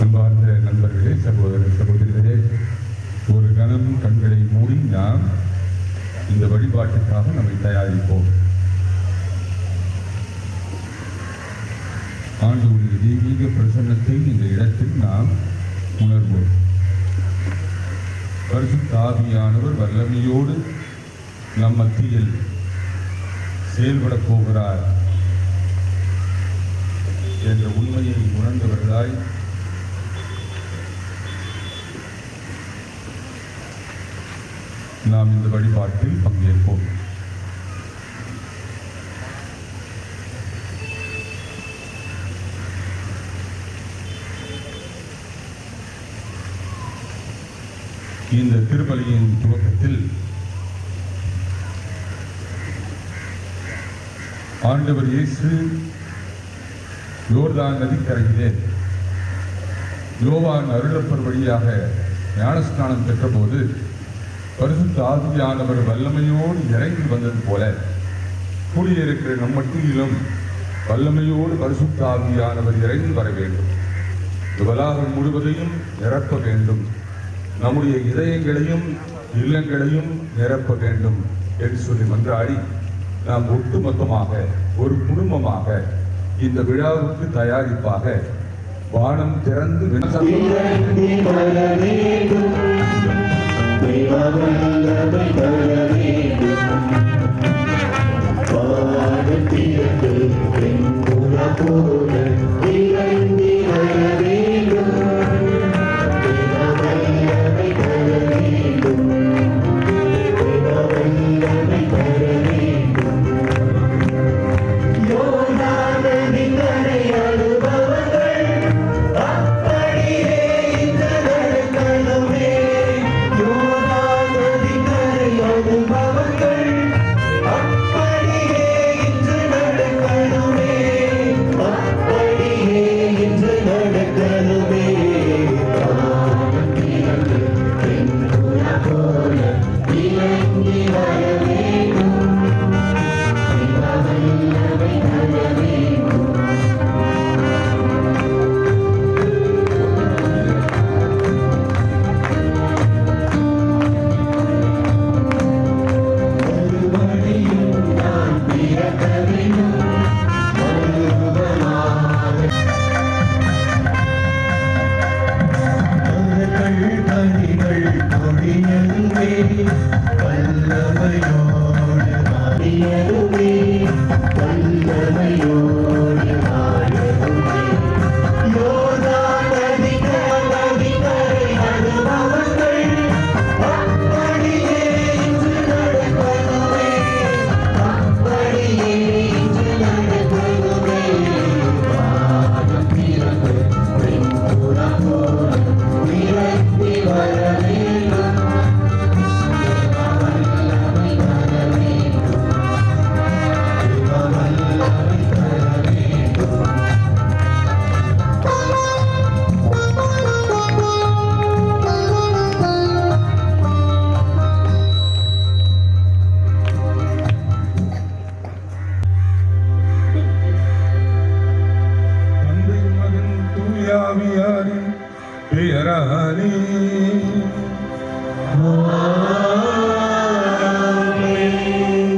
அன்பார்ந்த நண்பர்களே, சகோதர சகோதரிகளே, ஒரு கணம் கண்களை மூடி நாம் இந்த வழிபாட்டுக்காக நம்மை தயாரிப்போம். ஆண்டவருடைய தெய்வீக பிரசன்னத்தை இந்த இடத்தில் நாம் உணர்வோம். பரிசுத்த ஆவியானவர் வல்லமையோடு நம் மத்தியில் செயல்படப் போகிறார் என்ற உண்மையை உணர்ந்தவர்களாய் நாம் இந்த வழிபாட்டில் பங்கேற்போம். இந்த திருப்பலியின் துவக்கத்தில் ஆண்டவர் இயேசு யோர்தான் நதிக்கரையிலே யோவான் அருளப்பர் வழியாக ஞானஸ்நானம் பெற்றபோது பரிசுத்த ஆவியானவர் வல்லமையோடு இறங்கி வந்தது போல கூடியிருக்கிற நம் மத்தியிலும் வல்லமையோடு பரிசுத்த ஆவியானவர் இறங்கி வர வேண்டும். வளாகம் முழுவதையும் நிரப்ப வேண்டும். நம்முடைய இதயங்களையும் இல்லங்களையும் நிரப்ப வேண்டும் என்று சொல்லி மன்றாடி நாம் ஒட்டுமொத்தமாக ஒரு குடும்பமாக இந்த விழாவுக்கு தயாரிப்பாக வானம் திறந்து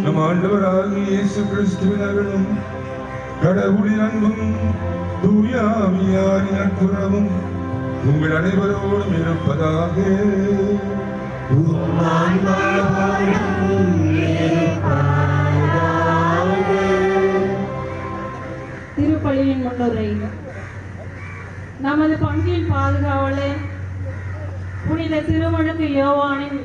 நம் ஆண்டவராகிய இயேசு கிறிஸ்துவின் அருளும் கடவுளின் அன்பும் தூய ஆவியாரின் நட்புறவும் உங்கள் அனைவரோடும் இருப்பதாக. திருப்பலியின் முன்னுரை. நமது பங்கின் பாதுகாவலர் புனித திருமுழுக்கு யோவானின்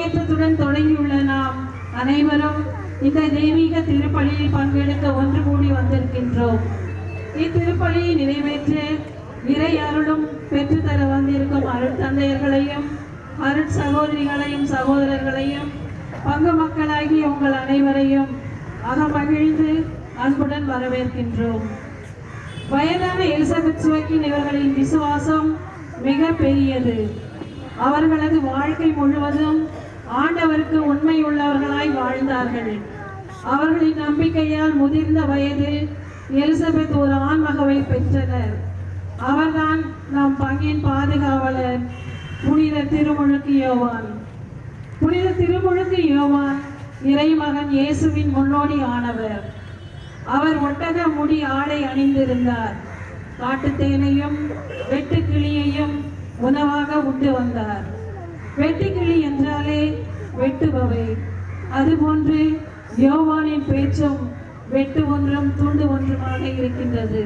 ஏற்றத்துடன் தொடங்கியுள்ள நாம் அனைவரும் இந்த தெய்வீக திருப்பலியில் பங்கெடுக்க ஒன்று கூடி வந்திருக்கின்றோம். இத்திருப்பலியை நிறைவேற்ற இறை அருளும் பெற்றுத்தர வந்திருக்கும் அருட்தந்தையர்களையும் அருட்சகோதரிகளையும் சகோதரர்களையும் பங்கு மக்களாகிய உங்கள் அனைவரையும் அகமகிழ்ந்து அன்புடன் வரவேற்கின்றோம். வயதான எலிசபெத் சுவக்கின் இவர்களின் விசுவாசம் மிக பெரியது. அவர்களது வாழ்க்கை முழுவதும் ஆண்டவருக்கு உண்மை உள்ளவர்களாய் வாழ்ந்தார்கள். அவர்களின் நம்பிக்கையால் முதிர்ந்த வயதில் எலிசபெத் ஒரு ஆண் மகவை பெற்றனர். அவர்தான் நம் பங்கின் பாதுகாவலர் புனித திருமுழுக்கு யோவான். புனித திருமுழுக்கு யோவான் இறைமகன் இயேசுவின் முன்னோடி ஆனவர். அவர் ஒட்டக முடி ஆடை அணிந்திருந்தார். காட்டுத்தேனையும் வெட்டுக்கிளியையும் உணவாக உண்டு வந்தார். வெட்டுக்கிளி என்றாலே வெட்டுபவை. அதுபோன்று யோவானின் பேச்சும் வெட்டு ஒன்றும் துண்டு ஒன்றுமாக இருக்கின்றது.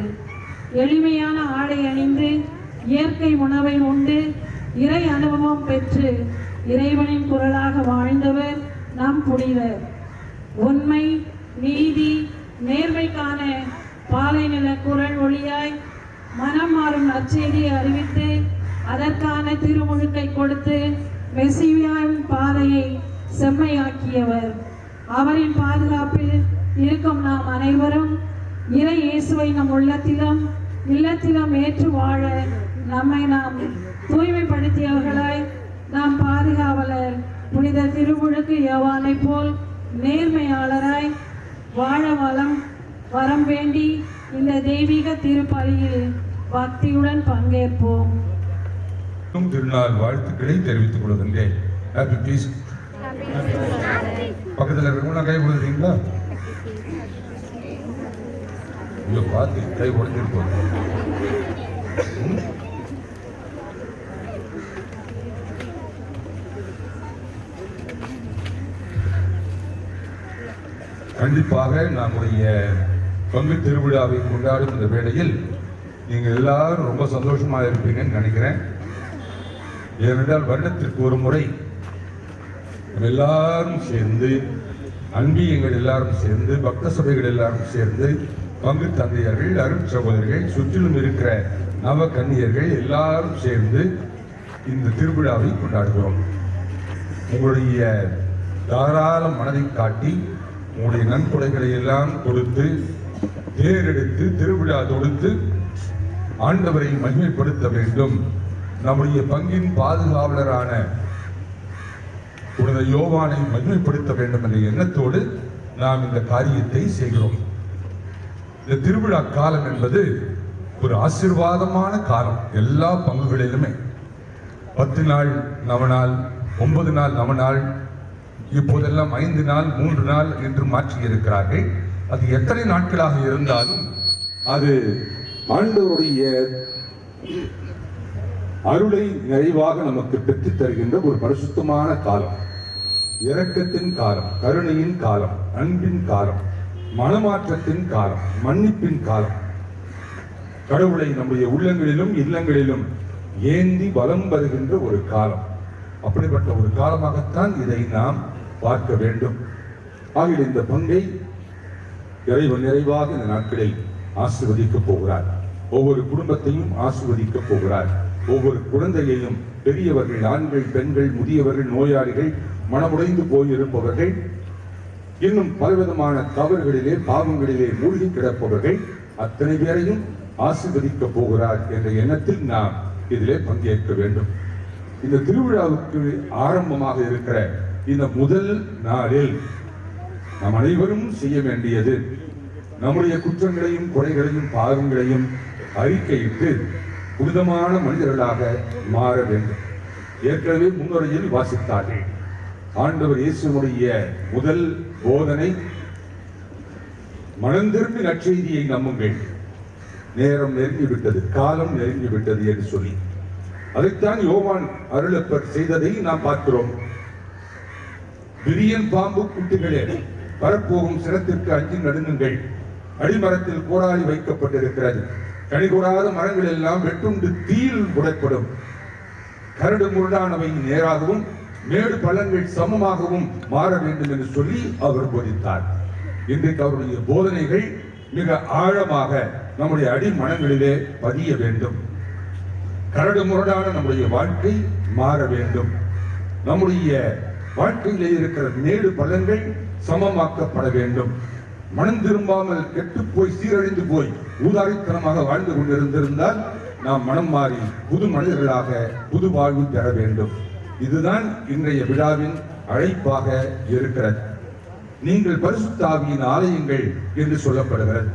எளிமையான ஆடை அணிந்து இயற்கை உணவை உண்டு இறை அனுபவம் பெற்று இறைவனின் குரலாக வாழ்ந்தவர் நம் புனிதர். உண்மை, நீதி, நேர்மைக்கான பாலைநில குரல் ஒளியாய் மனம் மாறும் நற்செய்தியை அறிவித்து அதற்கான திருமுழுக்கை கொடுத்து மெசியாவின் பாதையை செம்மையாக்கியவர். அவரின் பாதுகாப்பில் இருக்கும் நாம் அனைவரும் இறை இயேசுவை நம் உள்ளத்திலும் இல்லத்திலும் ஏற்று வாழ நம்மை நாம் தூய்மைப்படுத்தியவர்களாய் நாம் பாதுகாவலர் புனித திருமுழுக்கு யோவானை போல் நேர்மையாளராய் வாழ வரம் வேண்டி இந்த தெய்வீக திருப்பலியில் பக்தியுடன் பங்கேற்போம். திருநாள் வாழ்த்துக்களை தெரிவித்துக் கொள்கின்றேன். பக்கத்தில் இருக்கவங்க கை கொடுக்குறீங்களா? பார்த்து கை உடஞ்சிருப்போம். கண்டிப்பாக நம்முடைய பங்கு திருவிழாவை கொண்டாடும் இந்த வேளையில் நீங்கள் எல்லாரும் ரொம்ப சந்தோஷமா இருப்பீங்கன்னு நினைக்கிறேன். ஏனென்றால் வருடத்திற்கு ஒரு முறை எல்லாரும் சேர்ந்து, அன்பியங்கள் எல்லாரும் சேர்ந்து, பக்த சபைகள் எல்லாரும் சேர்ந்து, பங்கு தந்தையர்கள், அருட்சகோதரர்கள், சுற்றிலும் இருக்கிற நவ கன்னியர்கள் எல்லாரும் சேர்ந்து இந்த திருவிழாவை கொண்டாடுகிறோம். உங்களுடைய தாராள மனதை காட்டி உங்களுடைய நன்கொடைகளை எல்லாம் கொடுத்து தேரெடுத்து திருவிழா தொடுத்து ஆண்டவரை மகிமைப்படுத்த வேண்டும். நம்முடைய பங்கின் பாதுகாவலரான புனித யோவானை மகிமைப்படுத்த வேண்டும் என்ற எண்ணத்தோடு நாம் இந்த காரியத்தை செய்கிறோம். இந்த திருவிழா காலம் என்பது ஒரு ஆசீர்வாதமான காலம். எல்லா பங்குகளிலுமே 10 நாள் நவநாள், 9 நாள் நவநாள், இப்போதெல்லாம் 5 நாள் 3 நாள் என்று மாற்றி இருக்கிறார்கள். அது எத்தனை நாட்களாக இருந்தாலும் அது ஆண்டவருடைய அருளை நிறைவாக நமக்கு பெற்றுத் தருகின்ற ஒரு பரிசுத்தமான காலம். இரக்கத்தின் காலம், கருணையின் காலம், அன்பின் காலம், மனமாற்றத்தின் காலம், மன்னிப்பின் காலம். கடவுளை நம்முடைய உள்ளங்களிலும் இல்லங்களிலும் ஏந்தி வலம் வருகின்ற ஒரு காலம். அப்படிப்பட்ட ஒரு காலமாகத்தான் இதை நாம் பார்க்க வேண்டும். ஆகிய இந்த பங்கை இறைவன் நிறைவாக இந்த நாட்களில் ஆசீர்வதிக்கப் போகிறார். ஒவ்வொரு குடும்பத்தையும் ஆசீர்வதிக்கப் போகிறார். ஒவ்வொரு குழந்தையையும், பெரியவர்கள், ஆண்கள், பெண்கள், முதியவர்கள், நோயாளிகள், மனமுடைந்து போயிருப்பவர்கள், இன்னும் பலவிதமான தவறுகளிலே பாவங்களிலே மூழ்கி கிடப்பவர்கள் அத்தனை பேரையும் ஆசீர்வதிக்கப் போகிறார் என்ற எண்ணத்தில் நாம் இதிலே பங்கேற்க வேண்டும். இந்த திருவிழாவுக்கு ஆரம்பமாக இருக்கிற இந்த முதல் நாளில் நாம் அனைவரும் செய்ய வேண்டியது நம்முடைய குற்றங்களையும் குறைகளையும் பாவங்களையும் அறிக்கையிட்டு புனிதமான மனிதர்களாக மாற வேண்டும். ஏற்கனவே முன்னுரையில் வாசித்தார்கள். ஆண்டவர் இயேசுவுடைய முதல் போதனை மனம் திரும்பி நற்செய்தியை நம்புங்கள், நேரம் நெருங்கிவிட்டது, காலம் நெருங்கிவிட்டது என்று சொல்லி அதைத்தான் யோவான் அருளப்பர் செய்ததை நாம் பார்க்கிறோம். விரியன் பாம்பு குட்டிகளே, வரப்போகும் சிரத்திற்கு அஞ்சி நடுங்குங்கள். அடிமரத்தில் போராடி வைக்கப்பட்டிருக்கிறது. கனிகூடாத மரங்கள் எல்லாம் வெட்டுண்டு தீயில் உடைப்படும். கரடு முரடானவை நேராகவும் மேடு பள்ளங்கள் சமமாகவும் மாற வேண்டும் என்று சொல்லி அவர் போதித்தார். இன்றைக்கு அவருடைய போதனைகள் மிக ஆழமாக நம்முடைய அடிமனங்களிலே பதிய வேண்டும். கரடு முரடான நம்முடைய வாழ்க்கை மாற வேண்டும். நம்முடைய வாழ்க்கையிலே இருக்கிற மேடு பள்ளங்கள் சமமாக்கப்பட வேண்டும். மனம் திரும்பாமல் கெட்டு போய் சீரழிந்து போய் ஊதாரித்தனமாக வாழ்ந்து கொண்டிருந்திருந்தால் நாம் மனம் மாறி புது மனிதர்களாக புது வாழ்வு பெற வேண்டும். இதுதான் இன்றைய விழாவின் அழைப்பாக இருக்கிறது. நீங்கள் பரிசுத்த ஆவியின் ஆலயங்கள் என்று சொல்லப்படுகிறது.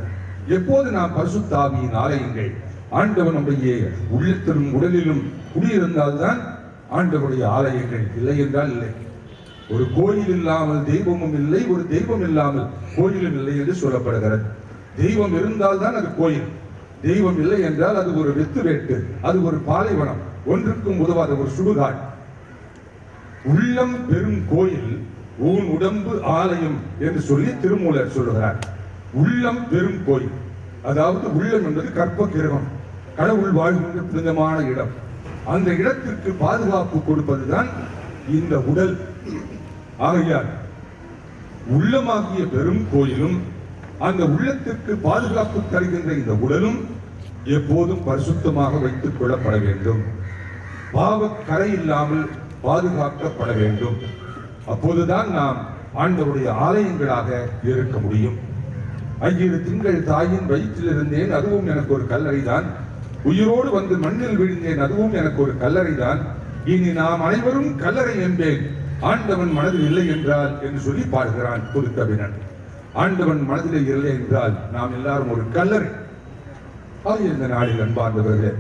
எப்போது நாம் பரிசுத்த ஆவியின் ஆலயங்கள், ஆண்டவன் நம்முடைய உள்ளத்திலும் உடலிலும் குடியிருந்தால்தான் ஆண்டவருடைய ஆலயங்கள், இல்லை என்றால் இல்லை. ஒரு கோயில் இல்லாமல் தெய்வமும் இல்லை, ஒரு தெய்வம் இல்லாமல் கோயிலும் இல்லை என்று சொல்லப்படுகிறது. தெய்வம் இருந்தால்தான் அது கோயில், தெய்வம் இல்லை என்றால் அது ஒரு வெத்து வேட்டு, அது ஒரு பாலைவனம், ஒன்றுக்கும் உதவாத ஒரு சுடுகாடு. உள்ளம் பெரும் கோயில், ஊன் உடம்பு ஆலயம் என்று சொல்லி திருமூலர் சொல்லுகிறார். உள்ளம் பெரும் கோயில், அதாவது உள்ளம் என்பது கற்ப கிரகம், கடவுள் வாழ்கின்ற புனிதமான இடம். அந்த இடத்திற்கு பாதுகாப்பு கொடுப்பதுதான் இந்த உடல். ஆகையால் உள்ளமாகிய பெரும் கோயிலும் அந்த உள்ளத்திற்கு பாதுகாப்பு தருகின்ற இந்த உடலும் எப்போதும் பரிசுத்தமாக வைத்துக் கொள்ளப்பட வேண்டும். பாவ கரை இல்லாமல் பாதுகாக்கப்பட வேண்டும். அப்போதுதான் நாம் ஆண்டவருடைய ஆலயங்களாக இருக்க முடியும். 5 திங்கள் தாயின் வயிற்றில் இருந்தேன், அதுவும் எனக்கு ஒரு கல்லறை தான். உயிரோடு வந்து மண்ணில் விழுந்தேன், அதுவும் எனக்கு ஒரு கல்லறை தான். இனி நாம் அனைவரும் கல்லறை என்பேன், ஆண்டவன் மனதில் இல்லை என்றால் என்று சொல்லி பாடுகிறான் புதுக்கவிஞன். ஆண்டவன் மனதிலே இல்லை என்றால் நாம் எல்லாரும் ஒரு கல்லறை. ஆகிய இந்த நாளில் அன்பார்ந்தவர்களே,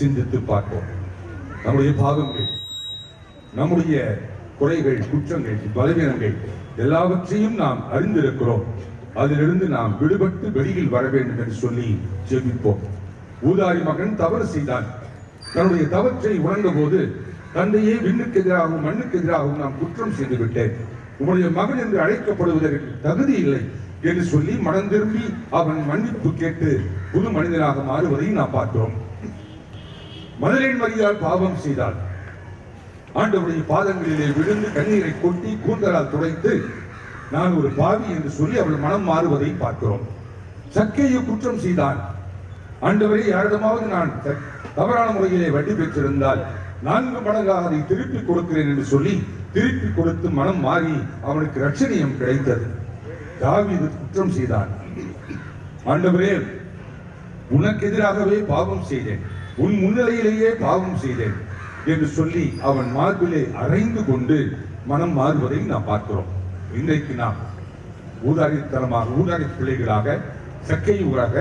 சிந்தித்து பார்ப்போம். நம்முடைய பாவங்கள், நம்முடைய குறைகள், குற்றங்கள், பலவீனங்கள் எல்லாவற்றையும் நாம் அறிந்திருக்கிறோம். அதிலிருந்து நாம் விடுபட்டு வெளியில் வர வேண்டும் என்று சொல்லி ஜெபிப்போம். ஊதாரி மகன் தவறு செய்தான். தன்னுடைய தவற்றை உணர்ந்த போது, தந்தையே விண்ணுக்கு எதிராகவும் மண்ணுக்கு எதிராகவும் நான் குற்றம் செய்து விட்டேன், உங்களுடைய மகன் என்று அழைக்கப்படுவதற்கு தகுதி இல்லை என்று சொல்லி மனம் திரும்பி அவன் மன்னிப்பு கேட்டு புது மனிதனாக மாறுவதை நாம் பார்க்கிறோம். மதலேன் மரியாள் பாவம் செய்தாள். ஆண்டவருடைய பாதங்களிலே விழுந்து கண்ணீரை கொட்டி கூந்தலால் துடைத்து நான் ஒரு பாவி என்று சொல்லி அவள் மனம் மாறுவதை பார்க்கிறோம். சக்கேயு குற்றம் செய்தான். ஆண்டவரை யாரிடமாவது நான் தவறான முறையிலே வட்டி பெற்றிருந்தால் 4 மடங்காக அதை திருப்பி கொடுக்கிறேன் என்று சொல்லி திருப்பி கொடுத்து மனம் மாறி அவனுக்கு ரட்சணியம் கிடைத்தது. தாவீது குற்றம் செய்தான். ஆண்டவரே, உனக்கு எதிராகவே பாவம் செய்தேன், உன் முன்னிலையிலேயே பாவம் செய்தேன் என்று சொல்லி அவன் மார்பிலே அறைந்து கொண்டு மனம் மாறுவதை நாம் பார்க்கிறோம். இன்றைக்கு நாம் ஊதாரித்தனமாக, ஊதாரி பிள்ளைகளாக, சக்கையூராக,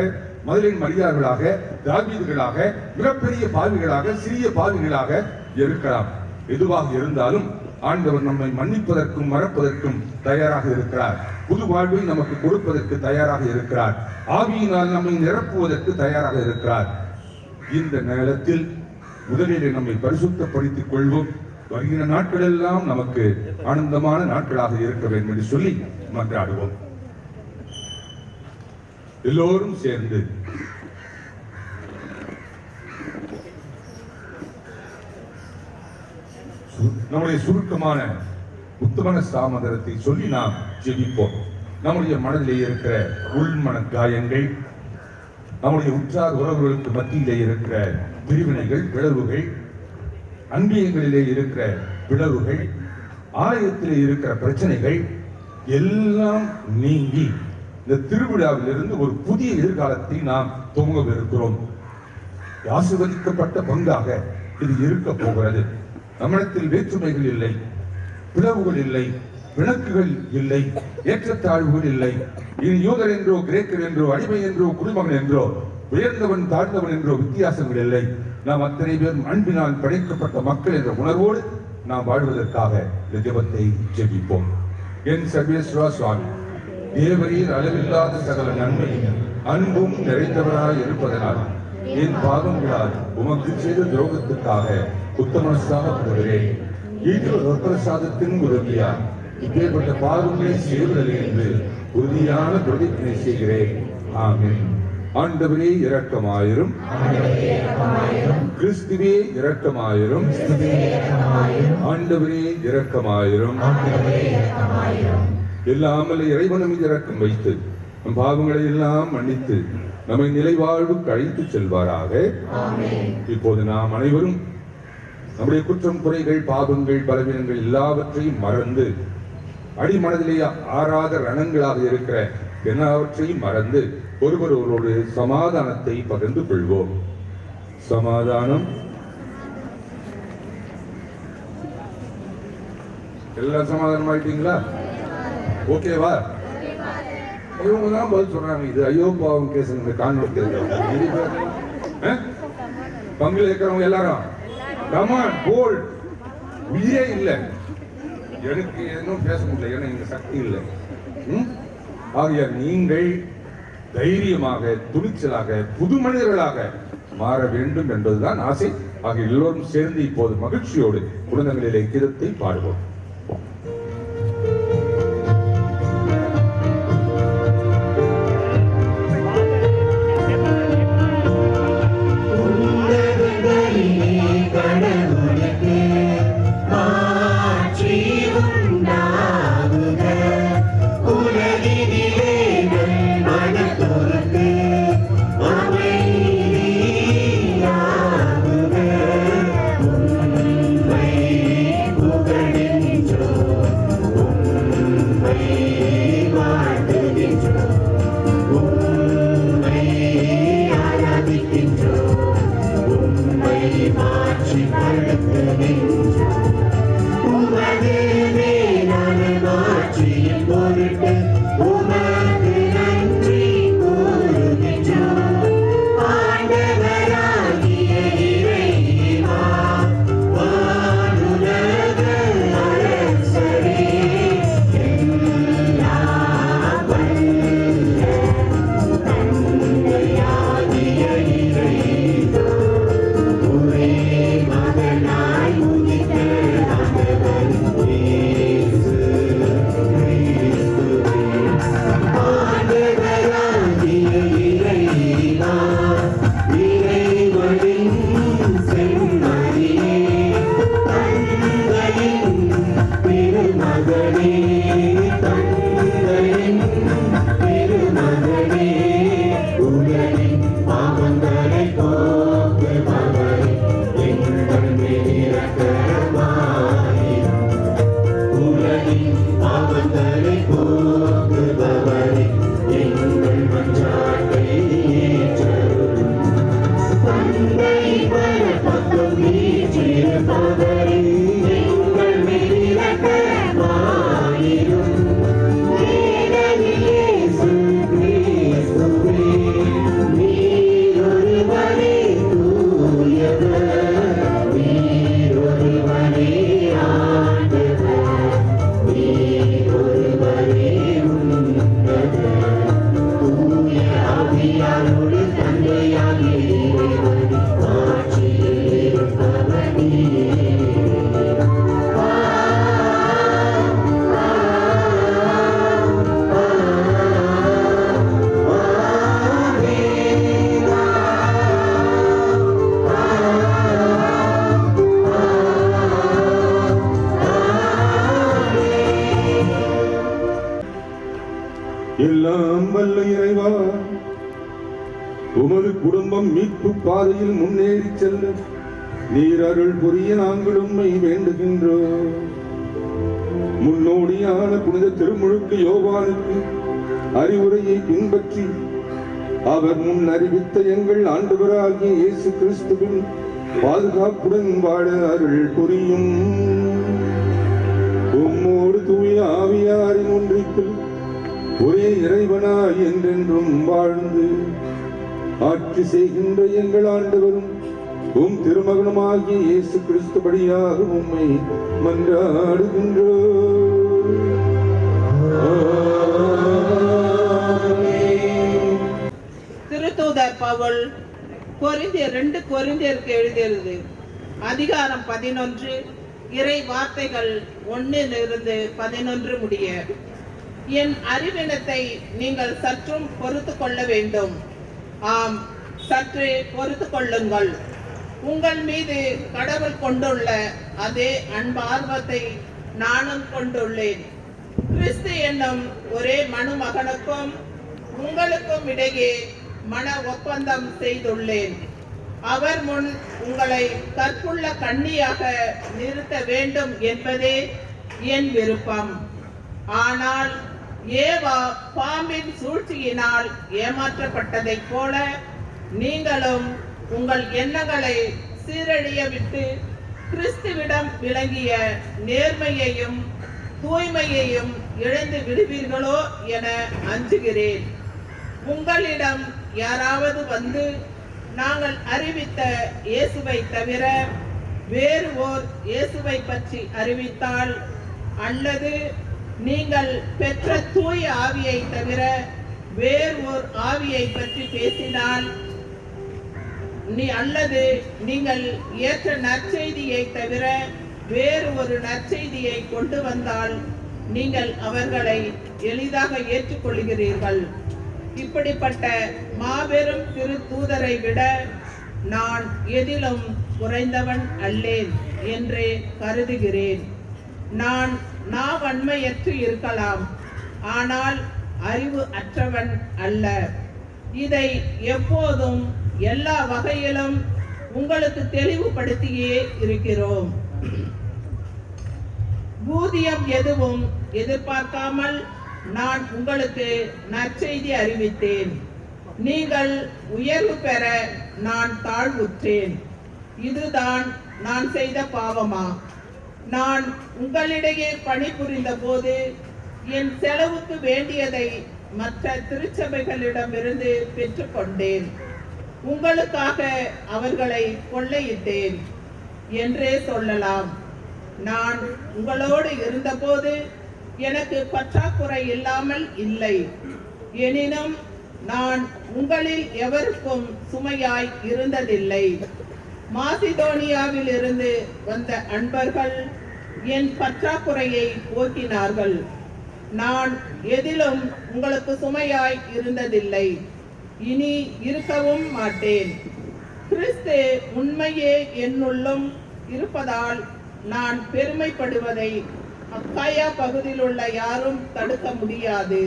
மதலேன் மரியார்களாக, தாவீதுகளாக, மிகப்பெரிய பாவிகளாக, சிறிய பாவிகளாக இருக்கலாம். எதுவாக இருந்தாலும் ஆண்டவர் நம்மை மன்னிப்பதற்கும் மறப்பதற்கும் தயாராக இருக்கிறார். புது வாழ்வை நமக்கு கொடுப்பதற்கு தயாராக இருக்கிறார். ஆவியினால் நம்மை நிரப்புவதற்கு தயாராக இருக்கிறார். இந்த நேரத்தில் முதலிலே நம்மை பரிசுத்தப்படுத்திக் கொள்வோம். வருகிற நாட்கள் எல்லாம் நமக்கு ஆனந்தமான நாட்களாக இருக்க வேண்டும் என்று சொல்லி மன்றாடுவோம். எல்லோரும் சேர்ந்து நம்முடைய சுருக்கமான உத்தமன சாமதரத்தை சொல்லி நாம் ஜெபிப்போம். நம்முடைய மனதிலே இருக்கிற உள்மன காயங்கள், நம்முடைய உற்றார் உறவுகளுக்கு மத்தியிலே இருக்கிற பிரிவினைகள், பிளவுகள், அன்பியங்களிலே இருக்கிற பிளவுகள், ஆலயத்திலே இருக்கிற பிரச்சனைகள் எல்லாம் நீங்கி இந்த திருவிழாவிலிருந்து ஒரு புதிய எதிர்காலத்தை நாம் துவங்கவிருக்கிறோம். ஆசீர்வதிக்கப்பட்ட பங்காக இது இருக்க போகிறது. நம்மிடத்தில் வேற்றுமைகள் இல்லை, பிளவுகள் இல்லை, பிணக்குகள் இல்லை, ஏற்றத்தாழ்வுகள் இல்லை. இது யூதர் என்றோ, கிரேக்கர் என்றோ, அடிமை என்றோ, குடிமகன் என்றோ, உயர்ந்தவன் தாழ்ந்தவன் என்றோ வித்தியாசங்கள் இல்லை. நாம் அத்தனை பேரும் அன்பினால் படைக்கப்பட்ட மக்கள் என்ற உணர்வோடு நாம் வாழ்வதற்காக இந்த ஜெபத்தை ஜெபிப்போம். என் சர்வேஸ்வரா சுவாமி, தேவரீர் அளவில்லாத சகல நன்மையும் அன்பும் நிறைந்தவராய் இருப்பதனால் என் பாவங்களால் உமக்கு செய்த துரோகத்துக்காக குத்தமனஸ்தாகப்படுகிறேன். பிரசாதத்தின் உதவியால் இப்பேற்பட்ட பாவங்களை செய்வதில்லை என்று உறுதியான பிரதிஜை செய்கிறேன். ஆமென். ஆண்டவரே இரக்கமாயிரும், கிறிஸ்துவே இரக்கமாயிரும், ஆண்டவரே இரக்கமாயிரும். எல்லாமல்ல இறைவனும் இரக்கம் வைத்து நம் பாவங்களை எல்லாம் மன்னித்து நம்மை நிலைவாழ்வுக்கு அழைத்து செல்வாராக. இப்போது நாம் அனைவரும் நம்முடைய குற்றம், குறைகள், பாவங்கள், பலவீனங்கள் எல்லாவற்றையும் மறந்து, அடிமனதிலே ஆறாத ரணங்களாக இருக்கிற எல்லாவற்றையும் மறந்து ஒருவர் ஒருவரோடு சமாதானத்தை பகிர்ந்து கொள்வோம். சமாதானம். எல்லாம் சமாதானம் ஆயிட்டீங்களா? ஓகேவா? இவங்க தான் பதில் சொல்றாங்க. இது ஐயோ பாவம் கேஸ் கான்வென்ட் பங்குல இருக்கிறவங்க எல்லாரும் கமான் போல்ட். உயிரே இல்லை, எனக்கு எதுவும் பேச முடியல, ஏன்னா இந்த சக்தி இல்லை. ஆகிய நீங்கள் தைரியமாக துணிச்சலாக புது மனிதர்களாக மாற வேண்டும் என்பதுதான் ஆசை. ஆகிய எல்லோரும் சேர்ந்து இப்போது மகிழ்ச்சியோடு குழந்தைகளிலே கீதத்தை பாடுவோம். எல்லாம் வல்ல இறைவா, உமது குடும்பம் மீட்பு பாதையில் முன்னேறி செல்ல நீர் அருள் புரிய நாங்கள் உம்மை வேண்டுகின்றோம். முன்னோடியான புனித திருமுழுக்கு யோவானுக்கு அறிவுரையை பின்பற்றி அவர் முன் அறிவித்த எங்கள் ஆண்டவராகிய இயேசு கிறிஸ்துவின் பாதுகாப்புடன் வாழ அருள் புரியும். உம்மோடு தூய ஆவியாரின் ஒன்றிப்பில் ஒரே இறைவனாய் என்றென்றும் வாழ்ந்து ஆட்சி செய்கின்ற எங்கள் ஆண்டவரும் உம் திருமகனுமாகிய இயேசு கிறிஸ்து படியாக உம்மை மன்றாடுகின்றோம். திருத்தூதர் பவுல் கொரிந்தியருக்கு எழுதியது அதிகாரம் 11 இறை வார்த்தைகள் 1-11 முடிய. என் அறிவினத்தை நீங்கள் சற்றும் பொறுத்து கொள்ள வேண்டும். ஆம், சற்று பொறுத்து கொள்ளுங்கள். உங்கள் மீது கடவுள் கொண்டுள்ள அதே அன்பார்வத்தை நானும் கொண்டுள்ளேன். கிறிஸ்து என்னும் ஒரே மணுமகனுக்கும் உங்களுக்கும் இடையே மன ஒப்பந்தம் செய்துள்ளேன். அவர் முன் உங்களை கற்புள்ள கன்னியாக நிறுத்த வேண்டும் என்பதே என் விருப்பம். ஆனால் ஏவா பாம்பின் சூழ்ச்சியினால் ஏமாற்றப்பட்டதைப் போல நீங்களும் உங்கள் எண்ணங்களை சீரழிய விட்டு கிறிஸ்துவிடம் விளங்கிய நேர்மையையும் தூய்மையையும் இழந்து விடுவீர்களோ என அஞ்சுகிறேன். உங்களிடம் யாராவது வந்து நாங்கள் அறிவித்த இயேசுவை தவிர வேறு ஓர் இயேசுவை பற்றி அறிவித்தால், அல்லது நீங்கள் பெற்ற தூய ஆவியை தவிர வேறு ஓர் ஆவியை பற்றி பேசினால், அல்லது நீங்கள் ஏற்ற நற்செய்தியை தவிர வேறு ஒரு நற்செய்தியை கொண்டு வந்தால், நீங்கள் அவர்களை எளிதாக ஏற்றுக்கொள்கிறீர்கள். இப்படிப்பட்ட மாபெரும் திரு தூதரை விட நான் எதிலும் குறைந்தவன் அல்லேன் என்றே கருதுகிறேன். நான் நாவன்மையற்று இருக்கலாம், ஆனால் அறிவு அற்றவன் அல்ல. இதை எப்போதும் எல்லா வகையிலும் உங்களுக்கு தெளிவுபடுத்தியே இருக்கிறோம். ஊதியம் எதுவும் எதிர்பார்க்காமல் நான் உங்களுக்கு நற்செய்தி அறிவித்தேன். நீங்கள் உயர்வு பெற நான் தாழ்வுற்றேன். இதுதான் நான் செய்த பாவமா? நான் உங்களிடையே பணிபுரிந்த போது என் செலவுக்கு வேண்டியதை மற்ற திருச்சபைகளிடமிருந்து பெற்றுக்கொண்டேன். உங்களுக்காக அவர்களை கொள்ளையிட்டேன் என்றே சொல்லலாம். நான் உங்களோடு இருந்தபோது எனக்கு பற்றாக்குறை இல்லாமல் இல்லை. எனினும் நான் உங்களில் எவருக்கும் சுமையாய் இருந்ததில்லை. மாசிதோனியாவில் இருந்து வந்த அன்பர்கள் என் பற்றாக்குறையை போக்கினார்கள். நான் எதிலும் உங்களுக்கு சுமையாய் இருந்ததில்லை, இனி இருக்கவும் மாட்டேன். கிறிஸ்து உண்மையே என்னுள்ளும் இருப்பதால் நான் பெருமைப்படுவதை அக்காயா பகுதியில் உள்ள யாரும் தடுக்க முடியாது.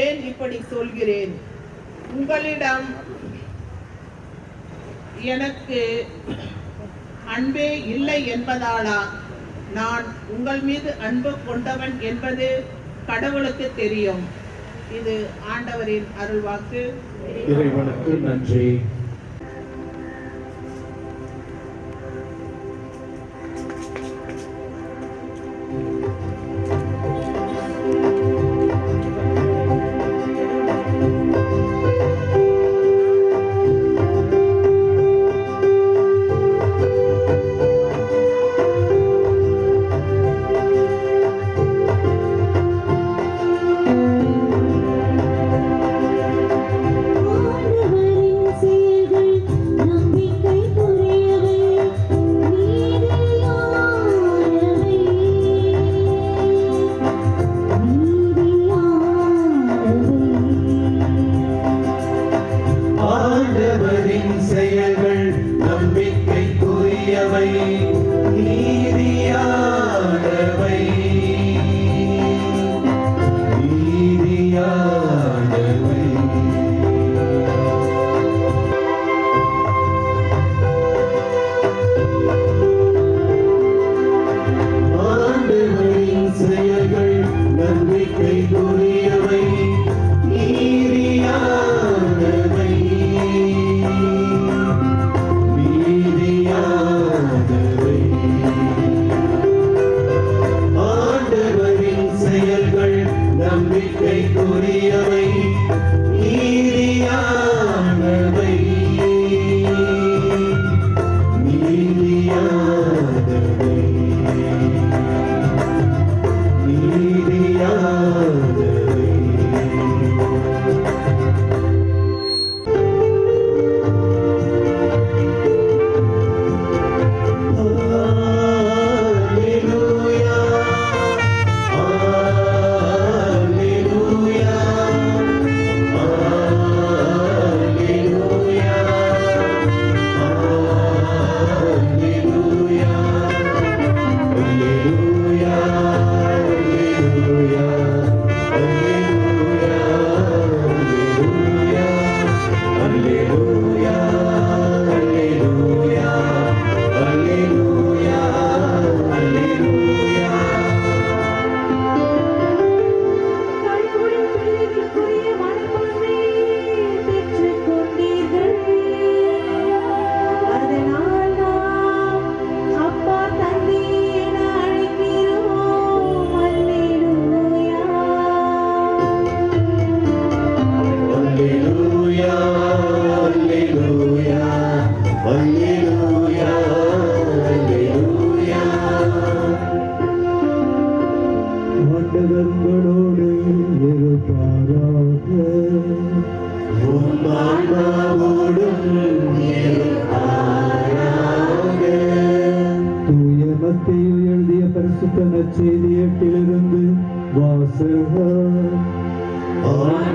ஏன் இப்படி சொல்கிறேன்? உங்களிடம் எனக்கு அன்பே இல்லை என்பதாலா? நான் உங்கள் மீது அன்பு கொண்டவன் என்பது கடவுளுக்கு தெரியும். இது ஆண்டவரின் அருள்வாக்கு. இறைவனுக்கு நன்றி.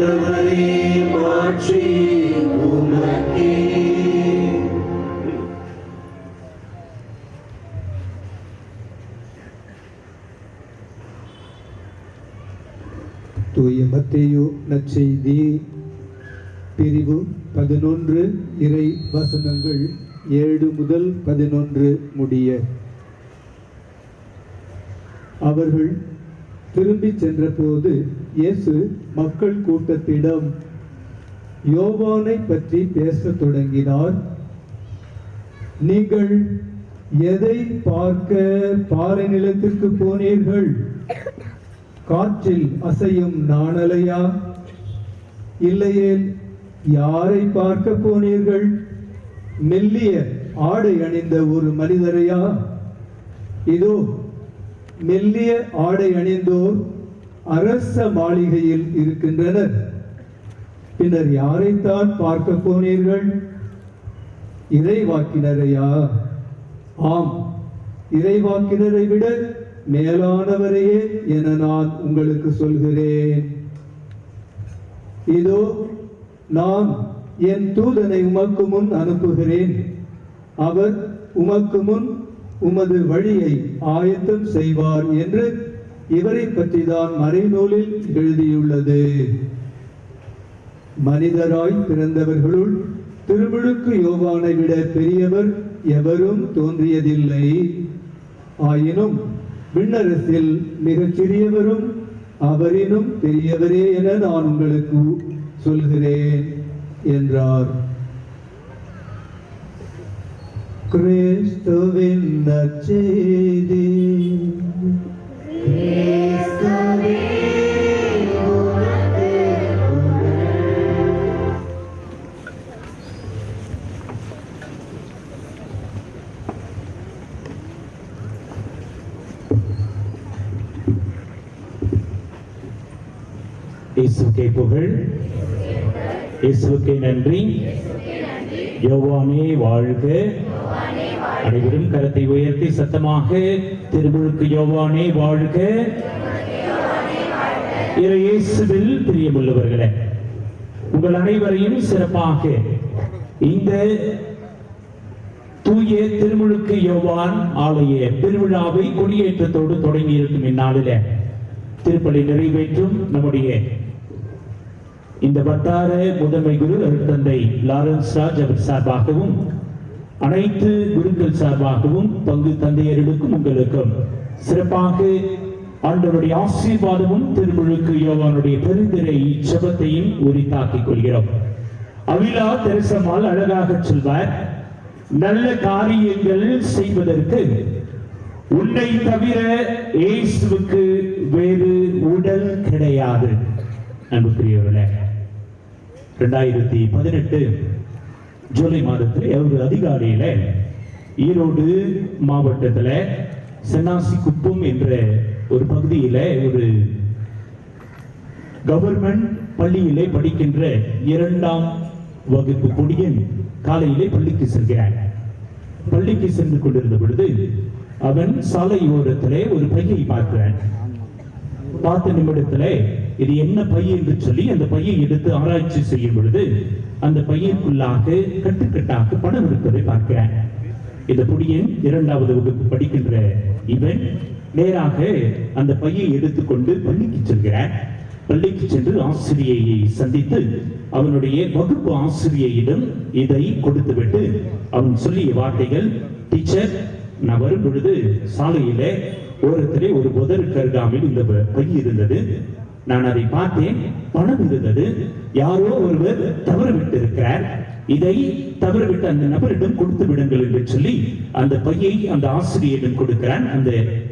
ஆண்டவரே மாற்றி உமக்கே. தூய மத்தேயு நற்செய்தி பிரிவு 11 இறை வசனங்கள் 7 முதல் 11 முடிய. அவர்கள் திரும்பிச் சென்றபோது இயேசு மக்கள் கூட்டத்திடம் யோவானை பற்றி பேசத் தொடங்கினார். நீங்கள் எதை பார்க்க பாறை நிலத்திற்கு போனீர்கள்? காற்றில் அசையும் நாணலையா? இல்லையேல் யாரை பார்க்க போனீர்கள்? மெல்லிய ஆடை அணிந்த ஒரு மனிதரையா? இதோ மெல்லிய ஆடை அணிந்தோர் அரச மாளிகையில் இருக்கின்றனர். பின்னர் யாரைத்தான் பார்க்க போனீர்கள்? இறைவாக்கினரையா? ஆம், இறைவாக்கினரை விட மேலானவரையே என நான் உங்களுக்கு சொல்கிறேன். இதோ நான் என் தூதனை உமக்கு முன் அனுப்புகிறேன். அவர் உமக்கு முன் உமது வழியை ஆயத்தம் செய்வார் என்று இவரை பற்றி தான் மறைநூலில் எழுதியுள்ளது. மனிதராய் பிறந்தவர்களுள் திருமுழுக்கு யோவானை விட பெரியவர் எவரும் தோன்றியதில்லை. ஆயினும் விண்ணரசில் மிகச் சிறியவரும் அவரினும் பெரியவரே என நான் உங்களுக்கு சொல்கிறேன் என்றார். கிறிஸ்துவின் நற்செய்தி. இயேசுவுக்கே புகழ், இயேசுவுக்கே நன்றி. யோவானே வாழ்க. அனைவரும் கரத்தை உயர்த்தி சத்தமாக திருமுழுக்கு யோவானே வாழ்க. இயேசுவில் பிரியமுள்ளவர்களே, உங்கள் அனைவரையும் சிறப்பாக இந்த தூய திருமுழுக்கு யோவான் ஆலய திருவிழாவை கொடியேற்றத்தோடு தொடங்கி இருக்கும் இந்நாளில் திருப்பலி நிறைவேற்றும் நம்முடைய இந்த வட்டார முதன்மை குரு அருட்தந்தை லாரன்ஸ் ராஜ் அவர் சார்பாகவும் அனைத்து குருக்கள் சார்பாகவும் பங்கு தந்தையர்களுக்கும் உங்களுக்கும் சிறப்பாக ஆண்டவருடைய ஆசீர்வாதமும் திருமுழுக்கு யோவானுடைய பெருந்திரை ஜெபத்தையும் உரித்தாக்கிக் கொள்கிறோம். அவிலா தெரசம்மாள் அழகாக சொல்வார், நல்ல காரியங்கள் செய்வதற்கு உன்னை தவிர இயேசுவுக்கு வேறு உடல் கிடையாது. அன்புக்குரியவர்களே, 2018 ஜூலை மாதத்தில் ஒரு அதிகாலையில ஈரோடு மாவட்டத்தில் சென்னாசி குப்பம் என்ற ஒரு பகுதியில ஒரு கவர்மெண்ட் பள்ளியிலே படிக்கின்ற 2ஆம் வகுப்பு பொடியன் காலையிலே பள்ளிக்கு செல்கிறான். பள்ளிக்கு சென்று கொண்டிருந்த பொழுது அவன் சாலை ஓரத்திலே ஒரு பையை பார்க்கிறான். பார்த்த நிமிடத்திலே இது என்ன பை என்று சொல்லி அந்த பையை எடுத்து ஆராய்ச்சி செய்யும் பொழுது அந்த பையிற்குள்ளாக கட்டுக்கட்டாக பணம் இருப்பதை பார்க்கிறான். இந்த பொடியன் 2வது வகுப்பு படிக்கின்ற இவன் நேராக அந்த பையை எடுத்துக்கொண்டு பள்ளிக்கு செல்கிறான். பள்ளிக்கு சென்று ஆசிரியையை சந்தித்து அவனுடைய வகுப்பு ஆசிரியையிடம் இதை கொடுத்துவிட்டு அவன் சொல்லிய வார்த்தைகள், டீச்சர், நான் வரும் பொழுது சாலையில ஓரத்திலே ஒரு புதருக்கு அருகாமையில் இந்த பை இருந்தது. நான் அதை பார்த்தேன், பணம் இருந்தது. யாரோ ஒருவர் தவறவிட்டு இருக்கிறார். இதை தவறவிட்டு அந்த நபரிடம் கொடுத்து விடுங்கள் என்று சொல்லி அந்த பையை அந்த ஆசிரியரிடம் கொடுக்கிறான். அந்த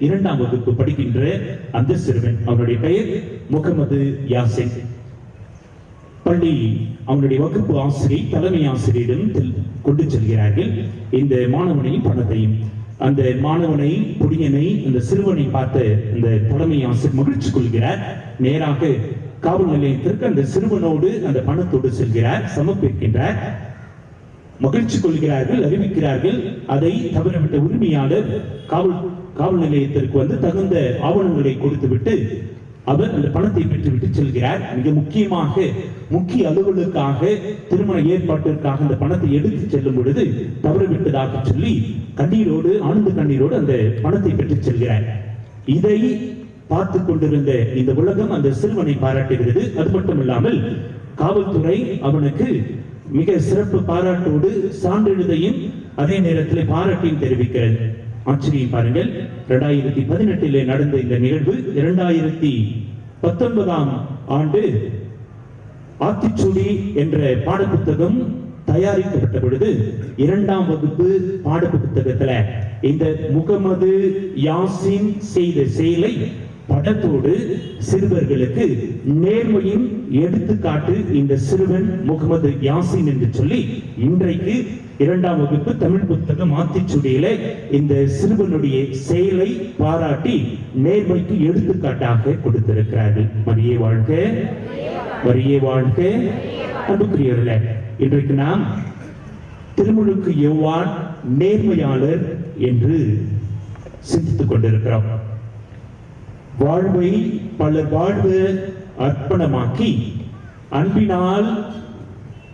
2ஆம் வகுப்பு படிக்கின்ற அந்த சிறுவன், அவனுடைய பெயர் முகமது யாசின். பள்ளி அவனுடைய வகுப்பு ஆசிரியர் தலைமை ஆசிரியரிடம் கொண்டு செல்கிறார்கள் இந்த மாணவனையும் பணத்தையும். அந்த மாணவனை, பொடியனை, அந்த சிறுவனை பார்த்து அந்த தலைமை ஆசிரியர் மகிழ்ச்சி கொள்கிறார். நேராக காவல் நிலையத்திற்கு அந்த சிறுவனோடு அந்த பணத்தோடு செல்கிறார், சமர்ப்பிக்கின்றார். மகிழ்ச்சி கொள்கிறார்கள், அறிவிக்கிறார்கள். அதை தவறவிட்ட உரிமையாளர் காவல் நிலையத்திற்கு வந்து தகுந்த ஆவணங்களை கொடுத்துவிட்டு அவர் அந்த பணத்தை பெற்றுவிட்டு செல்கிறார். மிக முக்கியமாக முக்கிய அலுவலுக்காக திருமண ஏற்பாட்டிற்காக அந்த பணத்தை எடுத்து செல்லும் பொழுது தவறிவிட்டதாக சொல்லி கண்ணீரோடு ஆனந்த கண்ணீரோடு அந்த பணத்தை பெற்று செல்கிறார். இதை பார்த்து கொண்டிருந்த இந்த உலகம் அந்த சிறுவனை பாராட்டுகிறது. அது மட்டுமில்லாமல் காவல்துறை அவனுக்கு மிக சிறப்பு பாராட்டோடு சான்றிதழையும் அதே நேரத்தில் பாராட்டையும் தெரிவிக்கிறது. ஆச்சரியம் பாருங்கள், 2018 நடந்த இந்த நிகழ்வு 2019 ஆண்டு ஆத்திச்சூடி என்ற பாடப்புத்தகம் தயாரிக்கப்பட்ட பொழுது 2ஆம் வகுப்பு பாடப்புத்தகத்துல இந்த முகமது யாசின் செய்த செயலை படத்தோடு சிறுவர்களுக்கு நேர்மையின் எடுத்துக்காட்டு இந்த சிறுவன் முகமது யாசின் என்று சொல்லி இன்றைக்கு 2ஆம் வகுப்பு தமிழ் புத்தகம் ஆத்திச்சூடியில இந்த சிறுவனுடைய செயலை பாராட்டி நேர்மைக்கு எடுத்துக்காட்டாக கொடுத்திருக்கிறார்கள். மரியே வாழ்க, மரியே வாழ்க. அன்புக்குரியவர்களே, இன்றைக்கு நாம் திருமுழுக்கு யோவான் நேர்மையாளர் என்று சிந்தித்துக் கொண்டிருக்கிறோம். வாழ்வை பலர் வாழ்வு அர்ப்பணமாக்கி அன்பினால்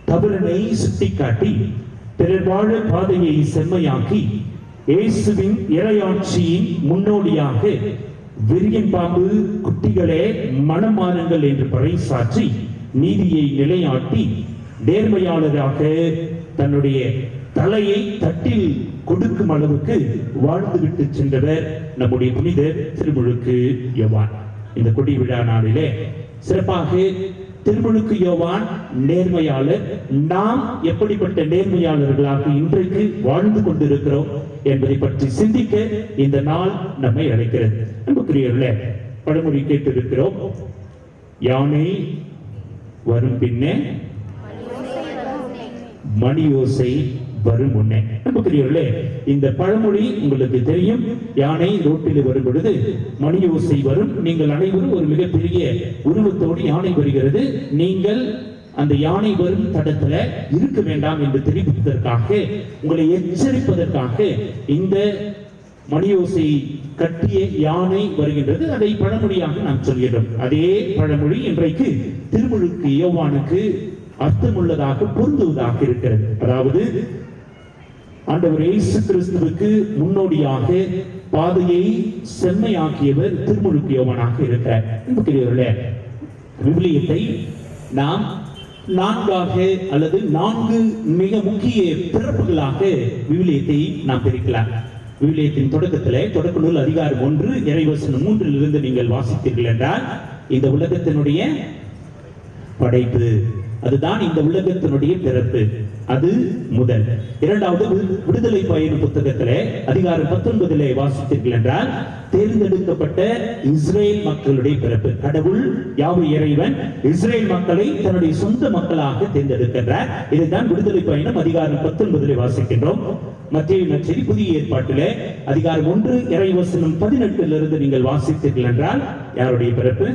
தவறனை சுட்டிக்காட்டி பிறர் வாழ பாதையை செம்மையாக்கி இயேசுவின் இறையாட்சியின் முன்னோடியாக விரியன் பாம்பு குட்டிகளே மனம் மாறுங்கள் என்று பறைசாற்றி நீதியை நிலையாட்டி நேர்மையாளராக தன்னுடைய தலையை தட்டில் கொடுக்கும் அளவுக்கு வாழ்ந்துவிட்டு சென்றவர் நம்முடைய புனிதர் திருமுழுக்கு யோவான். இந்த கொடி விழா நாளிலே சிறப்பாக திருமுழுக்கு யோவான் நேர்மையாளர், நாம் எப்படிப்பட்ட நேர்மையாளர்களாக இன்றைக்கு வாழ்ந்து கொண்டிருக்கிறோம் என்பதை பற்றி சிந்திக்க இந்த நாள் நம்மை அழைக்கிறது. அன்புக்குரியவர்களே, பழமொழி கேட்டிருக்கிறோம், யானை வரும் பின்னே மணியோசை வரும் முன்னே. அன்புக்குரியவர்களே, இந்த பழமொழி உங்களுக்கு தெரியும். யானை ரோட்டில் வரும் பொழுது மணியோசை வரும். நீங்கள் அனைவரும் ஒரு மிகப்பெரிய உருவத்தோடு யானை வருகிறது, நீங்கள் அந்த யானை வரும் தடத்துல இருக்க வேண்டாம் என்று தெரிவிப்பதற்காக, உங்களை எச்சரிப்பதற்காக இந்த மணியோசை கட்டிய யானை வருகின்றது. அதை பழமொழியாக நாம் சொல்கிறோம். அதே பழமொழி இன்றைக்கு திருமுழுக்கு யோவானுக்கு அர்த்தமுள்ளதாக பொருந்துவதாக இருக்கிறது. அதாவது ஆண்டவர் இயேசு கிறிஸ்துவுக்கு முன்னோடியாக பாதையை செம்மையாக்கியவர் திருமுழுக்கு யோவானாக இருக்கிறார். அன்புக்குரியவர்களே, விவிலியத்தை நாம் 4 அல்லது 4 மிக முக்கிய பிறப்புகளாக விவிலியத்தை நாம் பிரிக்கலாம். விவிலியத்தின் தொடக்கத்திலே தொடக்க நூல் அதிகாரம் 1 இறைவசனம் 3 நீங்கள் வாசித்தீர்கள் என்றால், இந்த உலகத்தினுடைய படைப்பு, அதுதான் இந்த உலகத்தினுடைய பிறப்பு, அது முதல். இரண்டாவது விடுதலை பயண புத்தகத்திலே அதிகாரம் 19 வாசித்தீர்கள் என்றால், தேர்ந்தெடுக்கப்பட்ட இஸ்ரேல் மக்களுடைய பிறப்பு. கடவுள் யாவே இறைவன் இஸ்ரேல் மக்களை தன்னுடைய சொந்த மக்களாக தேர்ந்தெடுக்கின்றார். இதைத்தான் விடுதலை பயணம் அதிகாரம் 19 வாசிக்கின்றோம். மத்தேயு நற்செய்தி புதிய ஏற்பாட்டிலே அதிகாரம் 1 இறைவசனம் 18 நீங்கள் வாசித்தீர்கள் என்றால், யாருடைய பிறப்பு?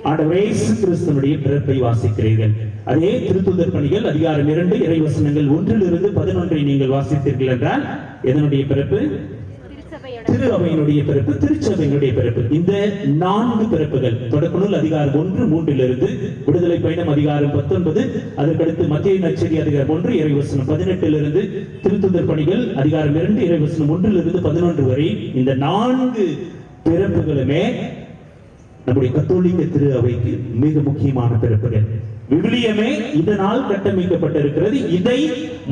ஆண்டவர் இயேசு கிறிஸ்துவினுடைய பிறப்பை வாசிக்கிறீர்கள். அதே திருத்தூதர் பணிகள் அதிகாரம் 2 இறைவசனங்கள் 1-11 நீங்கள் வாசித்தீர்கள் என்றால், எதனுடைய பிறப்பு? திரு அவையினுடைய பிறப்பு, திருச்சபையினுடைய பிறப்பு. இந்த 4 பிறப்புகள் தொடக்க நூல் அதிகாரம் 1-3 விடுதலை பயணம் அதிகாரம் 19, அதற்கடுத்து மத்தேயு நற்செய்தி அதிகாரம் 1 இறைவசனம் 18 திருத்தூதர் பணிகள் அதிகாரம் 2 இறைவசனம் 1-11 வரை இந்த 4 பிறப்புகளுமே நம்முடைய கத்தோலிக்க திரு அவைக்கு மிக முக்கியமான பிறப்புகள். விவிலியமே இதனால் கட்டமைக்கப்பட்டிருக்கிறது. இதை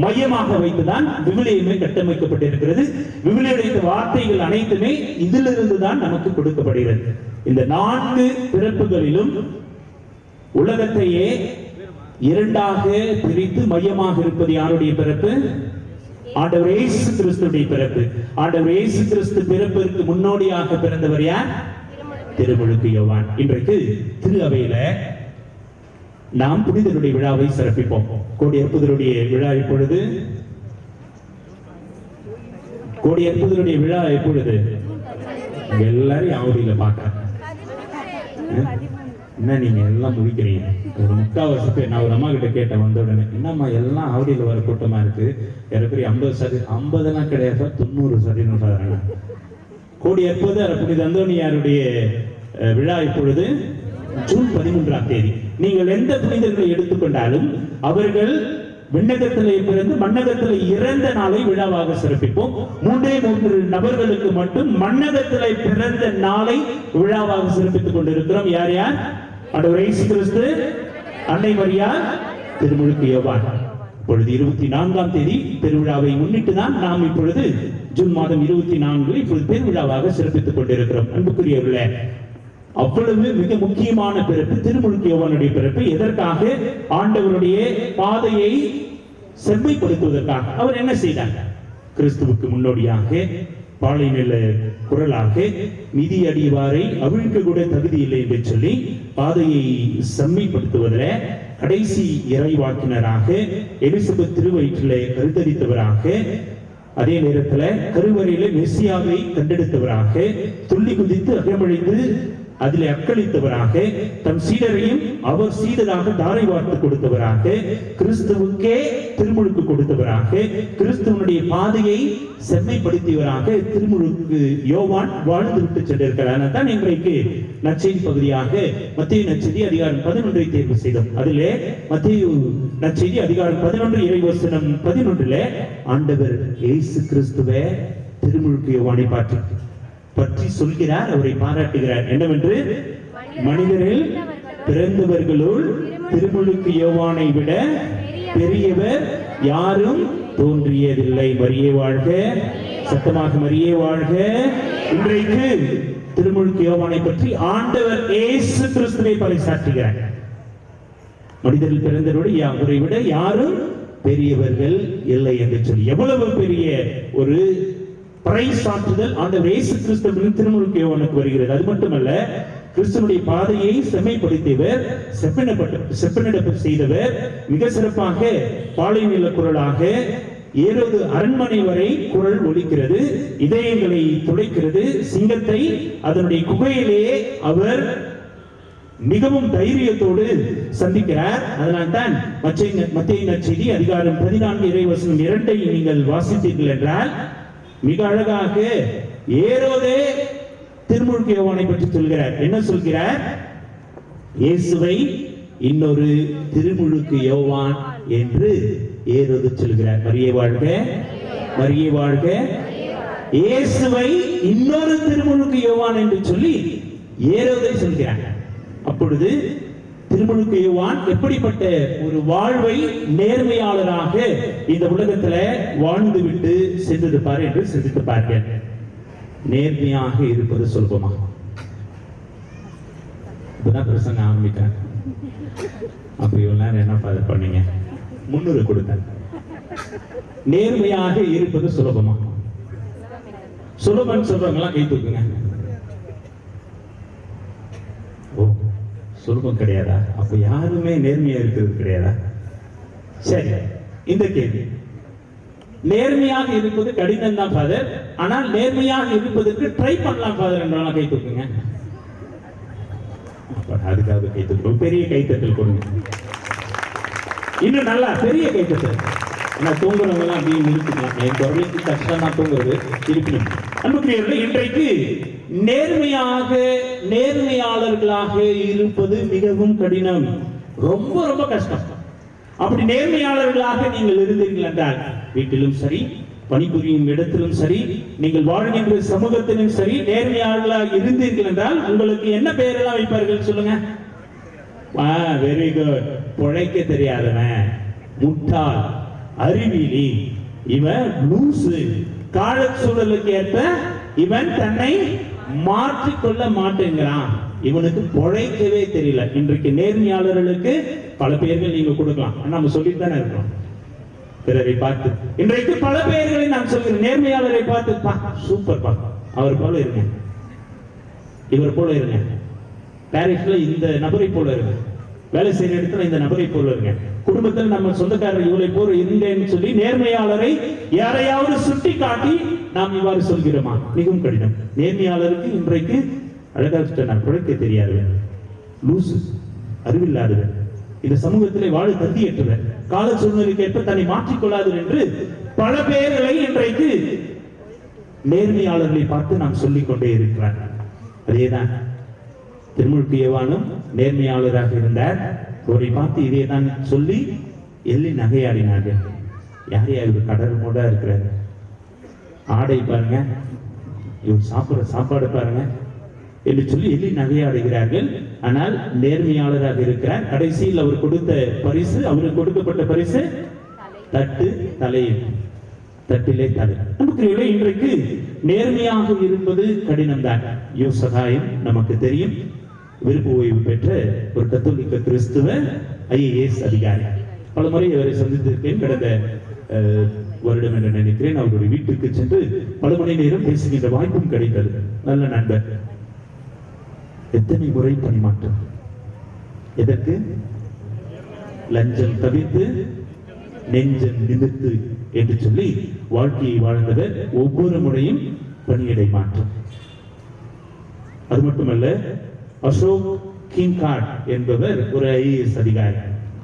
மையமாக வைத்துதான் விவிலியமே கட்டமைக்கப்பட்டிருக்கிறது. விவிலியுடைய வார்த்தைகள் அனைத்துமே இதிலிருந்து தான் நமக்கு கொடுக்கப்படுகிறது. இந்த 4 பிறப்புகளிலும் உலகத்தையே 2ஆக பிரித்து மையமாக இருப்பது யாருடைய பிறப்பு? ஆண்டவர் இயேசு கிறிஸ்துவினுடைய பிறப்பு. ஆண்டவர் இயேசு கிறிஸ்து பிறப்பிற்கு முன்னோடியாக பிறந்தவர் யார்? திருமுழுக்கு யோவான். இன்றைக்கு திரு அவையில நாம் புனிதருடைய விழாவை சிறப்பிப்போம். கோடியற்புதருடைய விழா எப்பொழுது? கோடியற்புதருடைய விழா எப்பொழுது? எல்லாரும் யாவடியில பார்க்க என்ன நீங்க எல்லாம் முடிக்கிறீங்க? ஒரு 3/4 பேர். நான் ஒரு அம்மா கிட்ட கேட்டேன் வந்த உடனே, என்னம்மா எல்லாம் ஆவடியில வர கூட்டமா இருக்கு, ஏறக்குறைய 50% கிடையாது, 90% கோடி 70 புனித அந்தோனியாருடைய விழா இப்பொழுது ஜூன் 13ஆம் தேதி. நீங்கள் எந்த புனிதர்களை எடுத்துக்கொண்டாலும் அவர்கள் விண்ணகத்திலே பிறந்து மண்ணகத்திலே இறந்த நாளை விழாவாக சிறப்பிப்போம். 3 நபர்களுக்கு மட்டும் மண்ணகத்திலே பிறந்த நாளை விழாவாக சிறப்பித்துக் கொண்டிருக்கிறோம். யார் யார்? ஆண்டவர் இயேசு கிறிஸ்து, அன்னை மரியாள், திருமுழுக்கு யோவான். இப்பொழுது 24ஆம் தேதி பெருவிழாவை முன்னிட்டு தான் நாம் இப்பொழுது ஜூன் மாதம் 24 இப்பொழுது பெருவிழாவாக சிறப்பித்துக் கொண்டிருக்கிறோம். அன்புக்குரியவர்களே, அவ்வளவு மிக முக்கியமான பிறப்பு திருமுழுக்கு யோவானுடைய பிறப்பு. எதற்காக? ஆண்டவருடைய பாதையை செம்மைப்படுத்துவதற்காக. அவர் என்ன செய்தார்? கிறிஸ்துவுக்கு முன்னோடியாக பாலைநில குரலாக மிதி அடிவாரை அவிழ்க்க கூட தகுதி இல்லை என்று சொல்லி பாதையை செம்மைப்படுத்துவதில் கடைசி இறைவாக்கினராக எலிசபெத் திருவயிற்றிலே கருத்தரித்தவராக, அதே நேரத்தில் கருவறையில மெசியாவை கண்டெடுத்தவராக, துள்ளி குதித்து அகமழித்து அதில் அக்களித்தவராக, தம் சீடரையும் அவர் சீடராக தாரை வார்த்து கொடுத்தவராக, கிறிஸ்துவுக்கே திருமுழுக்கு கொடுத்தவராக, கிறிஸ்துவனுடைய பாதையை செம்மைப்படுத்தியவராக திருமுழுக்கு யோவான் வாழ்ந்து விட்டு சென்றிருக்கிறார். தான் இன்றைக்கு நற்செய்தி பகுதியாக மத்தேயு நற்செய்தி அதிகாரம் 11 தேர்வு செய்தோம். அதிலே மத்தேயு நற்செய்தி அதிகாரம் 11 இறைவசனம் 11 ஆண்டவர் இயேசு கிறிஸ்துவே திருமுழுக்கு யோவானை பற்றி சொல்கிறார், அவரை பாராட்டுகிறார். என்னவென்று? மனிதரில் பிறந்தவர்களுள் திருமுழுக்கு யோவானை விட பெரியவர் யாரும் தோன்றியதில்லை. மரியே வாழ்க, சத்தமாக மரியே வாழ்க. இன்றைக்கு திருமுழுக்கு யோவானை பற்றி ஆண்டவர் இயேசு கிறிஸ்துவை பறைசாற்றுகிறார். மனிதரில் பிறந்தவருடைய அவரை விட யாரும் பெரியவர்கள் இல்லை என்று சொல்லி எவ்வளவு பெரிய ஒரு பறைசாற்றுதல் ஆண்டவர் இயேசு கிறிஸ்துவின் திருமுழுக்கு யோவானுக்கு வருகிறது. அது மட்டுமல்ல, கிறிஸ்துவனுடைய பாதையை செம்மைப்படுத்தியவர், செப்பனிட செய்தவர், மிக சிறப்பாக பாலைநில குரலாக ஏரோது அரண்மனை வரை குரல் ஒலிக்கிறது, இதயங்களை துளைக்கிறது. சிங்கத்தை அதனுடைய குகையிலேயே அவர் மிகவும் தைரியத்தோடு சந்திக்கிறார். அதனால்தான் மத்தேயு நற்செய்தி அதிகாரம் 14 இறைவசனம் 2 நீங்கள் வாசித்தீர்கள் என்றால் மிக அழகாக ஏரோதே திருமுழுக்கு யோவானை பற்றி சொல்கிறார். என்ன சொல்கிறார்? இயேசுவை இன்னொரு திருமுழுக்கு யோவான் என்று ஏரோது சொல்கிறார். மரியே வாழ்க, மரியே வாழ்க. இயேசுவை இன்னொரு திருமுழுக்கு யோவான் என்று சொல்லி ஏரோதை சொல்கிறார். அப்பொழுது திருமுழுக்கு யோவான் எப்படிப்பட்ட ஒரு வாழ்வை நேர்மையாளராக இந்த உலகத்துல வாழ்ந்து விட்டு சென்றிருப்பார் என்று சிந்தித்து பார்க்க. நேர்மையாக இருப்பது சுலபமா? இப்பதான் பிரசங்க ஆரம்பிக்கிறேன். அப்ப இவ்வளவு நேரம் என்ன ஃபாதர் பண்ணீங்க? 300 கொடுத்தேன். நேர்மையாக இருப்பது சுலபமா? சுலபம் சொல்றவங்க எல்லாம் கை தூக்குங்க. ஓ, சுலபம் கிடையாதா? அப்ப யாருமே நேர்மையா இருக்கிறது கிடையாதா? சரி, இந்த கேள்வி. நேர்மையாக இருப்பது கடினம் தான் ஃபாதர், ஆனால் நேர்மையாக இருப்பதற்கு ட்ரை பண்ணலாம் ஃபாதர் என்றாலும் கை தூக்குங்க. அதுக்காக கை தூக்கு, பெரிய கைத்தட்டல் கொடுங்க. இன்னும் நல்லா பெரிய கைத்தட்டல். ஆனா தூங்குறவங்க எல்லாம் அப்படியே நிறுத்திக்கலாம். என் குரலுக்கு கஷ்டம் தான் தூங்குறது, இருக்கணும். அன்புக்குரியவர்களே, இன்றைக்கு நேர்மையாளர்களாக இருப்பது மிகவும் கடினம், ரொம்ப ரொம்ப கஷ்டம். அப்படி நேர்மையாளர்களாக நீங்கள் இருந்தீர்கள் என்றால் வீட்டிலும் சரி, பணிபுரியும் இடத்திலும் சரி, நீங்கள் வாழ்கின்ற சமூகத்திலும் சரி, நேர்மையாளர்களாக இருந்தீர்கள் என்றால் உங்களுக்கு என்ன பெயரெல்லாம் வைப்பார்கள் சொல்லுங்க? Very good. பொழைக்க தெரியாதவன், முட்டாள், அறிவிலி, இவன் லூசு, கால சூழலுக்கு ஏற்ப இவன் தன்னை மாற்றிக்கொள்ள மாட்டேங்கிறான், இவனுக்கு பொழைக்கவே தெரியல. இன்றைக்கு நேர்மையாளர்களுக்கு பல பெயர்கள் நீங்க கொடுக்கலாம், நம்ம சொல்லிட்டு தானே இருக்கோம் பிறரை பார்த்து. இன்றைக்கு பல பெயர்களை நாம் சொல்கிறோம். நேர்மையாளரை பார்த்து சூப்பர் பா, அவர் போல இருங்க, இவர் போல இருங்க, பாரிஸ்ல இந்த நபரை போல இருங்க, வேலை செய்யற இடத்துல இந்த நபரை போல இருங்க, குடும்பத்தில் நம்ம சொந்தக்காரர் இவரை போல இருங்கன்னு சொல்லி நேர்மையாளரை யாரையாவது சுட்டி காட்டி நாம் இவ்வாறு சொல்கிறோமா? மிகவும் கடினம். நேர்மையாளருக்கு இன்றைக்கு அழகாக நான் குழைக்க தெரியாதவன், லூசு, அறிவில்லாதவன், இந்த சமூகத்திலே வாழ தகுதியற்றவர், கால சூழ்நிலைக்கு ஏற்ப தன்னை மாற்றிக்கொள்ளாதவர் என்று பல பெயர்களை இன்றைக்கு நேர்மையாளர்களை பார்த்து நாம் சொல்லிக் கொண்டே இருக்கிறார். அதேதான் திருமுழுக்கு யோவானும் நேர்மையாளராக இருந்தார். அவரை பார்த்து இதை தான் சொல்லி எள்ளி நகையாடினார்கள். யார் இவர் கடல் மூட இருக்கிறார், ஆடை பாருங்க, இவர் சாப்பிட்ற சாப்பாடு பாருங்க என்று சொல்லி எள்ளி நகையாடுகிறார்கள். ஆனால் நேர்மையாளராக இருக்கிறார். கடைசியில் அவர் கொடுத்த பரிசு, அவருக்கு கொடுக்கப்பட்ட பரிசு தட்டு தலையில், தட்டிலே தலை. நமக்கு இன்றைக்கு நேர்மையாக இருப்பது கடினம்தான். யோசகாயம் நமக்கு தெரியும், விருப்ப ஓய்வு பெற்ற ஒரு கத்தோலிக்க கிறிஸ்துவ IAS அதிகாரி. பல முறை அவரை சந்தித்திருக்கேன். கடந்த வருடம் என்று நினைக்கிறேன். அவருடைய வீட்டுக்கு சென்று பல மணி நேரம் பேசுகின்ற வாய்ப்பும் கிடைத்தது. நல்ல நண்பர். எத்தனை முறை பணிமாற்றம், எதற்கு? லஞ்சம் தவிர்த்து நெஞ்சம் நிமிர்த்து என்று சொல்லி வாழ்க்கையை வாழ்ந்தவர். ஒவ்வொரு முறையும் பணியிடை மாற்றம். அது மட்டுமல்ல, அசோக் கிங்கார்ட் என்பவர் ஒரு IAS அதிகாரி.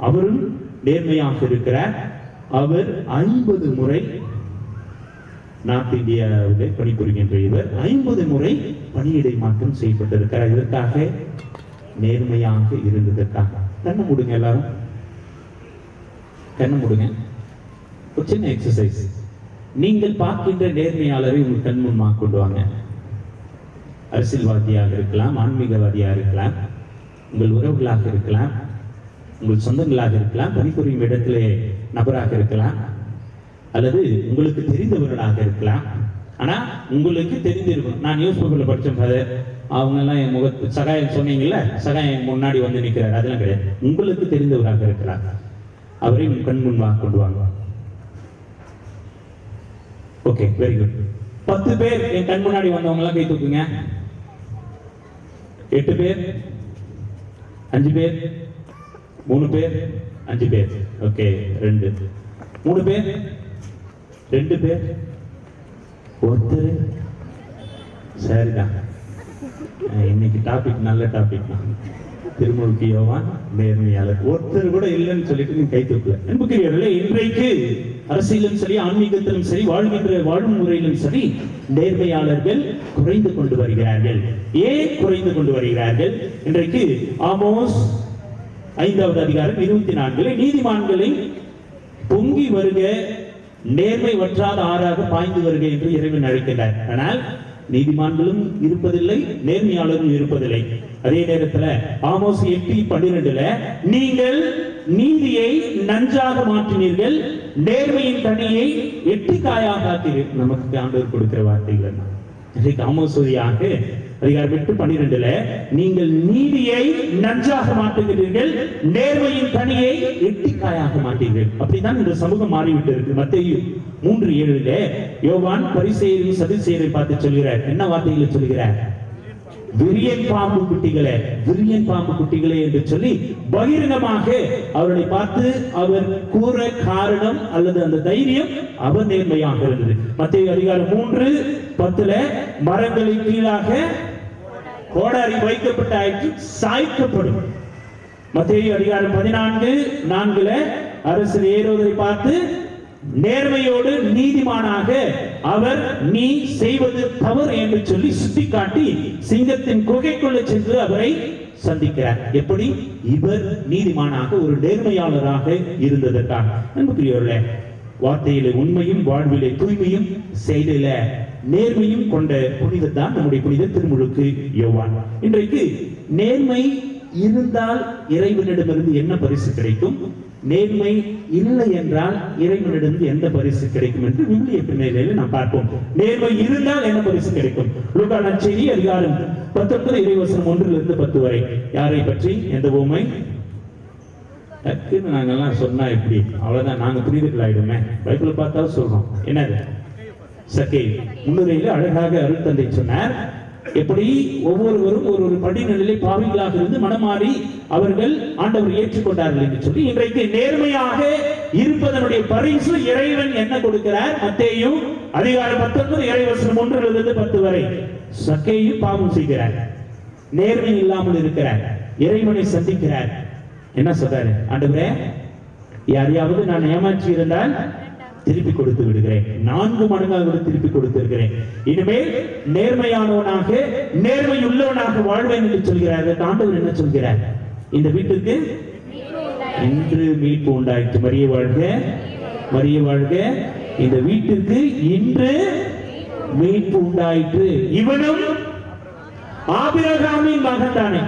அவரும் நேர்மையாக இருக்கிறார். அவர் 50 முறை நார்த் இந்தியாவிலே பணிபுரிகின்ற இவர் 50 முறை பணியிடை மாற்றம் செய்யப்பட்டிருக்கிறார். இதற்காக நேர்மையாக இருந்ததற்காக. கண்ணை மூடுங்க, எல்லாரும் கண்ணை மூடுங்க. ஒரு சின்ன எக்ஸசைஸ். நீங்கள் பார்க்கின்ற நேர்மையாளரை உங்கள் கண் முன்பாக கொண்டு வாங்க. அரசியல்வாதியாக இருக்கலாம், ஆன்மீகவாதியாக இருக்கலாம், உங்கள் உறவுகளாக இருக்கலாம், உங்கள் சொந்தங்களாக இருக்கலாம், பணிபுரியும் இடத்திலே நபராக இருக்கலாம், அல்லது உங்களுக்கு தெரிந்தவர்களாக இருக்கலாம். ஆனா உங்களுக்கு தெரிந்திருக்கும். நான் நியூஸ் பேப்பர்ல படிச்சேன் ஃபாதர், அவங்க எல்லாம் என் முகத்து சகாயம் சொன்னீங்கல்ல, சகாயம் முன்னாடி வந்து நிற்கிறார், அதெல்லாம் கிடையாது. உங்களுக்கு தெரிந்தவராக இருக்கிறார். அவரை உன் கண் முன்பாக கொண்டு வாங்க. Okay, very good. 10 பேர் என் கண் முன்னாடி வந்தவங்க எல்லாம் கை தூக்குங்க. 8 பேர், 5 பேர், 3 பேர், 5 பேர். ஓகே, 2, 3 பேர், 2 பேர், ஒருத்தர். சரிதான், இன்னைக்கு டாபிக் நல்ல டாபிக் தான். திருமுழுக்கு யோவான் நேர்மையாளர். ஒருத்தர் கூட இல்லைன்னு சொல்லிட்டு நீங்க கை தூக்கல. அன்புக்குரியவர்களே, இன்றைக்கு அரசியலும் சரி, ஆன்மீகத்திலும் சரி, வாழும் முறையிலும் சரி, நேர்மையாளர்கள் குறைந்து கொண்டு வருகிறார்கள். ஏன் குறைந்து கொண்டு வருகிறார்கள்? இன்றைக்கு ஆமோஸ் 5வது அதிகாரம் 24 நீதிமான்களை பொங்கி வருக, நேர்மை வற்றாத ஆறாக பாய்ந்து வருக என்று இறைவன் அழைக்கிறார். ஆனால் நீதிமான்களும் இருப்பதில்லை, நேர்மையாளரும் இருப்பதில்லை. அதே நேரத்தில் ஆமோஸ் 8:12 நீங்கள் நீதியை நஞ்சாக மாற்றினீர்கள், நேர்மையின் கனியை எட்டிக்காயாக ஆக்கிறீர்கள். நமக்கு ஆண்டவர் கொடுக்கிற வார்த்தைகள் இன்றைக்கு ஆமோஸ் அதிகாரம் 8:12 நீங்கள் நீதியை நஞ்சாக மாற்றுகிறீர்கள், நேர்மையின் கனியை எட்டிக்காயாக மாற்றீர்கள். அப்படிதான் இந்த சமூகம் மாறிவிட்டு இருக்கு. மத்தேயு 3:7 யோவான் பரிசேயரையும் சதுசேயரை பார்த்து சொல்கிறார். என்ன வார்த்தைகளை சொல்கிறார்? விரியன் பாம்பு குட்டிகளே, விரியன் பாம்பு குட்டிகளே என்று சொல்லி பகிரங்கமாக அவர்களை பார்த்து அவர் கூற காரணம் அல்லது அந்த தைரியம் அவர் நேர்மையாக இருந்தது. மத்தேயு அதிகாரம் 3:10 மரங்களின் கீழாக கோடாரி வைக்கப்பட்ட சாய்க்கப்படும். மத்தேயு அதிகாரம் 14:4 அரசர் ஏரோதை பார்த்து நேர்மையோடு நீதிமானாக அவர் நீ செய்வது தவறு என்று சொல்லி சுட்டிக்காட்டி சிங்கத்தின் குகைக்குள்ள சென்று அவரை சந்திக்கிறார். எப்படி? இவர் நீதிமானாக ஒரு நேர்மையாளராக இருந்ததற்காக. அன்புக்குரியவர்களே, வார்த்தையிலே உண்மையும், வாழ்விலே தூய்மையும், செயலில நேர்மையும் கொண்ட புனிதர் தான் நம்முடைய புனித திருமுழுக்கு யோவான். இன்றைக்கு நேர்மை இருந்தால் இறைவனிடமிருந்து என்ன பரிசு கிடைக்கும், நேர்மை இல்லை என்றால் இறைவனிடமிருந்து எந்த பரிசு கிடைக்கும் என்று விவிலிய பின்னணியில் நாம் பார்ப்போம். நேர்மை இருந்தால் என்ன பரிசு கிடைக்கும்? லூக்கா நற்செய்தி அதிகாரம் 19 இறைவசனம் 1 to 10 வரை. யாரை பற்றி? எந்த உவமை? டக்குன்னு நாங்கெல்லாம் சொன்னா எப்படி? அவ்வளவுதான், நாங்க புரிதல் ஆயிடுமே. பைபிள் பார்த்தா சொல்றோம். என்னது? சக்கை. முன்னுரையில் அழகாக அருள் தந்தை சொன்னார். எப்படி ஒவ்வொருவரும் ஒரு படிநிலை பாவிகளாக இருந்து மனமாறி அவர்கள் ஆண்டவர் ஏற்றுக்கொண்டார்கள் என்று சொல்லி இன்றைக்கு நேர்மையாக இருப்பதனுடைய பரிசு இறைவன் என்ன கொடுக்கிறார்? மத்தேயு அதிகாரம் 19 இறைவசனம் 1 to 10 வரை. சக்கேயு பாவம் செய்கிறார், நேர்மை இல்லாமல் இருக்கிறார், இறைவனை சந்திக்கிறார். என்ன சொல்றாரு? ஆண்டவரே, யாரையாவது நான் ஏமாற்றி இருந்தால் திருப்பி கொடுத்து விடுகிறேன், 4 மடங்காக கூட திருப்பி கொடுத்திருக்கிறேன். இனிமேல் நேர்மையானவனாக நேர்மையுள்ளவனாக வாழ்வேன் என்று சொல்கிறார். ஆண்டவர் என்ன சொல்கிறார்? இந்த வீட்டுக்கு இன்று மீட்பு உண்டாயிற்று. மரியே வாழ்க, மரியே வாழ்க. இந்த வீட்டிற்கு இன்று மீட்பு உண்டாயிற்று. இவனும் ஆபிரகாமின் மகன் தானே.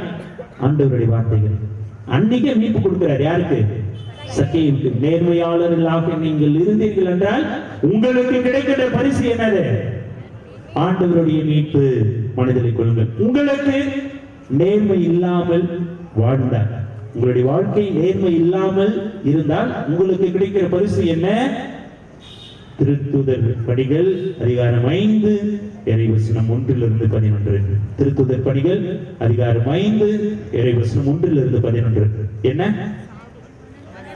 ஆண்டவருடைய வார்த்தைகள். அன்னைக்கே மீட்பு கொடுக்கிறார். யாருக்கு? சக்கேயுவுக்கு. நேர்மையாளர்களாக நீங்கள் இருந்தீர்கள் என்றால் உங்களுக்கு கிடைக்கின்ற பரிசு என்னது? ஆண்டவருடைய மீட்பு. மனதில் கொள்ளுங்கள். உங்களுக்கு நேர்மை இல்லாமல் வாழ்ந்தார், உங்களுடைய வாழ்க்கை நேர்மை இல்லாமல் இருந்தால் உங்களுக்கு கிடைக்கிற பரிசு என்ன? திருத்துதர் பணிகள் அதிகாரம் 5 இறைவசனம் 1-11. திருத்துதர் பணிகள் அதிகாரம் 5 இறைவசனம் 1-11. என்ன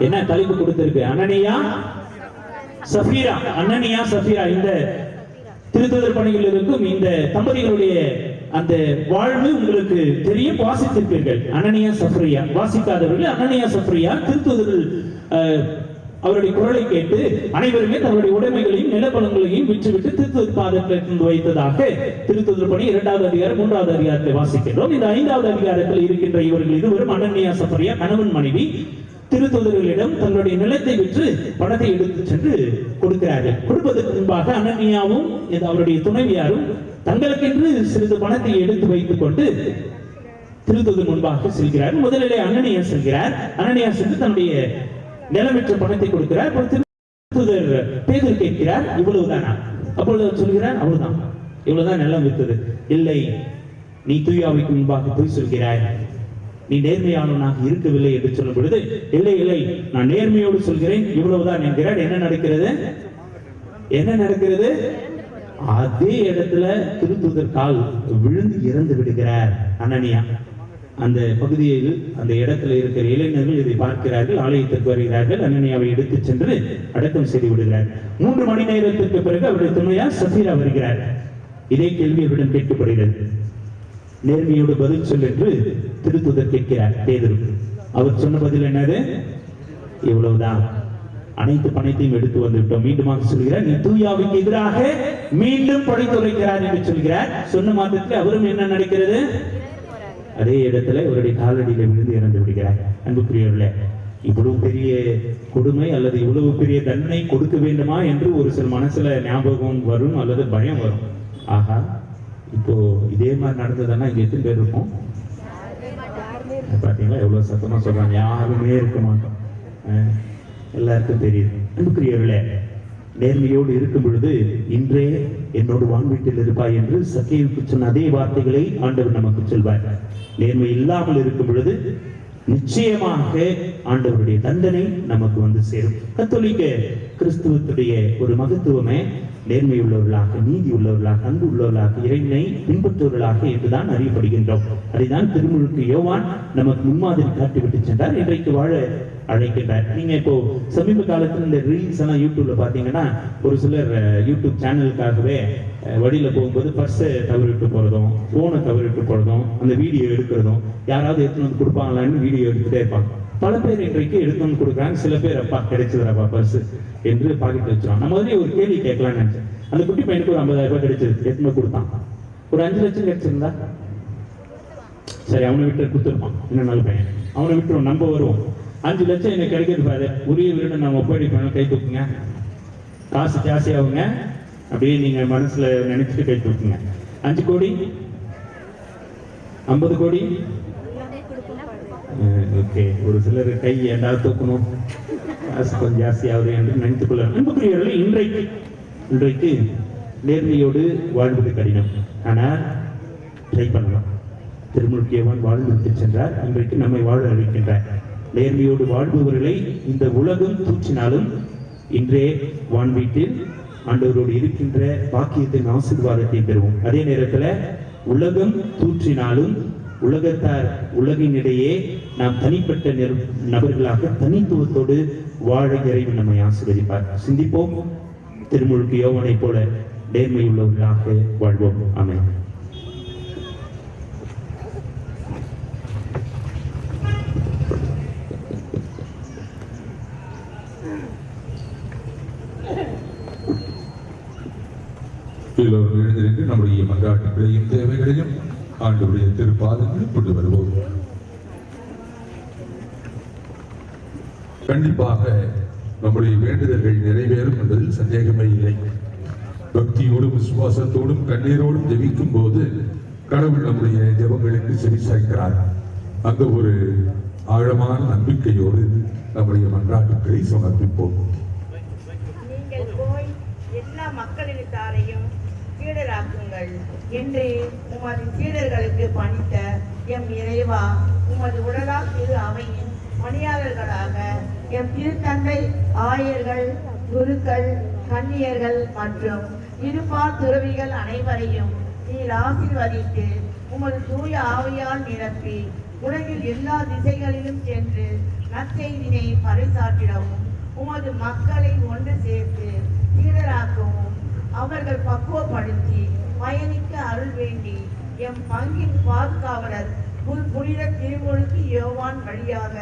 என்ன தலைப்பு கொடுத்திருக்கு? அனனியா சஃபீரா. அனனியா சஃபீரா. இந்த திருத்துதர் பணிகள் இருக்கும் இந்த தம்பதிகளுடைய அந்த வாழ்வு உங்களுக்கு தெரியும், வாசித்திருப்பீர்கள். அனனியா சஃப்ரியா. வாசிக்காதவர்கள் அனனியா சஃப்ரியா திருத்துதர்கள் அவருடைய குரலை கேட்டு அனைவருமே தங்களுடைய உடைமைகளையும் நிலப்பலங்களையும் விற்றுவிட்டு திருத்துதர் பாதத்தில் வைத்ததாக திருத்துதர் பணி 2வது அதிகாரம் 3வது அதிகாரத்தை வாசிக்கின்றோம். இந்த 5வது அதிகாரத்தில் இருக்கின்ற இவர்கள் இருவரும் அனனியா சஃப்ரியா கணவன் மனைவி திருத்துதர்களிடம் தங்களுடைய நிலத்தை விற்று பணத்தை எடுத்து சென்று கொடுக்கிறார்கள். கொடுப்பதற்கு முன்பாக அனனியாவும் அவருடைய துணைவியாரும் தங்களுக்கென்று சிறிது பணத்தை எடுத்து வைத்துக் கொண்டு திருத்துதர் முன்பாக செல்கிறார். முதலிலே அனனியா செல்கிறார். அனனியா சென்று தன்னுடைய நிலம் விற்ற பணத்தை கொடுக்கிறார். திருத்துதர் பேதுரு கேட்கிறார், இவ்வளவுதானா? அப்பொழுது அவர் சொல்கிறார், அவ்வளவுதான், இவ்வளவுதான் நிலம் விற்றது. இல்லை, நீ தூயாவிக்கு முன்பாக போய் சொல்கிறாய், நீ நேர்மையானவனாக இருக்கவில்லை என்று சொல்லும் பொழுது, இல்லை இல்லை, நான் நேர்மையோடு சொல்கிறேன், இவ்வளவுதான் என்கிறார். என்ன நடக்கிறது? என்ன நடக்கிறது? அதே இடத்துல திருத்துதர் கால் விழுந்து இறந்து விடுகிறார் அனனியா. அந்த பகுதியில் அந்த இடத்துல இருக்கிற இளைஞர்கள் இதை பார்க்கிறார்கள், ஆலயத்திற்கு வருகிறார்கள். அனனியாவை எடுத்து சென்று அடக்கம் செய்து விடுகிறார். 3 மணி நேரத்திற்கு பிறகு அவருடைய துணையார் சஃபீரா வருகிறார். இதே கேள்வி அவரிடம் கேட்கப்படுகிறது. நேர்மையோடு பதில் சொல் என்று திருத்துதர் கேட்கிறார் பேதுரு. அவர் சொன்ன பதில் என்னது? இவ்வளவுதான், அனைத்து பணத்தையும் எடுத்து வந்துவிட்டோம். மீண்டுமாக சொல்கிறார், நீ தூயாவுக்கு எதிராக மீண்டும் படைத்துரைக்கிறார் என்று சொல்கிறார். சொன்ன மாத்திரத்தில் அவரும் என்ன நடக்கிறது? அதே இடத்துல அவருடைய காலடியில விழுந்து இறந்து விடுகிறார். அன்புக்குரியவர்களே, இவ்வளவு பெரிய கொடுமை அல்லது இவ்வளவு பெரிய தண்டனை கொடுக்க வேண்டுமா என்று ஒரு சில மனசுல ஞாபகம் வரும் அல்லது பயம் வரும். ஆஹா, இப்போ இதே மாதிரி நடந்ததுன்னா இங்க எத்தனை பேர் இருக்கும்? பாத்தீங்களா எவ்வளவு சத்தமா சொல்றாங்க? யாருமே இருக்க மாட்டோம். எல்லாருக்கும் தெரியுது. அன்புக்குரியவர்களே, நேர்மையோடு இருக்கும் பொழுது இன்றே என்னோடு வான்வீட்டில் இருப்பாய் என்று சக்கேயுவுக்கு சொன்ன அதே வார்த்தைகளை ஆண்டவர் நமக்கு சொல்வார். நேர்மை இல்லாமல் இருக்கும் பொழுது நிச்சயமாக ஆண்டவருடைய தண்டனை நமக்கு வந்து சேரும். கத்தோலிக்க கிறிஸ்துவத்துடைய ஒரு மகத்துவமே நேர்மை உள்ளவர்களாக, நீதி உள்ளவர்களாக, அன்பு உள்ளவர்களாக, இறைவனை பின்பற்றுவர்களாக என்றுதான் அறியப்படுகின்றோம். அதைதான் திருமுழுக்கு யோவான் நமக்கு முன்மாதிரி காட்டிவிட்டு சென்றார். இன்றைக்கு வாழ அழைக்கின்றார். நீங்க இப்போ சமீப காலத்தில் இந்த ரீல்ஸ் எல்லாம் யூடியூப்ல பாத்தீங்கன்னா, ஒரு சிலர் யூடியூப் சேனலுக்காகவே வழியில போகும்போது பர்ஸை தவறிட்டு போறதும், போனை தவறிட்டு போறதும், அந்த வீடியோ எடுக்கிறதும், யாராவது எடுத்துன்னு வந்து கொடுப்பாங்களான்னு வீடியோ எடுத்துட்டே இருப்பாங்க. பல பேர் இன்றைக்கு எடுத்துன்னு கொடுக்குறாங்க. சில பேர் அப்பா கிடைச்சதுப்பா பர்ஸ் என்று பாக்கெட் வச்சிருவாங்க. நம்ம வந்து ஒரு கேள்வி கேட்கலாம்னு நினைச்சேன். அந்த குட்டி பையனுக்கு ஒரு 50,000 ரூபாய் கிடைச்சது, எத்தனை கொடுத்தான்? ஒரு 5 லட்சம் கிடைச்சிருந்தா சரி, அவனை விட்டு கொடுத்துருப்பான். இன்னும் நல்ல பையன், அவனை விட்டு நம்ம வருவோம். 5 லட்சம் எனக்கு கிடைக்கிறது பாரு, உரிய வீடு நம்ம போயிட்டு கை தூக்குங்க, காசு ஜாஸ்தி ஆகுங்க, அப்படியே நீங்க மனசுல நினைச்சிட்டு கை தூக்குங்க. 5 கோடி 50 கோடி ஓகே. ஒரு சிலர் கை ஏதாவது தூக்கணும், காசு கொஞ்சம் ஜாஸ்தி ஆகுது என்று நினைத்துக் கொள்ள. அன்புக்குரியவர்களே, இன்றைக்கு நேர்மையோடு வாழ்வது கடினம், ஆனால் ட்ரை பண்ணலாம். திருமுழுக்கு யோவான் வாழ்ந்து விட்டு சென்றார், இன்றைக்கு நம்மை வாழ அழைக்கின்றார். நேர்மையோடு வாழ்பவர்களை இந்த உலகம் தூற்றினாலும் இன்றே வான் வீட்டில் ஆண்டவரோடு இருக்கின்ற பாக்கியத்தின் ஆசீர்வாதத்தை பெறுவோம். அதே நேரத்தில் உலகம் தூற்றினாலும் உலகத்தார் உலகினிடையே நாம் தனிப்பட்ட நபர்களாக தனித்துவத்தோடு வாழ இறைவன் நம்மை ஆசீர்வதிப்பார். சிந்திப்போம். திருமுழுக்கு யோவானை போல நேர்மையுள்ளவர்களாக வாழ்வோம். ஆமென். எல்லோரும் எழுந்திருந்து நம்முடைய மன்றாட்டுகளையும் தேவைகளையும் ஆண்டவருடைய திருப்பாதங்களில் கொண்டு வருவோம். கண்டிப்பாக நம்முடைய வேண்டுதல்கள் நிறைவேறும் என்பதில் சந்தேகமே இல்லை. பக்தியோடும் விசுவாசத்தோடும் கண்ணீரோடும் ஜெபிக்கும் போது கடவுள் நம்முடைய ஜெபங்களுக்கு செவி சாய்க்கிறார். அந்த ஒரு ஆழமான நம்பிக்கையோடு நம்முடைய மன்றாட்டுக்களை சமர்ப்பிப்போம். நீங்கள் போய் எல்லா மக்களினத்தாரையும் சீடராக்குங்கள் என்று உமது சீடர்களுக்கு பணித்த எம் இறைவா, உமது உடலால் திரு அவையின் பணியாளர்களாக எம் திருத்தந்தை, ஆயர்கள், குருக்கள், கன்னியர்கள் மற்றும் இருபால் துறவிகள் அனைவரையும் நீர் ஆசீர்வதித்து உமது தூய ஆவியால் நிரப்பி உலகில் எல்லா திசைகளிலும் சென்று நற்செய்தினை பறைசாற்றிடவும் உமது மக்களை ஒன்று சேர்த்து சீடராக்கவும் அவர்கள் பக்குவப்படுத்தி பயணிக்க அருள் வேண்டி எம் பங்கின் பாதுகாவலர் புனித திருமுழுக்கு யோவான் வழியாக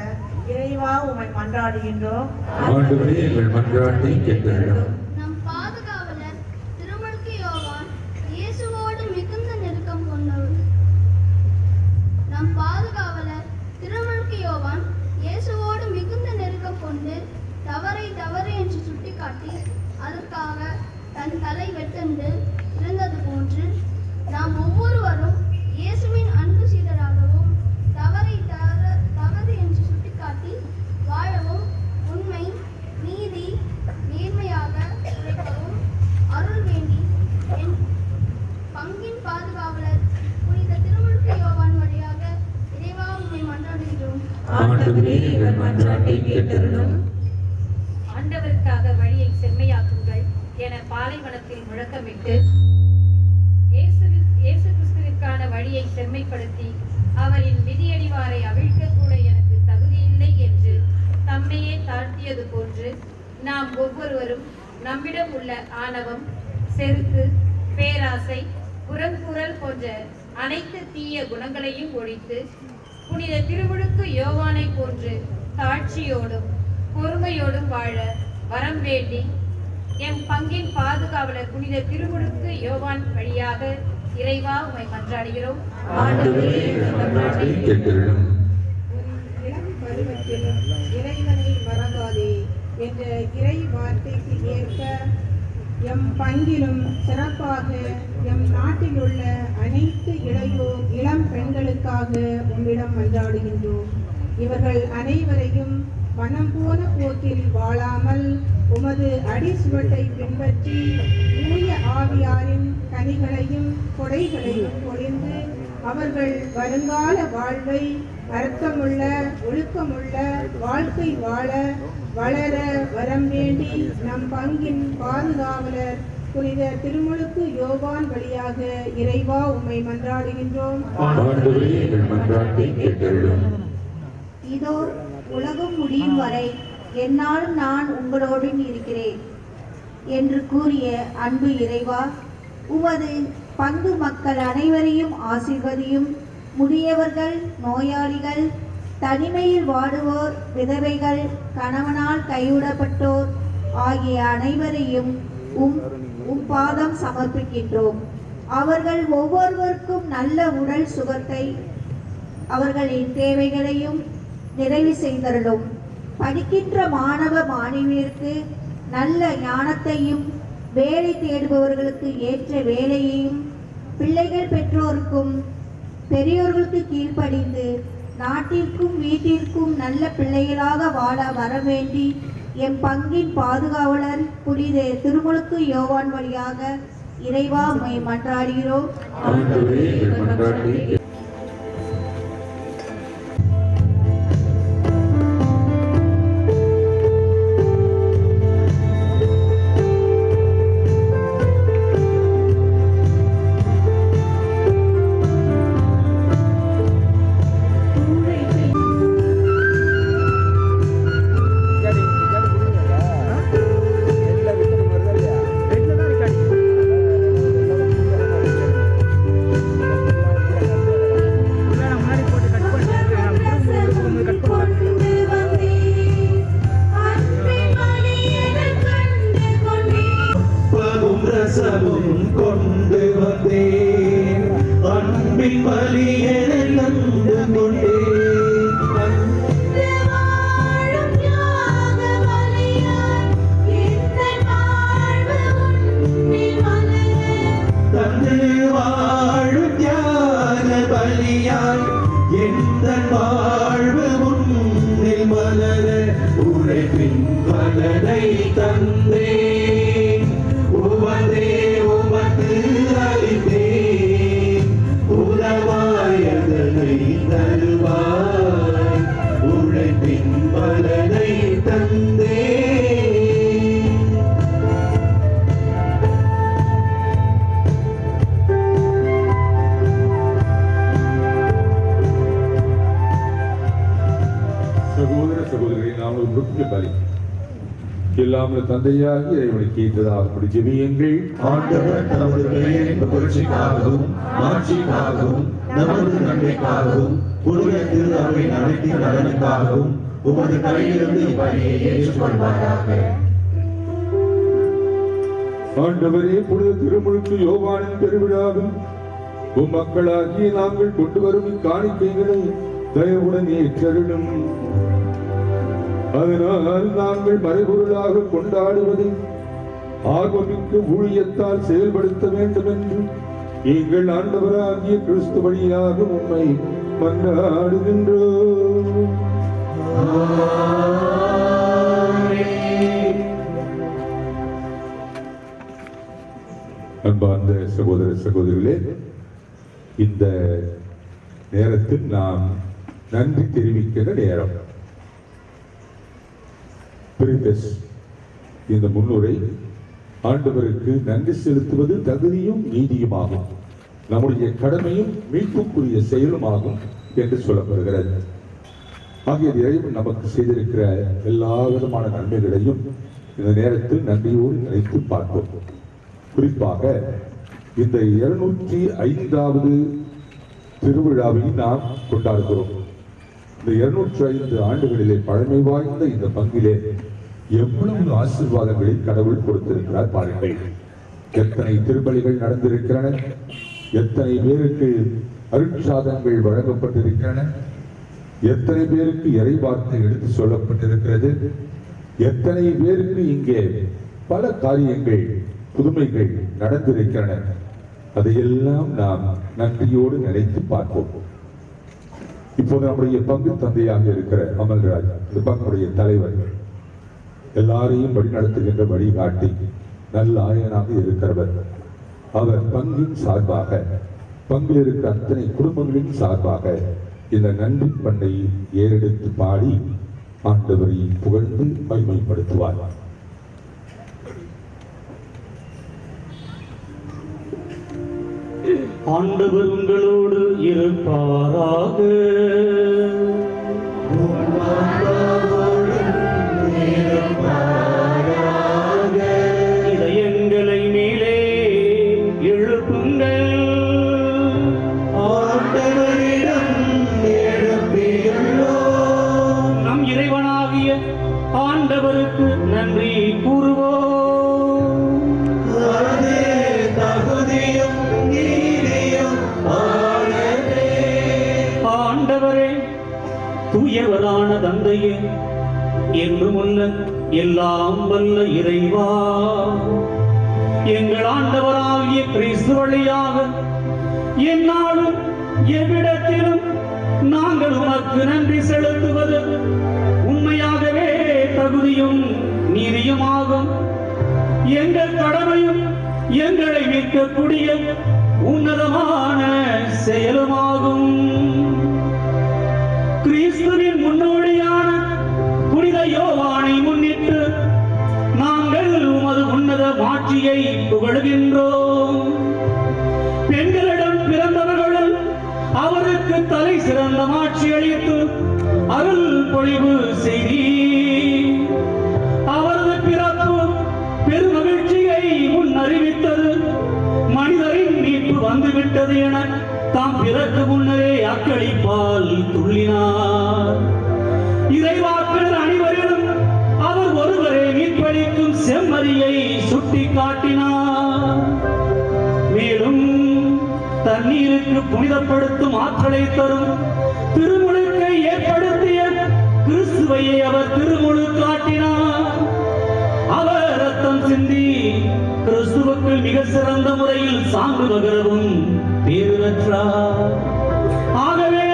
இறைவா உம்மை மன்றாடுகின்றோம். ஆண்டவரே, எங்கள் மன்றாட்டை கேட்டருளும். நம் பாதுகாவலர் திருமுழுக்கு யோவான் இயேசுவோடு மிகுந்த நெருக்கம் கொண்டவர். நம் பாதுகாவலர் திருமுழுக்கு யோவான் இயேசுவோடு மிகுந்த நெருக்கம் கொண்டு தவறை தவறு என்று சுட்டிக்காட்டி அதற்காக தன் தலை வெட்டென்று இறந்தது போன்று நாம் ஒவ்வொருவரும் இயேசுவின் அன்பு சீடராகவும் தவறை தவறு என்று சுட்டிக்காட்டி வாழவும் உண்மை, நீதி, நேர்மையாக உழைக்கவும் அருள் வேண்டி என் பங்கின் பாதுகாவலர் புனித திருமுழுக்கு யோவான் வழியாக இறைவா உம்மை மன்றாடுகிறோம். ஆண்டவரே, எங்கள் மன்றாட்டை கேட்டருளும். ஆண்டவருக்காக வழியை செம்மையாக்குங்கள் என பாலைவனத்தில் முழக்கமிட்டு இயேசு கிறிஸ்துவிற்கான வழியை செம்மைப்படுத்தி அவரின் விதியடிவாரை அவிழ்க்க கூட எனக்கு தகுதியில்லை என்று தம்மையே தாழ்த்தியது போன்று நாம் ஒவ்வொருவரும் நம்மிடம் உள்ள ஆணவம், செருக்கு, பேராசை, புறங்கூறல் போன்ற அனைத்து தீய குணங்களையும் ஒழித்து புனித திருமுழுக்கு யோவானை போன்று தாட்சியோடும் பொறுமையோடும் வாழ வரம் வேண்டி எம் பங்கின் பாதுகாவலர் புனித திருமுழுக்கு யோவான் வழியாக இறைவா உம்மை மன்றாடுகிறோம். ஆண்டவரே, எங்கள் மன்றாட்டை கேட்டருளும். இளம் பருவத்தில் இறைவனை மறவாதே என்ற இறை வார்த்தைக்கு ஏற்ப எம் பங்கிலும் சிறப்பாக எம் நாட்டில் உள்ள அனைத்து இளம் பெண்களுக்காக உம்மிடம் மன்றாடுகின்றோம். இவர்கள் அனைவரையும் மனம் போன போக்கில் வாழாமல் உமது அடிசுவட்டை பின்பற்றி தூய ஆவியாரின் கனிகளையும் கொடைகளையும் பொழிந்து அவர்கள் வருங்கால வாழ்வை அர்த்தமுள்ள ஒழுக்கமுள்ள வாழ்க்கை வாழ வளர வரம் வேண்டி நம் பங்கின் பாதுகாவலர் புனித திருமுழுக்கு யோவான் வழியாக இறைவா உம்மை மன்றாடுகின்றோம். ஆண்டவரே, எங்கள் மன்றாட்டை கேட்டருளும். இதோ உலகம் முடியும் வரை என்னாலும் நான் உங்களோடு இருக்கிறேன் என்று கூறிய அன்பு இறைவா, உமது பங்கு மக்கள் அனைவரையும் ஆசீர்வதியும். முதியவர்கள், நோயாளிகள், தனிமையில் வாடுவோர், விதவைகள், கணவனால் கைவிடப்பட்டோர் ஆகிய அனைவரையும் உம் பாதம் சமர்ப்பிக்கின்றோம். அவர்கள் ஒவ்வொருவருக்கும் நல்ல உடல் சுகத்தை, அவர்களின் தேவைகளையும் நிறைவு செய்தருளும். படிக்கின்ற மாணவ மாணவியருக்கு நல்ல ஞானத்தையும், வேலை தேடுபவர்களுக்கு ஏற்ற வேலையையும், பிள்ளைகள் பெற்றோருக்கும் பெரியோர்களுக்கு கீழ்ப்படிந்து நாட்டிற்கும் வீட்டிற்கும் நல்ல பிள்ளைகளாக வாழ வர வேண்டி எம் பங்கின் பாதுகாவலர் புனித திருமுழுக்கு யோவான் வழியாக இறைவா உம்மை மன்றாடுகிறோம். ஆண்டவரே, எங்கள் மன்றாட்டை கேட்டருளும். கொண்டு வந்தேன் அன்பின் பலியென தந்து கொண்டேன் தந்து வாழும் தியாக பலியாய் எந்த வாழ்வு முன்னில் மலர உழைப்பின் பலனை தந்தேன் உவதே உமக்கு அளித்தேன் உறவாய் அதனை தருவாய் உழைப்பின் பலனை தந்தேன். சகோதர சகோதரிகளை நாம் ஒரு முக்கிய பலி இல்லாமல் தந்தையாகி இறைவனுக்கு ஏற்றதாக ஜெபியுங்கள். ஆண்டவர் தமது பெயரின் புகழ்ச்சிக்காகவும் மாட்சிக்காகவும் நமது நன்மைக்காகவும் புனித திரு அவை நடத்தி நலனுக்காகவும் உமது கையிலிருந்து இப்பணியை ஏற்றுக்கொள்வாராக. ஆண்டவரே, புனித திருமுழுக்கு யோவானின் பெருவிழாவில் உம் மக்களாகிய நாங்கள் கொண்டு வரும் இக்காணிக்கைகளை தயவுடன் ஏற்றருளும். அதனால் நாங்கள் மறைபொருளாக கொண்டாடுவதை ஆர்வமிக்க ஊழியத்தால் செயல்படுத்த வேண்டும் என்று எங்கள் ஆண்டவராகிய கிறிஸ்து வழியாக உம்மை மன்றாடுகின்றோம். அன்பார்ந்த சகோதர சகோதரிகளே, இந்த நேரத்தில் நாம் நன்றி தெரிவிக்கிற நேரம். இந்த முன்னுரை ஆண்டவருக்கு நன்றி செலுத்துவது தகுதியும் நீதியுமாகும், நம்முடைய கடமையும் மீட்புக்குரிய செயலுமாகும் என்று சொல்லப்படுகிறது. ஆகிய இறைவன் நமக்கு செய்திருக்கிற எல்லா விதமான நன்மைகளையும் இந்த நேரத்தில் நன்றியோடு நினைத்து பார்ப்போம். குறிப்பாக இந்த 205வது திருவிழாவை நாம் கொண்டாடுகிறோம். இந்த 205 ஆண்டுகளிலே பழமை வாய்ந்த இந்த பங்கிலே எவ்வளவு ஆசீர்வாதங்களை கடவுள் கொடுத்திருக்கிறார் பாருங்கள். எத்தனை திருப்பலிகள் நடந்திருக்கின்றன, எத்தனை பேருக்கு அருட்சாதங்கள் வழங்கப்பட்டிருக்கின்றன, எத்தனை பேருக்கு இறை வார்த்தை எடுத்து சொல்லப்பட்டிருக்கிறது, எத்தனை பேருக்கு இங்கே பல காரியங்கள் புதுமைகள் நடந்திருக்கின்றன. அதையெல்லாம் நாம் நன்றியோடு நினைத்து பார்ப்போம். இப்போது நம்முடைய பங்கு தந்தையாக இருக்கிற அமல்ராஜ், இந்த பங்குடைய தலைவர், எல்லாரையும் வழிநடத்துகின்ற வழிகாட்டி நல்ல ஆயனாக இருக்கிறவர். அவர் பங்கின் சார்பாக, பங்கில் இருக்கிற அத்தனை குடும்பங்களின் சார்பாக இந்த நன்றி பண்ணை ஏறெடுத்து பாடி ஆண்டவரை புகழ்ந்து மகிமைப்படுத்துவார். ஆண்டவர் உங்களோடு இருப்பாராக. இதயங்களை மேலே எழுப்புங்கள். நம் இறைவனாகிய ஆண்டவருக்கு நன்றி கூறுவோம். ஆண்டவரே, தூயவரான தந்தையே, என்றுமுள்ள எல்லாம் வல்ல இறைவா, எங்கள் ஆண்டவராகிய கிறிஸ்து வழியாக எந்நாளும் எவ்விடத்திலும் நாங்கள் உமக்கு நன்றி செலுத்துவது உண்மையாகவே தகுதியும் நீதியுமாகும். எங்கள் கடமையும் எங்களை மீட்கக்கூடிய உன்னதமான செயலுமாகும். கிறிஸ்துவின் முன்னோடியான புனித யோவானை முன்னிட்டு நாங்கள் உமது உன்னத மாட்சியை புகழ்கின்றோம். பெண்களிடம் பிறந்தவர்களும் அவருக்கு தலை சிறந்த மாட்சி அளித்து அருள் பொழிவு செய்தீர். அவரது பிறப்பு பெருமகிழ்ச்சியை முன் அறிவித்தது. மனிதரின் மீட்பு வந்துவிட்டது என தாம் பிறக்கு முன்னரே அக்களிப்பால் துள்ளினார். இறைவாக்கினர் அனைவரிலும் அவர் ஒருவரே மீட்பளிக்கும் செம்மறியை சுட்டி காட்டினார். தண்ணீருக்கு புனிதப்படுத்தும் ஆற்றலை தரும் திருமுழுக்கை ஏற்படுத்திய கிறிஸ்துவையை அவர் திருமுழு காட்டினார். அவர் ரத்தம் சிந்தி கிறிஸ்துவுக்கு மிக சிறந்த முறையில் சான்று பகரவும் பேறு பெற்றார். ஆகவே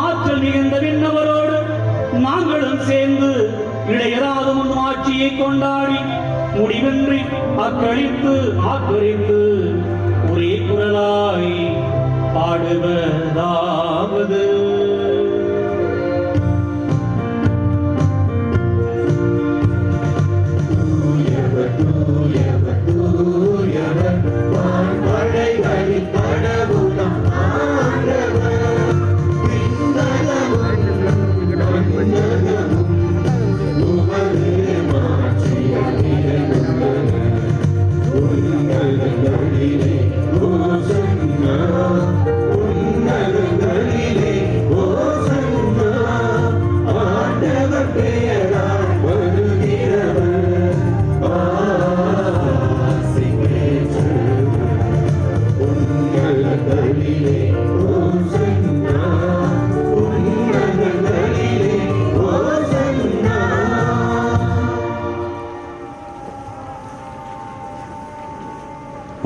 ஆற்றல் மிகுந்த விண்ணவரோடு நாங்களும் சேர்ந்து இடையராத முன் ஆட்சியை கொண்டாடி முடிவின்றி அக்களித்து ஆக்கரித்து ஒரே குரலாய் பாடுவதாவது.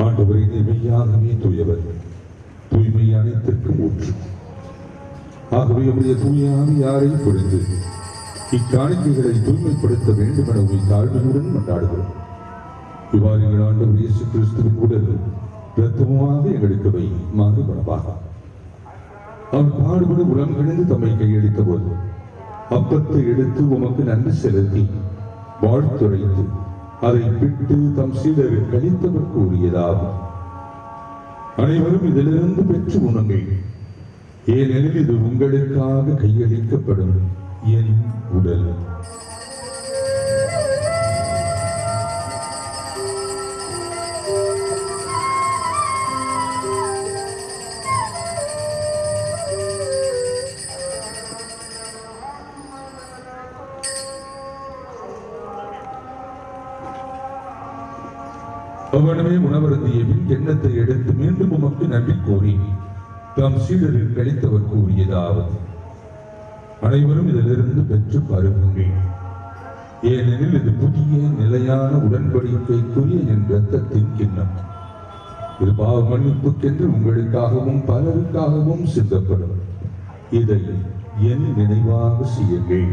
ஆண்டவரே, மெய்யாகவே தூயவர், தூய்மை அனைத்திற்கும் ஊற்று. ஆகவே உடைய தூயாவி யாரை பொழிந்து இக்காணிக்கைகளை தூய்மைப்படுத்த வேண்டும் என உங்கள் தாழ்மையுடன் கொண்டாடுகிறோம். இவ்வாறு எங்கள் ஆண்டவர் இயேசு கிறிஸ்துவின் உடல் இரத்தமுமாக எங்களுக்கு வை மாறுபடவாக. அவர் பாடுபட உலம் கிடந்து தம்மை கையளித்த போது அப்பத்தை எடுத்து உமக்கு நன்றி செலுத்தி வாழ்த்துரைத்து அதை பிட்டு தம் சீடர் கழித்தவர் கூறியதாகும். அனைவரும் இதிலிருந்து பெற்று உண்ணுங்கள், ஏனெனில் இது உங்களுக்காக கையளிக்கப்படும் என் உடல். அவனமே உணவருந்திய பின் எண்ணத்தை எடுத்து மீண்டும் உமக்கு நன்றி கூறி தாம் சீடரில் கழித்தவர் கூறியதாவது. அனைவரும் இதிலிருந்து பெற்று பருகுங்கள், ஏனெனில் இது புதிய நிலையான உடன்படிக்கைக்குரிய என் இரத்தத்தின் கிண்ணம். இது பாவ மன்னிப்புக்கென்று உங்களுக்காகவும் பலருக்காகவும் சிந்தப்படும். இதை என் நினைவாக செய்யுங்கள்.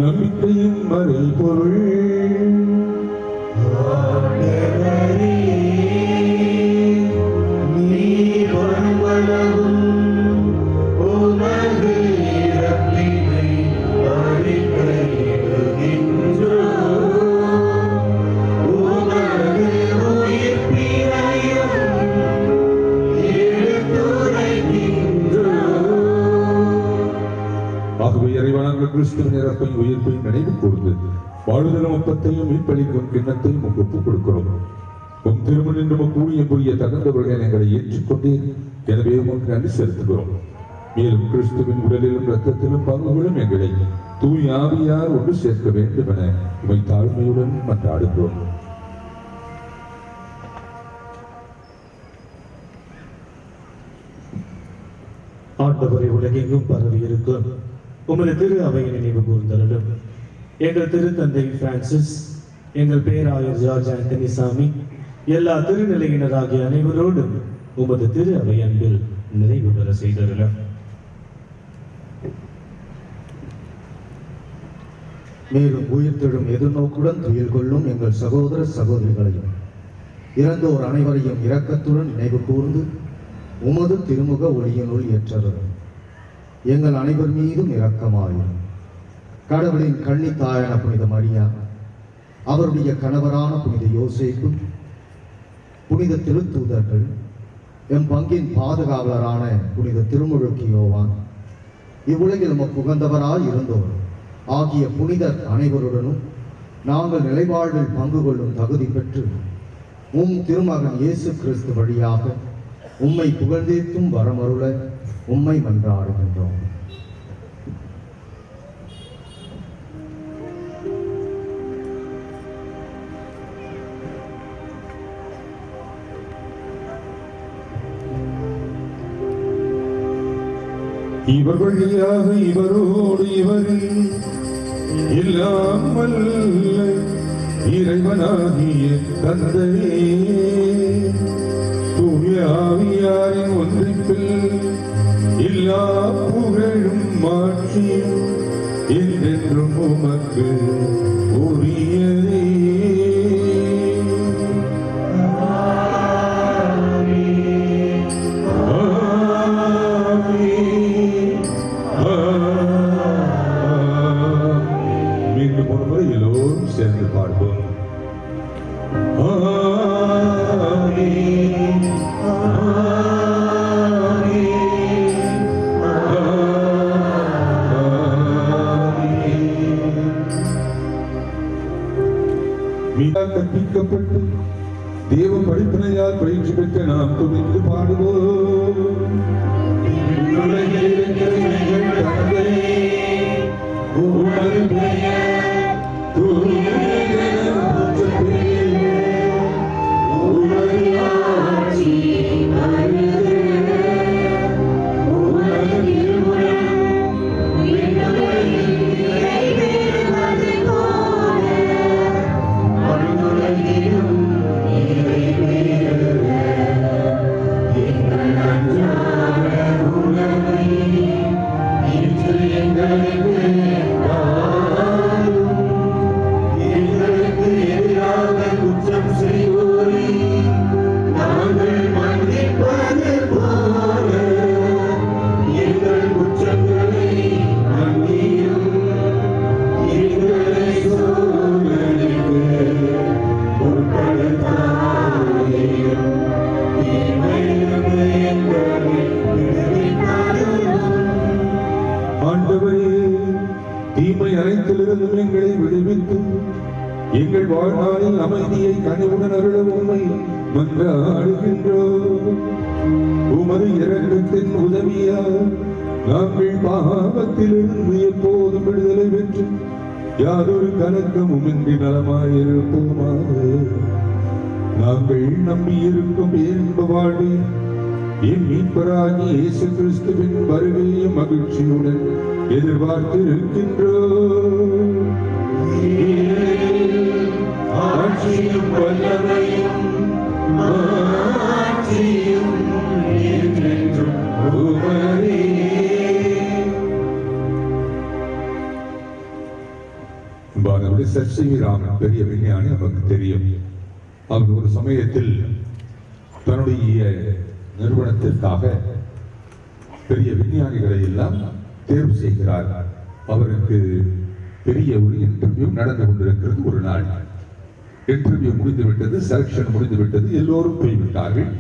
நம்பிக்கையின் மறைபொருள் கிறிஸ்துவின் இறப்பையும் உயிர்ப்பையும் நினைவு கூர்ந்து வாழ்தலும் ஒப்பத்தையும் மீட்பளிக்கும் கிண்ணத்தையும் ஒப்புக் கொடுக்கிறோம். உம் திருமணம் நமக்கு ஊழியம் புரிய தகுந்தவர்கள் எங்களை ஏற்றுக்கொண்டே, எனவே உமக்கு நன்றி செலுத்துகிறோம். மேலும் கிறிஸ்துவின் உடலிலும் இரத்தத்திலும் பங்குகளும் எங்களை தூய் ஆவியார் ஒன்று சேர்க்க வேண்டும் என உமை தாழ்மையுடன் மன்றாடுகிறோம். ஆண்டவரை உலகெங்கும் பரவி இருக்கும் உமது திரு அவையை நினைவு கூர்ந்தருளும். எங்கள் திருத்தந்தை பிரான்சிஸ், எங்கள் பேராயர் ஜார்ஜ் ஆண்டனி சாமி, எல்லா திருநிலையினராகிய அனைவரோடும் உமது திரு அவை அன்பில் நிறைவு பெற செய்தருளும். மேலும் உயிர்த்தெழும் எதிர்நோக்குடன் துயில் கொள்ளும் எங்கள் சகோதர சகோதரிகளையும் இறந்தோர் அனைவரையும் இரக்கத்துடன் நினைவு கூர்ந்து உமது திருமுக ஒளியினுள் ஏற்றருளும். எங்கள் அனைவர் மீதும் இரக்கமாயும். கடவுளின் கன்னித்தாயான புனித மரியா, அவருடைய கணவரான புனித யோசேப்பு, புனித திருத்தூதர்கள், எம் பங்கின் பாதுகாவலரான புனித திருமுழுக்கு யோவான், இவ்வுலகில் புகந்தவராய் இருந்தோர் ஆகிய புனிதர் அனைவருடனும் நாங்கள் நிலைவாழ்வில் பங்கு கொள்ளும் தகுதி பெற்று உம் திருமகன் இயேசு கிறிஸ்து வழியாக உம்மை புகழ்ந்தேத்தும் வரமருள உம்மை மன்றாடுகின்றோம். இவர் வழியாக இவரோடு இவரில் இல்லாமல் இறைவனாகிய தந்தையே தூய ஆவியாரின் ஒன்றிப்பில் எல்லா புகழும் மாற்றியும் என்றென்றும் உமக்கு உரியதே. மீண்டும் ஒருமுறை எல்லோரும் சேர்ந்து பாடுவோம். கற்பிக்கப்பட்டு தேவ படிப்பினையால் பயிற்சி பெற்ற நாம் துணிந்து பாடுவோம். உலகில் இருக்கிற எங்கள் தந்தையே, உமது பெயர் தூயதென போற்றப்பெறுக. உமது ஆட்சி வருக. உமது திருவுளம் விண்ணுலகில் நிறைவேறுவது போல மண்ணுலகிலும் நிறைவேறுக. எங்கள் அன்றாட உணவை இன்று எங்களுக்கு தாரும். எங்களுக்கு எதிராக குற்றம் செய்வோரை நாங்கள் மன்னிப்பது போல எங்கள் குற்றங்களை மன்னியும். எங்களை சோதனைக்கு உட்படுத்தாதேயும். தீமையிலிருந்து எங்களை விடுவித்தாரும். ஆண்டவரே, தீமை அனைத்திலிருந்தும் எங்களை விடுவித்து எங்கள் வாழ்நாளில் அமைதியை கனிவுடன் அருள உம்மை மன்றாடுகின்றோம். உமது இரக்கத்தின் உதவியால் நாங்கள் பாவத்திலிருந்து எப்போதும் விடுதலை பெற்று யாதொரு கலக்கமும் இன்றி நலமாயிருப்போமாக. நாங்கள் நம்பியிருக்கும் இன்ப வாழ்வை என் மீட்பராகி இயேசு கிறிஸ்துவின் வருகையும் மகிழ்ச்சியுடன் எதிர்பார்த்திருக்கின்றோம். ஆட்சியும் வல்லமையும் மாட்சியும் என்றென்றும் உமதே. பாரதி சர்சிவிராமன் பெரிய விஞ்ஞானி நமக்கு தெரியும். அவர் ஒரு சமயத்தில் தன்னுடைய நிறுவனத்திற்காக பெரிய விஞ்ஞானிகளை எல்லாம் தேர்வு செய்கிறார். அவருக்கு பெரிய ஒரு இன்டர்வியூ நடந்து கொண்டிருக்கிறது. ஒரு நாள் இன்டர்வியூ முடிந்துவிட்டது, செலக்ஷன் முடிந்துவிட்டது, எல்லோரும் போய்விட்டார்கள்.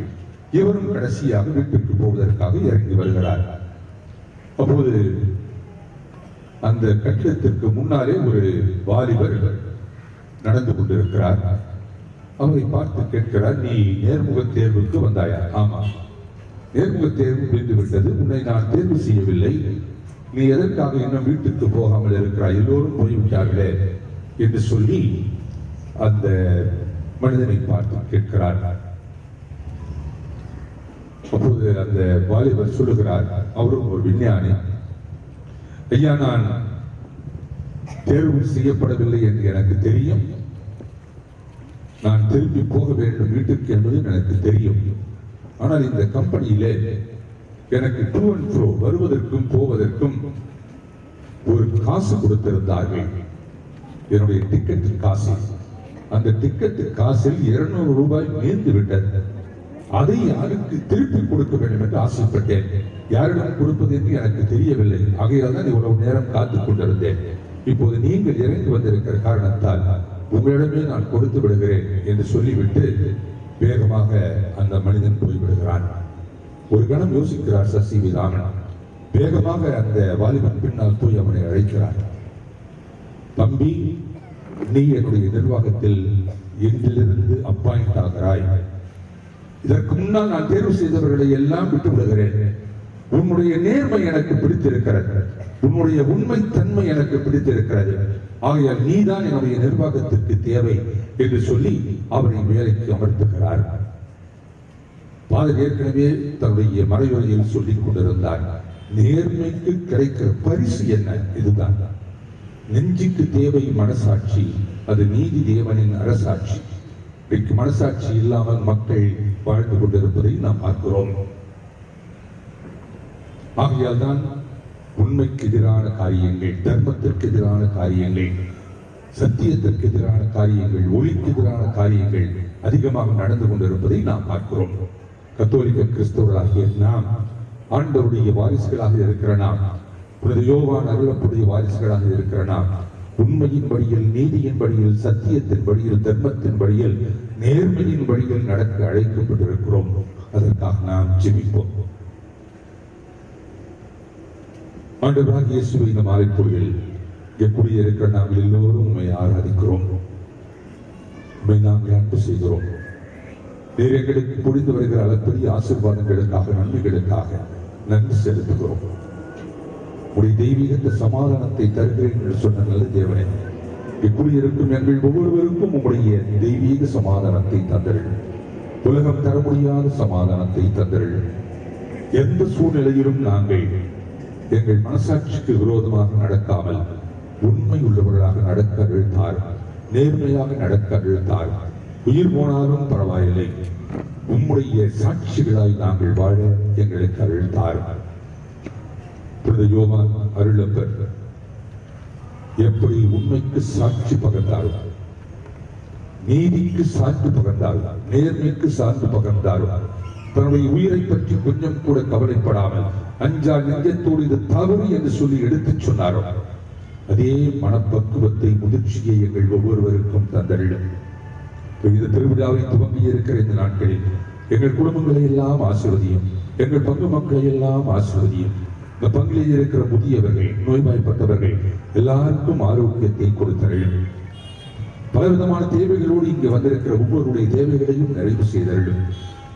இவரும் கடைசியாக வீட்டுக்கு போவதற்காக இறங்கி வருகிறார். அப்போது அந்த கட்டிடத்திற்கு முன்னாலே ஒரு வாலிபர் நடந்து கொண்டிருக்கிறார். அவரை பார்த்து கேட்கிறார், நீ நேர்முக தேர்வுக்கு வந்தாயா? ஆமா, நேர்முக தேர்வு முடிந்து விட்டது, உன்னை நான் தேர்வு செய்யவில்லை, நீ எதற்காக இன்னும் வீட்டுக்கு போகாமல் இருக்கிறாய்? எல்லோரும் போய்விட்டார்களே என்று சொல்லி அந்த மனிதனை பார்த்து கேட்கிறார். அப்போது அந்த வாலிபர் சொல்லுகிறார், அவரும் ஒரு விஞ்ஞானி, ஐயா, நான் தேர்வு செய்யப்படவில்லை என்று எனக்கு தெரியும், நான் திரும்பி போக வேண்டும் வீட்டுக்கு என்பது எனக்கு தெரியும். ஆனால் இந்த கம்பெனியிலே எனக்கு டூ அண்ட் ஃப்ரோ வருவதற்கும் போவதற்கும் ஒரு காசு கொடுத்திருந்தார்கள், என்னுடைய டிக்கெட் காசு. அந்த டிக்கெட் காசில் 200 ரூபாய் மீந்து விட்டது. அதை யாருக்கு திருப்பி கொடுக்க வேண்டும் என்று ஆசைப்பட்டேன். யாரிடம் கொடுப்பது என்று எனக்கு தெரியவில்லை. ஆகையால் தான் இவ்வளவு நேரம் காத்துக் கொண்டிருந்தேன். இப்போது நீங்கள் இறங்கி வந்திருக்கிற காரணத்தால் உங்களிடமே நான் கொடுத்து விடுகிறேன் என்று சொல்லிவிட்டு வேகமாக அந்த மனிதன் போய்விடுகிறான். ஒரு கணம் யோசிக்கிறார் சசிவி ராமன். வேகமாக அந்த வாலிபன் பின்னால் போய் அவனை அழைக்கிறார். தம்பி, நீ என்னுடைய நிர்வாகத்தில் இன்றிலிருந்து அப்பாயிண்ட் ஆகிறாய். இதற்கு முன்னால் நான் தேர்வு செய்தவர்களை எல்லாம் விட்டு விடுகிறேன். உன்னுடைய நேர்மை எனக்கு பிடித்திருக்கிறது, உன்னுடைய உண்மை தன்மை எனக்கு பிடித்திருக்கிறது. ஆகையால் நீதான் என்னுடைய நிர்வாகத்திற்கு தேவை என்று சொல்லி அவரை வேலைக்கு அமர்த்துகிறார். பாதர் ஏற்கனவே தன்னுடைய மறைவுரையில் சொல்லிக் கொண்டிருந்தார், நேர்மைக்கு கிடைக்கிற பரிசு என்ன? இதுதான். நெஞ்சுக்கு தேவை மனசாட்சி, அது நீதி தேவனின் அரசாட்சி. இன்றைக்கு மனசாட்சி இல்லாமல் மக்கள் வாழ்ந்து கொண்டிருப்பதை நாம் பார்க்கிறோம். ஆகையால் தான் உண்மைக்கு எதிரான காரியங்கள், தர்மத்திற்கு எதிரான காரியங்கள், சத்தியத்திற்கு எதிரான காரியங்கள், ஒளிக்கு எதிரான காரியங்கள் அதிகமாக நடந்து கொண்டிருப்பதை நாம் பார்க்கிறோம். கத்தோலிக்க கிறிஸ்தவர்களாகிய நாம், ஆண்டவருடைய வாரிசுகளாக இருக்கிற நாம், புனித யோவான் அருளப்புடைய வாரிசுகளாக இருக்கிற நாம், உண்மையின் வழியில், நீதியின் வழியில், சத்தியத்தின் வழியில், தர்மத்தின் வழியில், நேர்மையின் வழியில் நடக்க அழைக்கப்பட்டிருக்கிறோம். அதற்காக நாம் ஜெபிப்போம். ஆண்டவராகிய இயேசுவை இந்த மாலை பொழுதில் எப்படி இருக்கிற நாங்கள் எல்லோரும் உண்மை ஆராதிக்கிறோம், உண்மை நாங்கள் அன்பு செய்கிறோம். நீர் எங்களுக்கு பொழிந்து வருகிற அளப்பரிய ஆசீர்வாதங்களுக்காக, நன்மைகளுக்காக நன்றி செலுத்துகிறோம். உடைய தெய்வீகத்த சமாதானத்தை தருகிறேன் என்று சொன்ன நல்ல தேவனே, எப்படி இருக்கும் எங்கள் ஒவ்வொருவருக்கும் உங்களுடைய தெய்வீக சமாதானத்தை தந்தர்கள். உலகம் தர முடியாத சமாதானத்தை தந்தர்கள். எந்த சூழ்நிலையிலும் நாங்கள் எங்கள் மனசாட்சிக்கு விரோதமாக நடக்காமல் உண்மை உள்ளவர்களாக நடக்க அழுத்தார், நேர்மையாக நடக்க அழுத்தார். உயிர் போனாலும் பரவாயில்லை, உம்முடைய சாட்சிகளாய் நாங்கள் வாழ எங்களுக்கு அழுத்தார். புனித யோவான் அருளப்பர் எப்படி உண்மைக்கு சாட்சி பகர்ந்தார், நீதிக்கு சான்று பகர்ந்தார், நேர்மைக்கு சான்று பகர்ந்தார். தன்னுடைய உயிரை பற்றி கொஞ்சம் கூட கவலைப்படாமல் அஞ்சா நெஞ்சத்தோடு இது தவறு என்று சொல்லி எடுத்துச் சொன்னாரோ, அதே மனப்பக்குவத்தை, முதிர்ச்சியை எங்கள் ஒவ்வொருவருக்கும் தந்தருளும். இந்த திருவிழாவை துவங்கி இருக்கிற இந்த நாட்களில் எங்கள் குடும்பங்களை எல்லாம் ஆசீர்வதியும், எங்கள் பங்கு மக்களை எல்லாம் ஆசீர்வதியும். இந்த பங்கில் இருக்கிற முதியவர்கள், நோய்வாய்ப்பட்டவர்கள் எல்லாருக்கும் ஆரோக்கியத்தை கொடுத்தருளும். பலவிதமான தேவைகளோடு இங்கு வந்திருக்கிற ஒவ்வொருடைய தேவைகளையும் நிறைவு செய்தருளும்.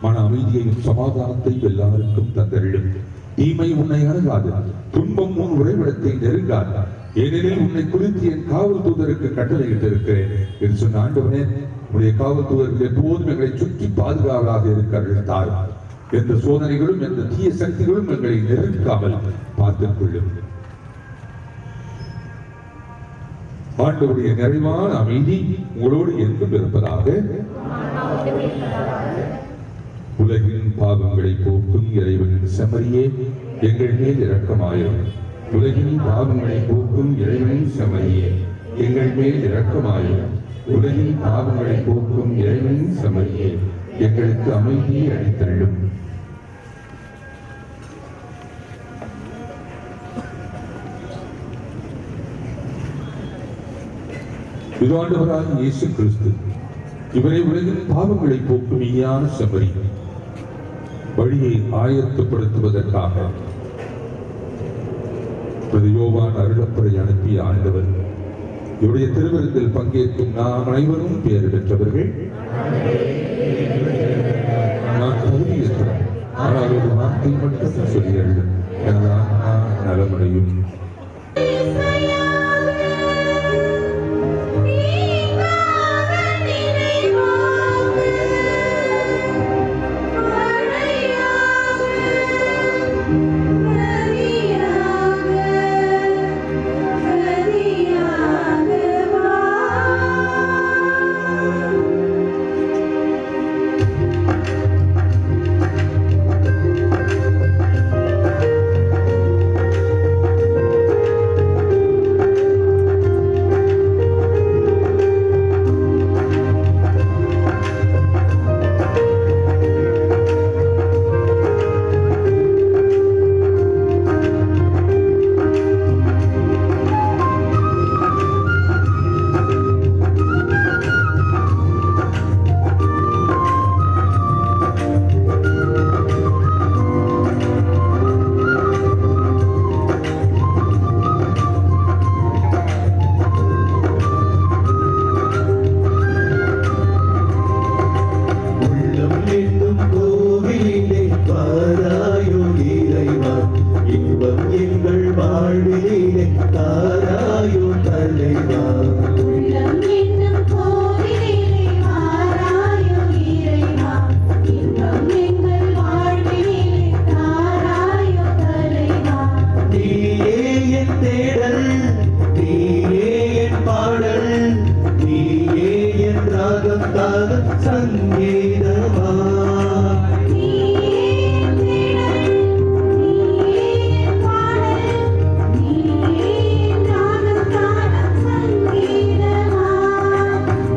மன அமைதியையும் சமாதானத்தையும் எல்லாருக்கும் தந்தருளும். தீமை உன்னை அணுகாது, துன்பம் உன் உறைவிடத்தை நெருங்காது, ஏனெனில் உன்னை குறித்து என் காவல் தூதருக்கு கட்டளையிட்டிருக்கிறேன் என்று சொன்ன ஆண்டவனே, உடைய காவல் தூதர்கள் எப்போதும் எங்களை சுற்றி பாதுகாவலாக இருக்கிறார். எந்த சோதனைகளும் எந்த தீய சக்திகளும் எங்களை நெருக்காமல் பார்த்துக் கொள்ளும். ஆண்டவருடைய நிறைவான அமைதி உங்களோடு என்றும் இருப்பதாக. உலகின் பாவங்களை போக்கும் இறைவனின் செம்மறியே எங்கள் மேல் இரக்கமாயிரும். உலகின் பாவங்களை போக்கும் இறைவனின் செம்மறியே எங்கள் மேல் இரக்கமாயிரும். உலகின் பாவங்களை போக்கும் இறைவனின் செம்மறியே எங்களுக்கு அமைதியை அளித்தருளும். ஆண்டவராகிய இயேசு கிறிஸ்து, இவரை உலகின் பாவங்களை போக்கும் மெய்யான செம்மறி, வழியை ஆயத்தப்படுத்துவதற்காக யோவான் அருளப்பரை அனுப்பிய ஆண்டவர், இவருடைய திருவிருந்தில் பங்கேற்கும் நாம் அனைவரும் பேறு பெற்றவர்கள். நான் தகுதியற்றேன், ஆனால் ஒரு வார்த்தை மட்டும் சொல்லியருளும், எனது ஆன்மா நலமடையும். வாழ்விலே தாராயோ தலைவா உள்ளம் என்னும் கோவிலிலே வாராயோ இறைவா இன்பம் எங்கள் வாழ்விலே தாராயோ தலைவா நீயே என் தேடல் நீயே என் பாடல் நீயே என் ராகம் தாகம் சங்கீதமா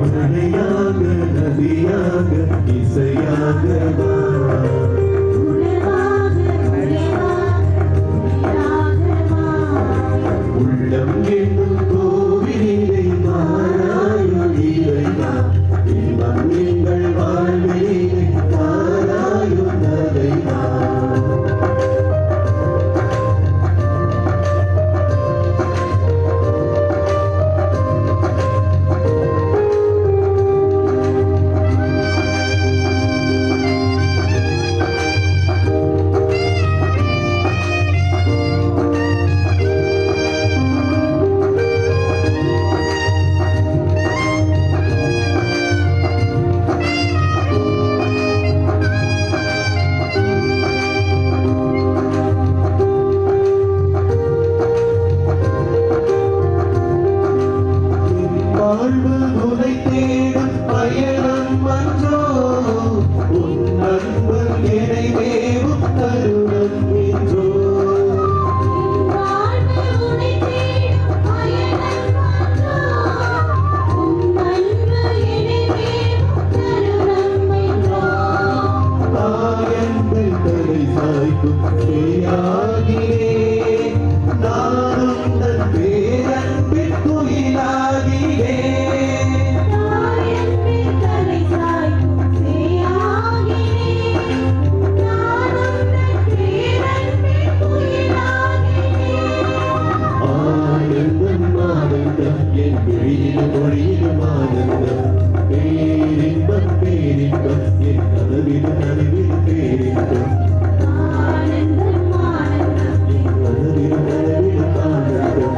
மழையாக நதியாக இசையாக வா. உள்ளம் என்னும் கோவிலிலே மாறாயோ இறைவா இன்பம் எங்கள் வாழ்விலே தாராயோ தலைவா வாழ்வு உனை தேடும் பயணம் அன்றோ உன் அன்பு என்னை மேவும் தருணம் என்றோ தாயங்கள் தலை சாய்க்கும் பேயாகினே நானும் தன் பேரன்பின் குயிலாகினே ஆனந்தம் ஆனந்தம் என் விழியிலும் மொழியிலும் ஆனந்தம் பேரின்பம் பேரின்பம் என் கனவிலும் நனவிலும் பேரின்பம் என் கனவிலும் நனவிலும் ஆனந்தம்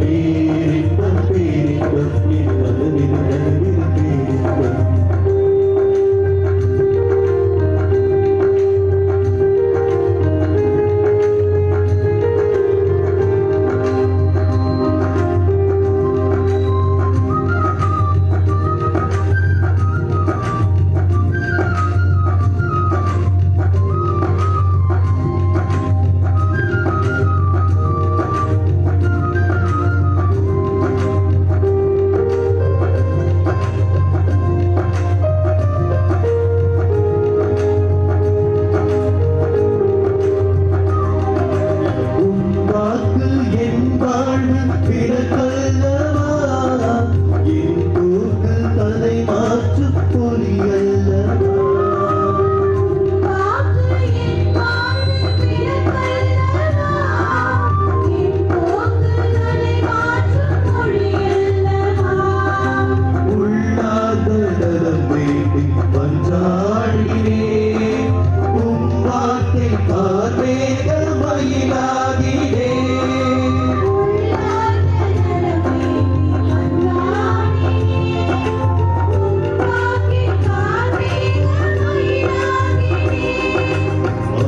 பேரின்பம் பேரின்பம் என் கனவிலும் நனவிலும் பேரின்பம் வாக்கு என் வாழ்வு பிறக்கல்லவா என் கூட்டு தலை மாற்று பொறியல்லவா உள்ளாத நலம் வேண்டி பஞ்சாடினே உம் வார்த்தை பார்வேக மயிலாகினே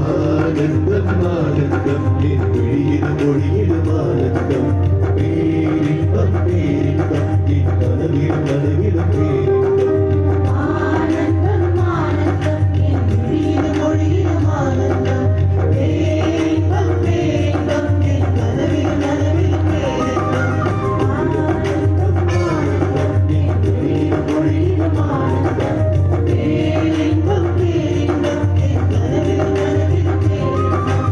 ஆனந்தம் ஆனந்தம் என் விழியிலும் மொழியிலும் ஆனந்தம் பேரின்பம் பேரின்பம் என் கனவிலும் நனவிலும் பேரின்பம் மொழியிலும் ஆனந்தம் பேரின்பம் பேரின்பம் என் கனவிலும் நனவிலும் பேரின்பம் ஆனந்தம் ஆனந்தம் என் விழியிலும் மொழியிலும் ஆனந்தம் பேரின்பம் பேரின்பம் என் கனவிலும் நனவிலும் பேரின்பம்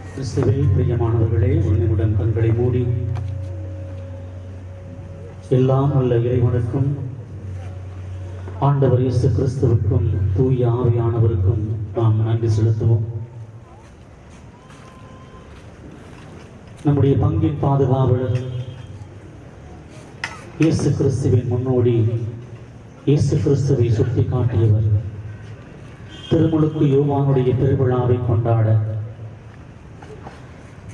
கிறிஸ்துவே பிரியமானவர்களே, ஒரு நிமிடம் கண்களை மூடி எல்லாம் உள்ள இறைவனுக்கும் ஆண்டவர் இயேசு கிறிஸ்துவுக்கும் தூய ஆவியானவருக்கும் நாம் நன்றி செலுத்துவோம். நம்முடைய பங்கின் பாதுகாவலர் இயேசு கிறிஸ்துவின் முன்னோடி இயேசு கிறிஸ்துவை சுட்டி காட்டியவர் திருமுழுக்கு யோவானுடைய திருவிழாவை கொண்டாட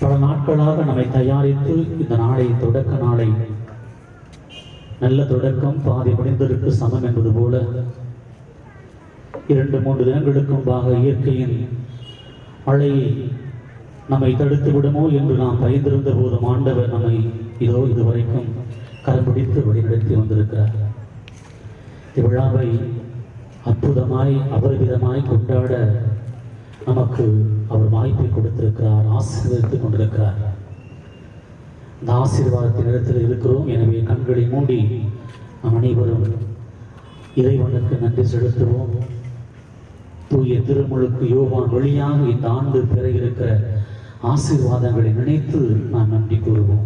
பல நாட்களாக நம்மை தயாரித்து இந்த நாளை தொடக்க நாளை நல்ல தொடக்கம் பாதி முடிந்ததற்கு சமம் என்பது போல 2-3 தினங்களுக்கு முன்பாக இயற்கையின் அலையை நம்மை தடுத்து விடுமோ என்று நாம் பயந்திருந்த போதும் ஆண்டவர் நம்மை இதுவரைக்கும் கரம் பிடித்து வழிநடத்தி வந்திருக்கிறார். இவ்விழாவை அற்புதமாய் அபரிவிதமாய் கொண்டாட நமக்கு அவர் வாய்ப்பை கொடுத்திருக்கிறார், ஆசீர்வதித்துக் கொண்டிருக்கிறார். இந்த ஆசீர்வாதத்தின் இடத்தில் இருக்கிறோம். எனவே கண்களை மூடி நாம் அனைவரும் இறைவனுக்கு நன்றி செலுத்துவோம். தூய திருமுழுக்கு யோவான் வழியாக இந்த ஆண்டு பெற இருக்கிற ஆசீர்வாதங்களை நினைத்து நாம் நன்றி கூறுவோம்.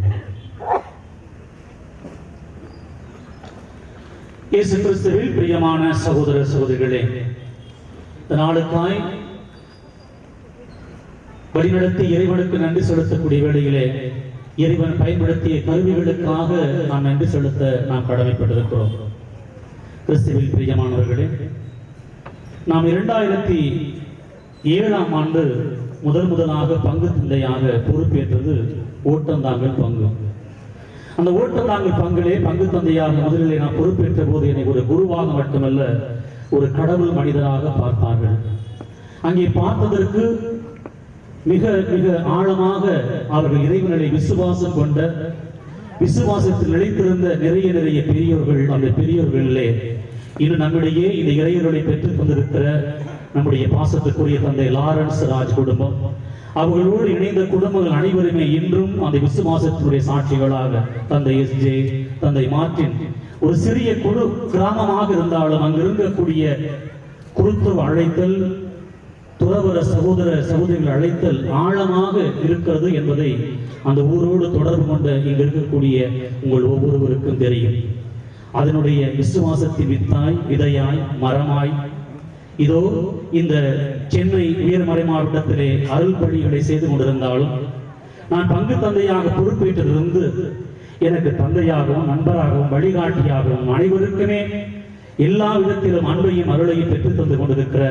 இயேசு கிறிஸ்துவில் பிரியமான சகோதர சகோதரிகளே, இந்த நாளுக்காய் வழிநடத்தி இறைவனுக்கு நன்றி செலுத்தக்கூடிய வேளையிலே இறைவன் பயன்படுத்திய கருவிகளுக்காக நாம் நன்றி செலுத்த நாம் கடமைப்பட்டிருக்கிறோம். கிறிஸ்துவில் பிரியமானவர்களே, நாம் 2007ஆம் ஆண்டு முதலாக பங்கு தந்தையாக பொறுப்பேற்றது ஓட்டந்தாங்கல் பங்கு. அந்த ஓட்டந்தாங்கல் பங்கிலே பங்கு தந்தையாக முதலிலே நான் பொறுப்பேற்ற போது என்னை ஒரு குருவாக மட்டுமல்ல ஒரு கடவுள் மனிதராக பார்த்தார்கள். அங்கே பார்த்ததற்கு மிக மிக ஆழமாக அவர்கள் இறைவனை விசுவாசம் கொண்ட, விசுவாசத்தில் நிலைத்திருந்த நிறைய பெரியோர்கள். அந்த பெரியோர்களிலே இன்னும் நம்மிடையே இந்த இறைவர்களை பெற்றுக் கொண்டிருக்கிற நம்முடைய பாசத்துக்குரிய தந்தை லாரன்ஸ் ராஜ் குடும்பம், அவர்களோடு இணைந்த குடும்பங்கள் அனைவருமே இன்றும் அந்த விசுவாசத்தினுடைய சாட்சிகளாக தந்தை SJ, தந்தை மார்ட்டின், ஒரு சிறிய குழு கிராமமாக இருந்தாலும் அங்கு இருக்கக்கூடிய குருத்துவ அழைத்தல், துறவர சகோதர சகோதரிகள் அழைத்தல் ஆழமாக இருக்கிறது என்பதை அந்த ஊரோடு தொடர்பு கொண்ட இங்கு இருக்கக்கூடிய உங்கள் ஒவ்வொருவருக்கும் தெரியும். அதனுடைய விசுவாசத்தின் வித்தாய், விதையாய், மரமாய் இதோ இந்த சென்னை உயர்மறை மாவட்டத்திலே அருள் பணிகளை செய்து கொண்டிருந்தாலும் நான் பங்கு தந்தையாக பொறுப்பேற்றிருந்து எனக்கு தந்தையாகவும் நண்பராகவும் வழிகாட்டியாகவும் அனைவருக்குமே எல்லா விதத்திலும் அன்பையும் அருளையும் பெற்றுத் தந்து கொண்டிருக்கிற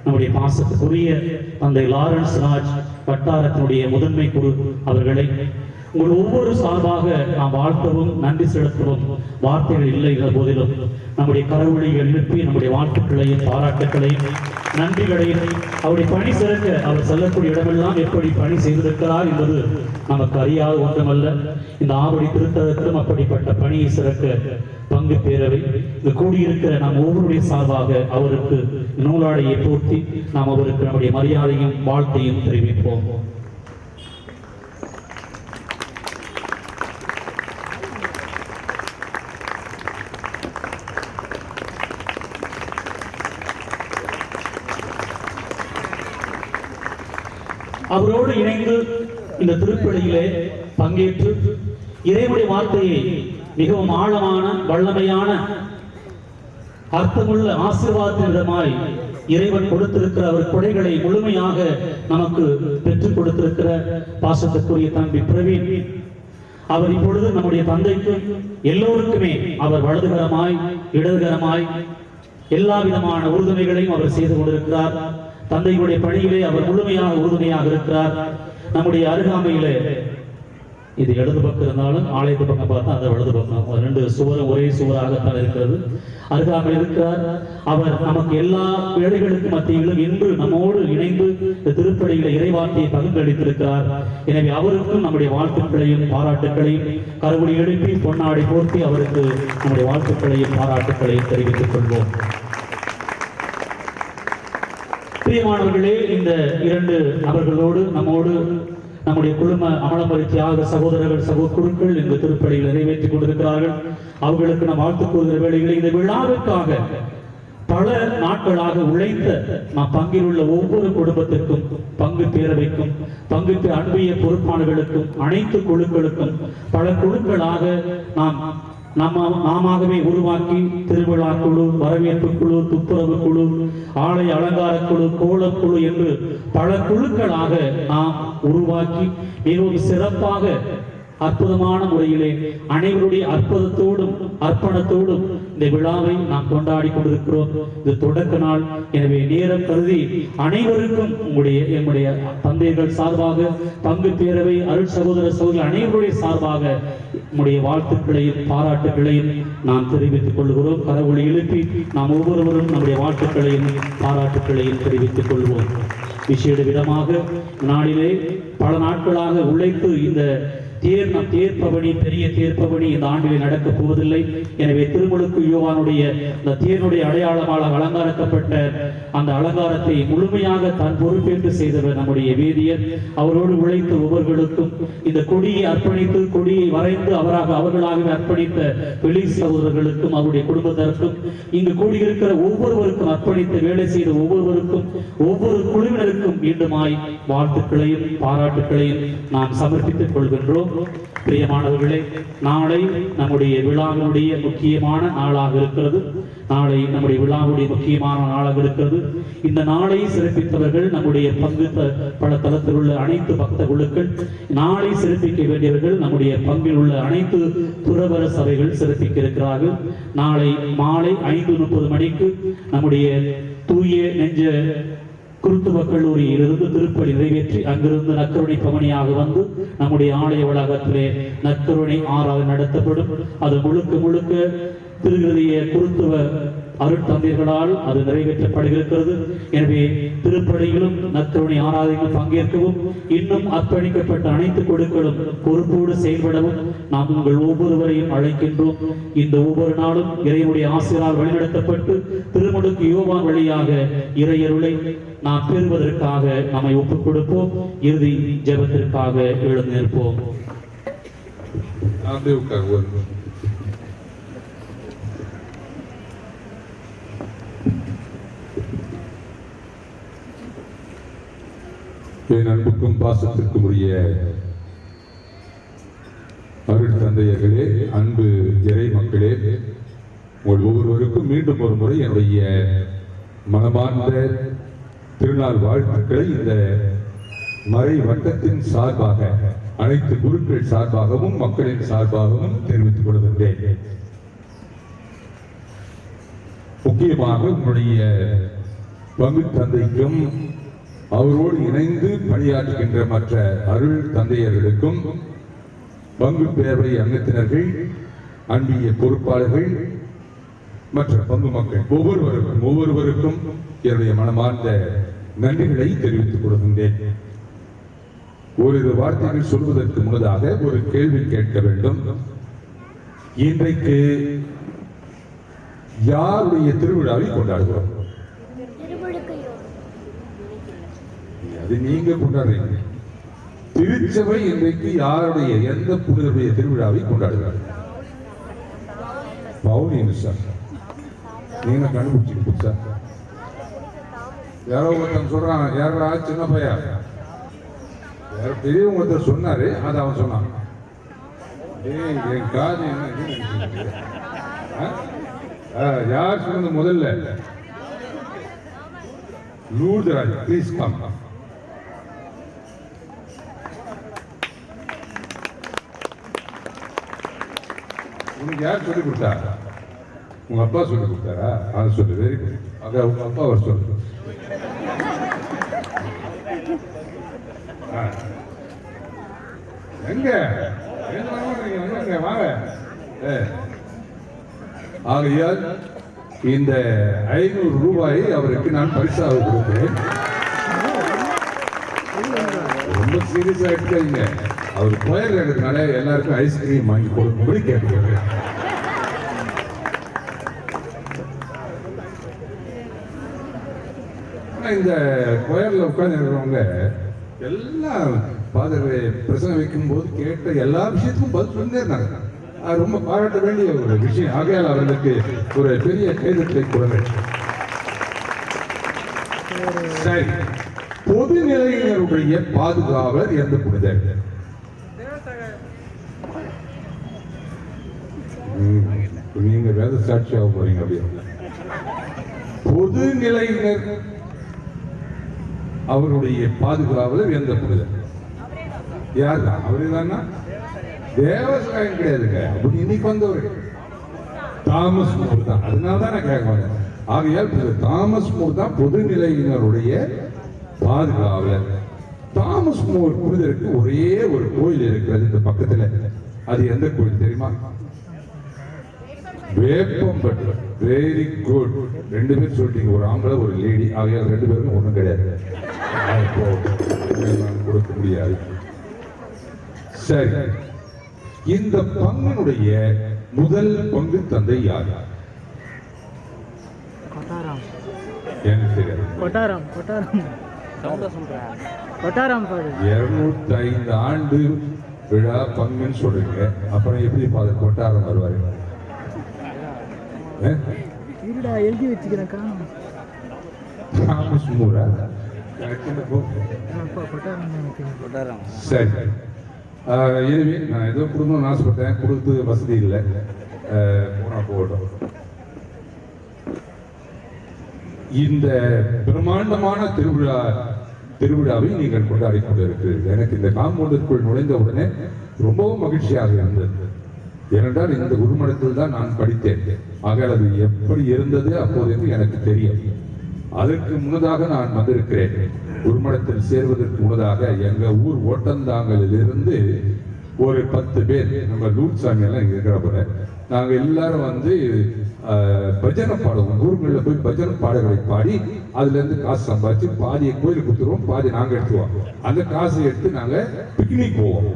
நம்முடைய பாசத்துக்குரிய தந்தை லாரன்ஸ் ராஜ் வட்டாரத்தினுடைய முதன்மை குரு அவர்களை உங்கள் ஒவ்வொரு சார்பாக நாம் வாழ்த்தவும் நன்றி செலுத்தவும் வார்த்தைகள் இல்லை என்ற போதிலும் நம்முடைய கரவொலிகள் எழுப்பி நம்முடைய வாழ்த்துக்களையும் பாராட்டுக்களையும் நன்றிகளையும் அவருடைய பணி சிறக்க அவர் செல்லக்கூடிய இடமெல்லாம் எப்படி பணி செய்திருக்கிறார் என்பது நமக்கு அறியாத ஒன்றுமல்ல. இந்த ஆவடி திருத்தலத்திலும் அப்படிப்பட்ட பணியை சிறக்க பங்கு பேரவை இங்கு கூடியிருக்கிற நாம் ஒவ்வொருடைய சார்பாக அவருக்கு நூலாடையை போர்த்தி நாம் அவருக்கு நம்முடைய மரியாதையும் வாழ்த்தையும் தெரிவிப்போம். அவரோடு இணைந்து இந்த திருப்பலியிலே பங்கேற்று இறைவனுடைய வார்த்தையை மிகவும் ஆழமான வல்லமையான அர்த்தமுள்ள ஆசீர்வாதத்தினமாய் இறைவன் கொடுத்திருக்கிற அவர் கொடைகளை முழுமையாக நமக்கு பெற்றுக் கொடுத்திருக்கிற பாசத்துக்குரிய தம்பி பிரவீன், அவர் இப்பொழுது நம்முடைய தந்தைக்கும் எல்லோருக்குமே அவர் வலதுகரமாய் இடதுகரமாய் எல்லா விதமான உறுதுணைகளையும் அவர் செய்து கொண்டிருக்கிறார். தந்தையுடைய பணியிலே அவர் முழுமையாக உறுதுணையாக இருக்கிறார். நம்முடைய அருகாமையிலே இது இடது பக்கம் இருந்தாலும் ஆலயத்து பக்கம் பார்த்தா அந்த வலது பக்கம் 2 சுவரும் ஒரே சுவராகத்தான் இருக்கிறது. அருகாமையில் இருக்கிறார். அவர் நமக்கு எல்லா வேலைகளுக்கு மத்தியிலும் இன்று நம்மோடு இணைந்து இந்த திருப்பலியில இறைவார்த்தையை பகிர்ந்தளித்திருக்கிறார். எனவே அவருக்கும் நம்முடைய வாழ்த்துக்களையும் பாராட்டுக்களையும் கருவொலி எழுப்பி பொன்னாடை போர்த்தி அவருக்கு நம்முடைய வாழ்த்துக்களையும் பாராட்டுக்களையும் தெரிவித்துக் கொள்வோம். பிரியமானவர்களே, இந்த 2 நபர்களோடு நம்மோடு நம்முடைய குழும அமலமரி தியாக சகோதரர்கள் குருக்கள் இந்த திருப்பலியில் நிறைவேற்றிக் கொண்டிருக்கிறார்கள். அவர்களுக்கு நாம் வாழ்த்து கூறுகிற வேளைகளில் இந்த விழாவிற்காக பல நாட்களாக உழைத்த நாம் பங்கில் உள்ள ஒவ்வொரு குடும்பத்திற்கும், பங்கு பேரவைக்கும், பங்கு அன்பிய பொறுப்பாளர்களுக்கும், அனைத்து குழுக்களுக்கும் பல குழுக்களாக நாமாகவே உருவாக்கி திருவிழா குழு, வரவேற்பு குழு, துப்புரவு குழு, ஆலய அலங்கார குழு, கோலக்குழு என்று பல குழுக்களாக நாம் உருவாக்கி மிகவும் சிறப்பாக அற்புதமான முறையிலே அனைவருடைய அற்புதத்தோடும் அர்ப்பணத்தோடும் இந்த விழாவை நாம் கொண்டாடி கொண்டிருக்கிறோம். இது தொடக்க நாள். எனவே நேரம் கருதி அனைவருக்கும் எங்களுடைய தந்தைகள் சார்பாக, பங்கு பேரவை, அருள் சகோதர சகோதரி அனைவருடைய சார்பாக உங்களுடைய வாழ்த்துக்களையும் பாராட்டுகளையும் நாம் தெரிவித்துக் கொள்கிறோம். கரவொலி எழுப்பி நாம் ஒவ்வொருவரும் நம்முடைய வாழ்த்துக்களையும் பாராட்டுகளையும் தெரிவித்துக் கொள்வோம். விசேட விதமாக நாளிலே பல நாட்களாக உழைத்து இந்த தேர்ப்பவனி, பெரிய தேர்ப்பவனி இந்த ஆண்டிலே நடக்கப் போவதில்லை. எனவே திருமுழுக்கு யோவானுடைய இந்த தேர்னுடைய அடையாளமாக அலங்காரக்கப்பட்ட அந்த அலங்காரத்தை முழுமையாக தன் பொறுப்பேற்று செய்தவர் நம்முடைய வேதியர். அவரோடு உழைத்து ஒவ்வொருவர்களுக்கும் இந்த கொடியை அர்ப்பணித்து, கொடியை வரைந்து அவர்களாகவே அர்ப்பணித்த வெளி சகோதரர்களுக்கும் அவருடைய குடும்பத்தினருக்கும், இங்கு கூடியிருக்கிற ஒவ்வொருவருக்கும் அர்ப்பணித்து வேலை செய்த ஒவ்வொருவருக்கும், ஒவ்வொரு குழுவினருக்கும் மீண்டுமாய் வாழ்த்துக்களையும் பாராட்டுகளையும் நாம் சமர்ப்பித்துக் கொள்கின்றோம். பிரியமானவர்களே, நாளை நம்முடைய விழாவுடைய முக்கியமான நாளாக இருக்கிறது. நாளை நம்முடைய விழாவுடைய முக்கியமான நாளாக இருக்கிறது. இந்த நாளை சிறப்பித்தவர்கள் நம்முடைய பங்கு பல தளத்தில் உள்ள அனைத்து பக்த குழுக்கள். நாளை சிறப்பிக்க வேண்டியவர்கள் நம்முடைய பங்கில் உள்ள அனைத்து துறவர சபைகள் சிறப்பிக்க இருக்கிறார்கள். நாளை மாலை 5:30 மணிக்கு நம்முடைய தூய நெஞ்ச குருத்துவ கல்லூரியிலிருந்து திருப்பலி நிறைவேற்றி அங்கிருந்து நற்கருணை பவனியாக வந்து நம்முடைய ஆலய வளாகத்திலே நற்கருணை ஆராதனை நடத்தப்படும். அது முழுக்க திருஹிருதய குருத்துவ அருட்தந்தையர்களால் அது நிறைவேற்றப்படுகிறது. எனவே திருப்பலியிலும் நற்கருணை ஆராதனையில் பங்கேற்கவும், இன்னும் அர்ப்பணிக்கப்பட்ட அனைத்து குழுக்களும் பொறுப்போடு செயல்படவும் நாம் உங்கள் ஒவ்வொருவரையும் அழைக்கின்றோம். இந்த ஒவ்வொரு நாளும் இறைவனுடைய ஆசிரியரால் வழிநடத்தப்பட்டு திருமுழுக்கு யோவான் வழியாக இறையருளை நாம் பெறுவதற்காக நம்மை ஒப்புக் கொடுப்போம். இறுதி ஜெபத்திற்காக எழுந்து நிற்போம். என் அன்புக்கும் பாசத்திற்கும் உரிய அருள் தந்தையர்களே, அன்பு இறை மக்களே, உங்கள் ஒவ்வொருவருக்கும் மீண்டும் ஒரு முறை என்னுடைய மனமார்ந்த திருநாள் வாழ்த்துக்களை இந்த மறை வட்டத்தின் சார்பாக, அனைத்து குருக்கள் சார்பாகவும் மக்களின் சார்பாகவும் தெரிவித்துக் கொள்கின்றேன். முக்கியமாக உங்களுடைய பங்கு தந்தைக்கும் அவரோடு இணைந்து பணியாற்றுகின்ற மற்ற அருள் தந்தையர்களுக்கும், பங்கு பேரவை அங்கத்தினர்கள், அன்பிய பொறுப்பாளர்கள், மற்ற பங்கு மக்கள் ஒவ்வொருவருக்கும் என்னுடைய மனமார்ந்த நன்றிகளை தெரிவித்துக் கொள்கின்றேன். ஓரிரு வார்த்தைகள் சொல்வதற்கு முன்னதாக ஒரு கேள்வி கேட்க வேண்டும். இன்றைக்கு யாருடைய திருவிழாவை கொண்டாடுகிறோம்? அது நீங்க கொண்டாடுறீங்க. திருச்சபை இன்றைக்கு யாருடைய, எந்த புனிதருடைய திருவிழாவை கொண்டாடுகிறார்கள்? பவுலின் சார், நீங்க கண்டுபிடிச்சிங்க சார். யாரோ ஒருத்தன் சொல்றான், யாரா சின்ன பையன், யாரோ பெரியவங்க ஒருத்தர் சொன்னாரு, அதை அவன் சொன்னான். என் காது என்ன யார் சொன்னது முதல்ல? Lourduraj, please come. உனக்கு யார் சொல்லிக் கொடுத்தா? உங்க அப்பா சொல்லிக் கொடுத்தாரா? அதை சொல்லு. Very good. அதான் உங்க அப்பா அவர் சொல்லு. எங்க வாங்க. ஆகையால் இந்த 500 ரூபாயை அவருக்கு நான் பரிசாக கொடுக்கிறேன். ரொம்ப சீரியஸா எடுத்துக்கீங்க. அவர் கோயில் எடுத்தனால எல்லாருக்கும் ஐஸ்கிரீம் வாங்கி கொடுக்கும்படி கேட்டுக்கிறேன். இந்த கோயிலில் உட்கார்ந்து இருக்கிறவங்க எல்லாம் ஃபாதர் பிரசங்கம் வைக்கும் போது கேட்ட எல்லா விஷயத்துக்கும் பதில் சொல்லிட்டே இருந்தாங்க. அது ரொம்ப பாராட்ட வேண்டிய ஒரு விஷயம். ஆகையால் அவர்களுக்கு ஒரு பெரிய கைதட்டை கொடுங்க. சரி, பொதுநிலையினருடைய பாதுகாவலர் எந்த புனிதர்? நீங்க வேத சாட்சியாக போறீங்க. அப்படியே பொதுநிலையினர் அவருடைய பாதுகாவலர் எந்த புனிதர்? யார் தான்? அவரே தானா? தேவசகாயம் கிடையாதுங்க. அப்படி இன்னைக்கு வந்தவர் தாமஸ் மூர் தான். அதனால தான் நான் கேட்க மாட்டேன். ஆகையால் தாமஸ் மூர் தான் பொதுநிலையினருடைய பாதுகாவலர். தாமஸ் மூர் புனிதருக்கு ஒரே ஒரு கோயில் இருக்கிறது இந்த பக்கத்துல. அது எந்த கோயில் தெரியுமா? வேப்பம்பட்டு. Very good. 2 பேர் சொல்லிட்டீங்க, ஒரு ஆம்பளை ஒரு லேடி. ஆகையால் 2 பேருக்கும் ஒண்ணும் கிடையாது, கொடுக்க முடியாது. சரி, இந்த பங்கினுடைய முதல் பங்கு தந்தை யார்? எனக்கு தெரியாது. 205 ஆண்டு விழா பங்குன்னு சொல்றீங்க, அப்புறம் எப்படி ஃபாதர் கொட்டாரம் வருவாரு? எழுதி வச்சுக்கிறேன். தாமஸ் மூரா? சரி, எனவே நான் ஏதோ கொடுக்கணும்னு ஆசைப்பட்டேன், கொடுத்து வசதி இல்லை, போனா போகட்டும். இந்த பிரம்மாண்டமான திருவிழாவை நீங்கள் கொண்டாடி கொண்டிருக்கிறீர்கள். எனக்கு இந்த காம்பவுண்டிற்குள் நுழைந்த உடனே ரொம்பவும் மகிழ்ச்சியாக இருந்தது. ஏனென்றால் இந்த குருமடத்தில் தான் நான் படித்தேன். ஆக அது எப்படி இருந்தது அப்போது என்று எனக்கு தெரியும். அதற்கு முன்னதாக நான் வந்திருக்கிறேன். குருமடத்தில் சேர்வதற்கு முன்னதாக எங்க ஊர் ஓட்டந்தாங்கலில் இருந்து ஒரு 10 பேர், நம்ம லூட் சாமி எல்லாம் இங்க இருக்கிற போல, நாங்க எல்லாரும் வந்து பஜனை பாடுவோம். ஊர்களில் போய் பஜனை பாடல்களை பாடி அதுல இருந்து காசு சம்பாதிச்சு பாதியை கோயிலுக்கு கொடுத்துருவோம், பாதி நாங்க எடுத்துவோம். அந்த காசை எடுத்து நாங்க பிக்னிக் போவோம்.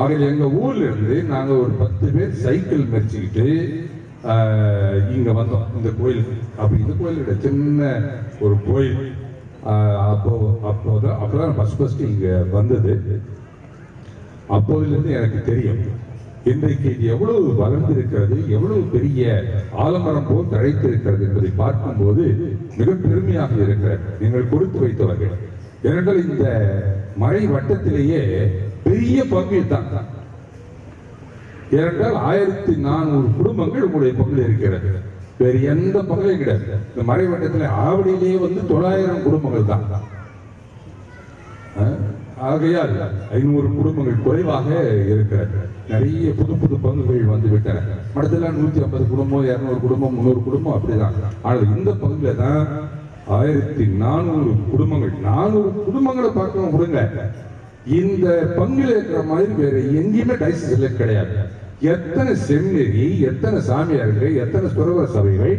ஆக எங்க ஊர்ல இருந்து நாங்க ஒரு 10 பேர் சைக்கிள் மெரிச்சுக்கிட்டு இங்க வந்தோம் இந்த கோயிலுக்கு. அப்படி இந்த கோயிலுடைய சின்ன ஒரு கோயில். அப்போதான் ஃபர்ஸ்ட் இங்க வந்தது. அப்போதிலிருந்து எனக்கு தெரியும் இன்றைக்கு இது எவ்வளவு வளர்ந்திருக்கிறது, எவ்வளவு பெரிய ஆலமரம் போல் தழைத்திருக்கிறது என்பதை பார்க்கும்போது மிக பெருமையாக இருக்கிறது. நீங்கள் கொடுத்து வைத்தவர்கள். ஏனென்றால் இந்த மறை வட்டத்திலேயே பெரிய பங்கு தான். ஏனென்றால் 1400 குடும்பங்கள் உங்களுடைய பங்கில் இருக்கிறது. வேறு எந்த பங்கிலும் கிடையாது. இந்த மறை வட்டத்தில் ஆவடியிலேயே வந்து 900 குடும்பங்கள் தான். ஆகையால் 500 குடும்பங்கள் குறைவாக இருக்கிறது. நிறைய புது புது பங்குகள் வந்து விட்டன. மடத்துல 150 குடும்பம், 200 குடும்பம், 300 குடும்பம் அப்படிதான். ஆனால் இந்த பங்குல தான் 1400 குடும்பங்கள். 400 குடும்பங்களை பார்க்கணும் விடுங்க. இந்த பங்குல இருக்கிற மாதிரி வேற எங்கேயுமே டைசிஸ்ல கிடையாது. எத்தனை செமினரி, எத்தனை சாமியார்கள், எத்தனை சுரவ சபைகள்,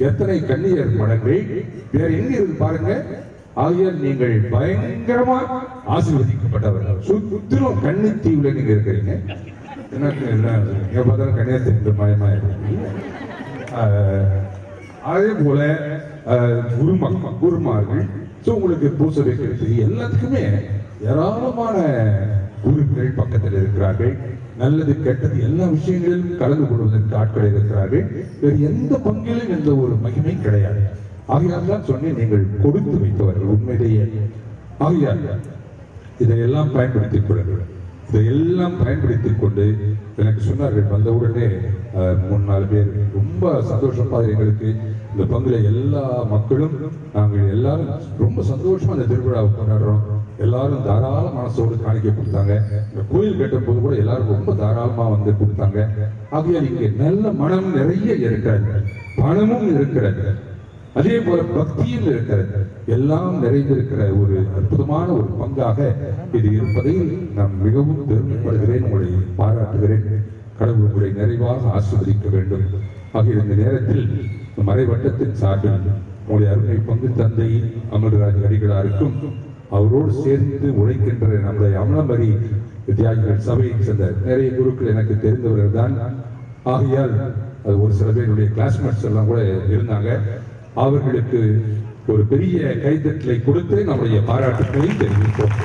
எத்தனை கன்னியர் மடங்கள் வேற எங்க இருக்கு பாருங்க. ஆகையால் நீங்கள் பயங்கரமா ஆசீர்வதிக்கப்பட்டவர்கள். சுத்திலும் கன்னித்தீவுல நீங்க இருக்கிறீங்க. பார்த்தாலும் கன்னியாஸ்திரி மயமா இருக்கீங்க. அதே போல குருமார்கள் உங்களுக்கு பூசை வைக்கிறது எல்லாத்துக்குமே ஏராளமான குருக்கள் பக்கத்தில் இருக்கிறார்கள். நல்லது கெட்டது எல்லா விஷயங்களிலும் கலந்து கொள்வதற்கு ஆட்கள் இருக்கிறார்கள். வேறு எந்த பங்கிலும் எந்த ஒரு மகிமை கிடையாது. ஆகையால் தான் சொன்னேன், நீங்கள் கொடுத்து வைத்தவர்கள் உண்மையிலேயே. ஆகையால் இதையெல்லாம் பயன்படுத்திக் கொள்ளுங்கள். இதையெல்லாம் பயன்படுத்திக் கொண்டு எனக்கு சொன்னார்கள் வந்தவுடனே 3-4 பேர் ரொம்ப சந்தோஷமா எங்களுக்கு இந்த பங்குல எல்லா மக்களும் நாங்கள் எல்லாரும் ரொம்ப சந்தோஷமா அந்த திருவிழாவை கொண்டாடுறோம். எல்லாரும் தாராள மனசோடு காணிக்கை கொடுத்தாங்க. இந்த கோயில் கட்டும் போது கூட எல்லாரும் ரொம்ப தாராளமா வந்து கொடுத்தாங்க. ஆகையால் இங்கே நல்ல மனம் நிறைய இருக்கிறது, பணமும் இருக்கிறது, அதே போல பக்தியில் இருக்கிறது. எல்லாம் நிறைந்திருக்கிற ஒரு அற்புதமான ஒரு பங்காக இது இருப்பதை நான் மிகவும் பெருமைப்படுகிறேன். உங்களை பாராட்டுகிறேன். கடவுள் உங்களை நிறைவாக ஆசீர்வதிக்க வேண்டும். ஆகிய இந்த நேரத்தில் மறைவட்டத்தின் சார்பில் உங்களுடைய அருமை பங்கு தந்தை அமல்ராஜ் அடிகளாருக்கும் அவரோடு சேர்ந்து உழைக்கின்ற நம்முடைய அமலமரி தியாகிகள் சபையை சேர்ந்த நிறைய குருக்கள் எனக்கு தெரிந்தவர்கள் தான். ஆகையால் அது ஒரு சில பேருடைய கிளாஸ்மேட்ஸ் எல்லாம் கூட இருந்தாங்க. அவர்களுக்கு ஒரு பெரிய கைதட்டலை கொடுத்து நம்முடைய பாராட்டுகளை தெரிவிப்போம்.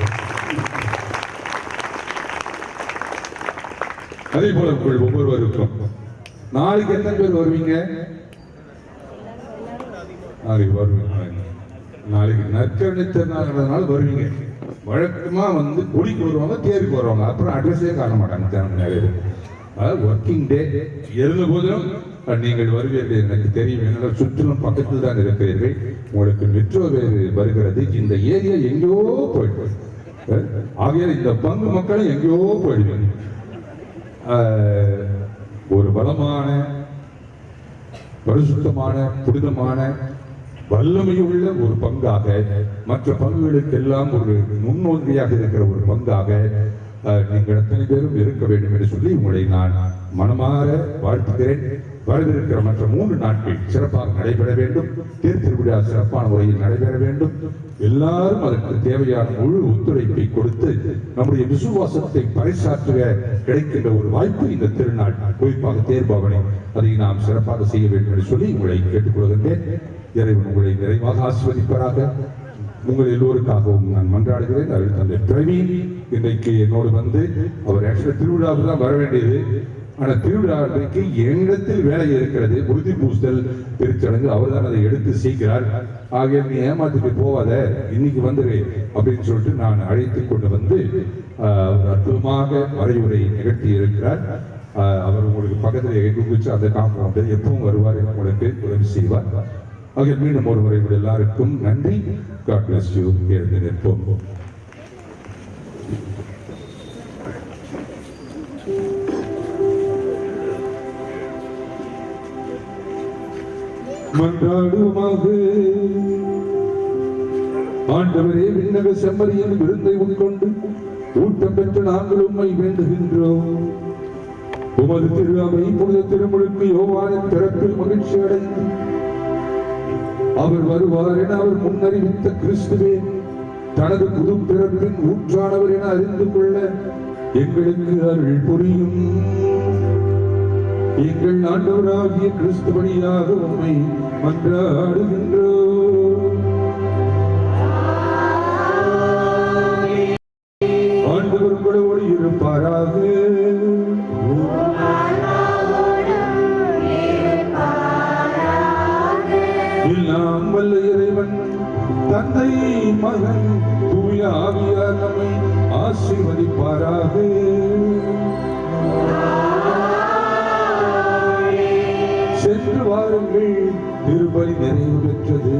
அதே போல உங்கள் ஒவ்வொருவருக்கும் நாளைக்கு எத்தனை பேர் வருவீங்க? நாளைக்கு வருவீங்க. நாளைக்கு நற்கருணை திருநாள் வருவீங்க. வழக்கமா வந்து குடிக்கு வருவாங்க, தேருக்கு வருவாங்க. அப்புறம் அட்ரஸே காண மாட்டாங்க நிறைய பேர். அதாவது ஒர்க்கிங் டே இருந்த போதிலும் நீங்கள் வருவீர்கள் எனக்கு தெரியும். என்னால் சுற்றிலும் பக்கத்தில் தான் இருக்கிறீர்கள். உங்களுக்கு மெட்ரோ வேறு வருகிறது. இந்த ஏரியா எங்கேயோ போயிட்டு, ஆகையால் இந்த பங்கு மக்களும் எங்கேயோ போயிடுவீங்க. ஒரு பலமான, பரிசுத்தமான, புனிதமான, வல்லமையுள்ள ஒரு பங்காக, மற்ற பங்குகளுக்கெல்லாம் ஒரு முன்னோடியாக இருக்கிற ஒரு பங்காக நீங்கள் அத்தனை பேரும் இருக்க வேண்டும் என்று சொல்லி உங்களை நான் மனமாற வாழ்த்துகிறேன். வரவிருக்கிற மற்ற 3 நாட்கள் சிறப்பாக நடைபெற வேண்டும். தேர் திருவிழா சிறப்பான முறையில் நடைபெற வேண்டும். எல்லாரும் அதற்கு தேவையான முழு ஒத்துழைப்பை கொடுத்து நம்முடைய விசுவாசத்தை பறைசாற்றுக கிடைக்கின்ற ஒரு வாய்ப்பு இந்த திருநாள், குறிப்பாக தேர்பவனை அதை நாம் சிறப்பாக செய்ய வேண்டும் என்று சொல்லி உங்களை கேட்டுக்கொள்கின்றேன். இறைவன் உங்களை நிறைவாக ஆசீர்வதிப்பாராக. உங்கள் எல்லோருக்காகவும் நான் மன்றாடுகிறேன். அவர் தந்தை பிரவீன் இன்றைக்கு என்னோடு வந்து, அவர் ஆக்சுவலாக திருவிழாவுக்கு தான் வர வேண்டியது, ஆனால் திருவிழாவுக்கு என்னிடத்தில் வேலை இருக்கிறது, உறுதி பூசல் திருச்சடங்கு, அவர் தான் அதை எடுத்து செய்கிறார். ஆகிய நீ ஏமாத்துக்கு போவாத, இன்னைக்கு வந்துரு அப்படின்னு சொல்லிட்டு நான் அழைத்து கொண்டு வந்து அற்புதமாக வரையுரை நிகழ்த்தி இருக்கிறார். அவர் உங்களுக்கு பக்கத்தில் எங்குச்சு அந்த காம்பவுண்ட் எப்பவும் வருவார், உங்களுக்கு உதவி செய்வார். ஆகிய மீண்டும் ஒரு முறை எல்லாருக்கும் நன்றி. God bless you. எழுந்து நிற்போம். மன்றாடுமாக. ஆண்டவரே, விண்ணக செம்மறியின் விருந்தை உட்கொண்டு ஊட்டம் பெற்ற நாங்கள் உம்மை வேண்டுகின்றோம். உமது திரு அவை புனித திருமுழுக்கு யோவானின் பிறப்பில் மகிழ்ச்சி அடைந்து அவர் வருவார் என அவர் முன்னறிவித்த கிறிஸ்துவே தனது புது பிறப்பின் ஊற்றானவர் என அறிந்து கொள்ள எங்களுக்கு அருள் புரியும். எங்கள் ஆண்டவராகிய கிறிஸ்து வழியாக உம்மை மன்றாடுகின்றோம். ஆண்டவர் உங்களோடு இருப்பாராக. எல்லாம் வல்ல இறைவன் தந்தை, மகன், தூய ஆவியார் நம்மை ஆசீர்வதிப்பாராக. சென்று வாருங்கள், திருப்பலி நிறைவு பெற்றது.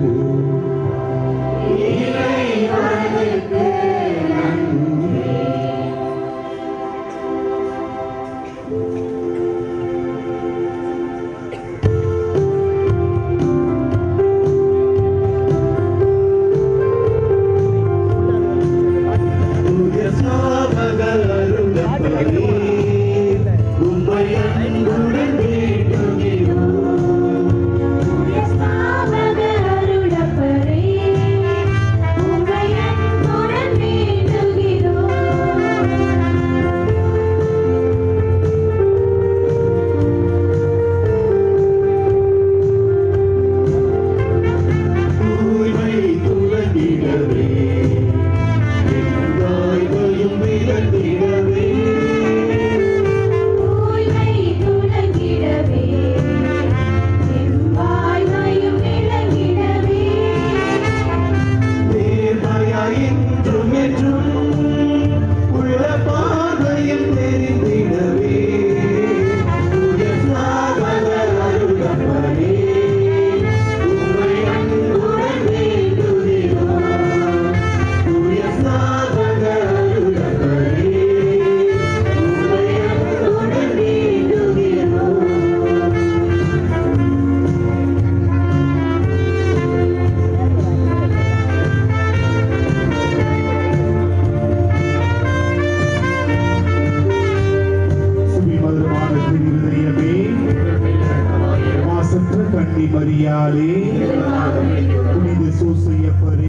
மரியாளே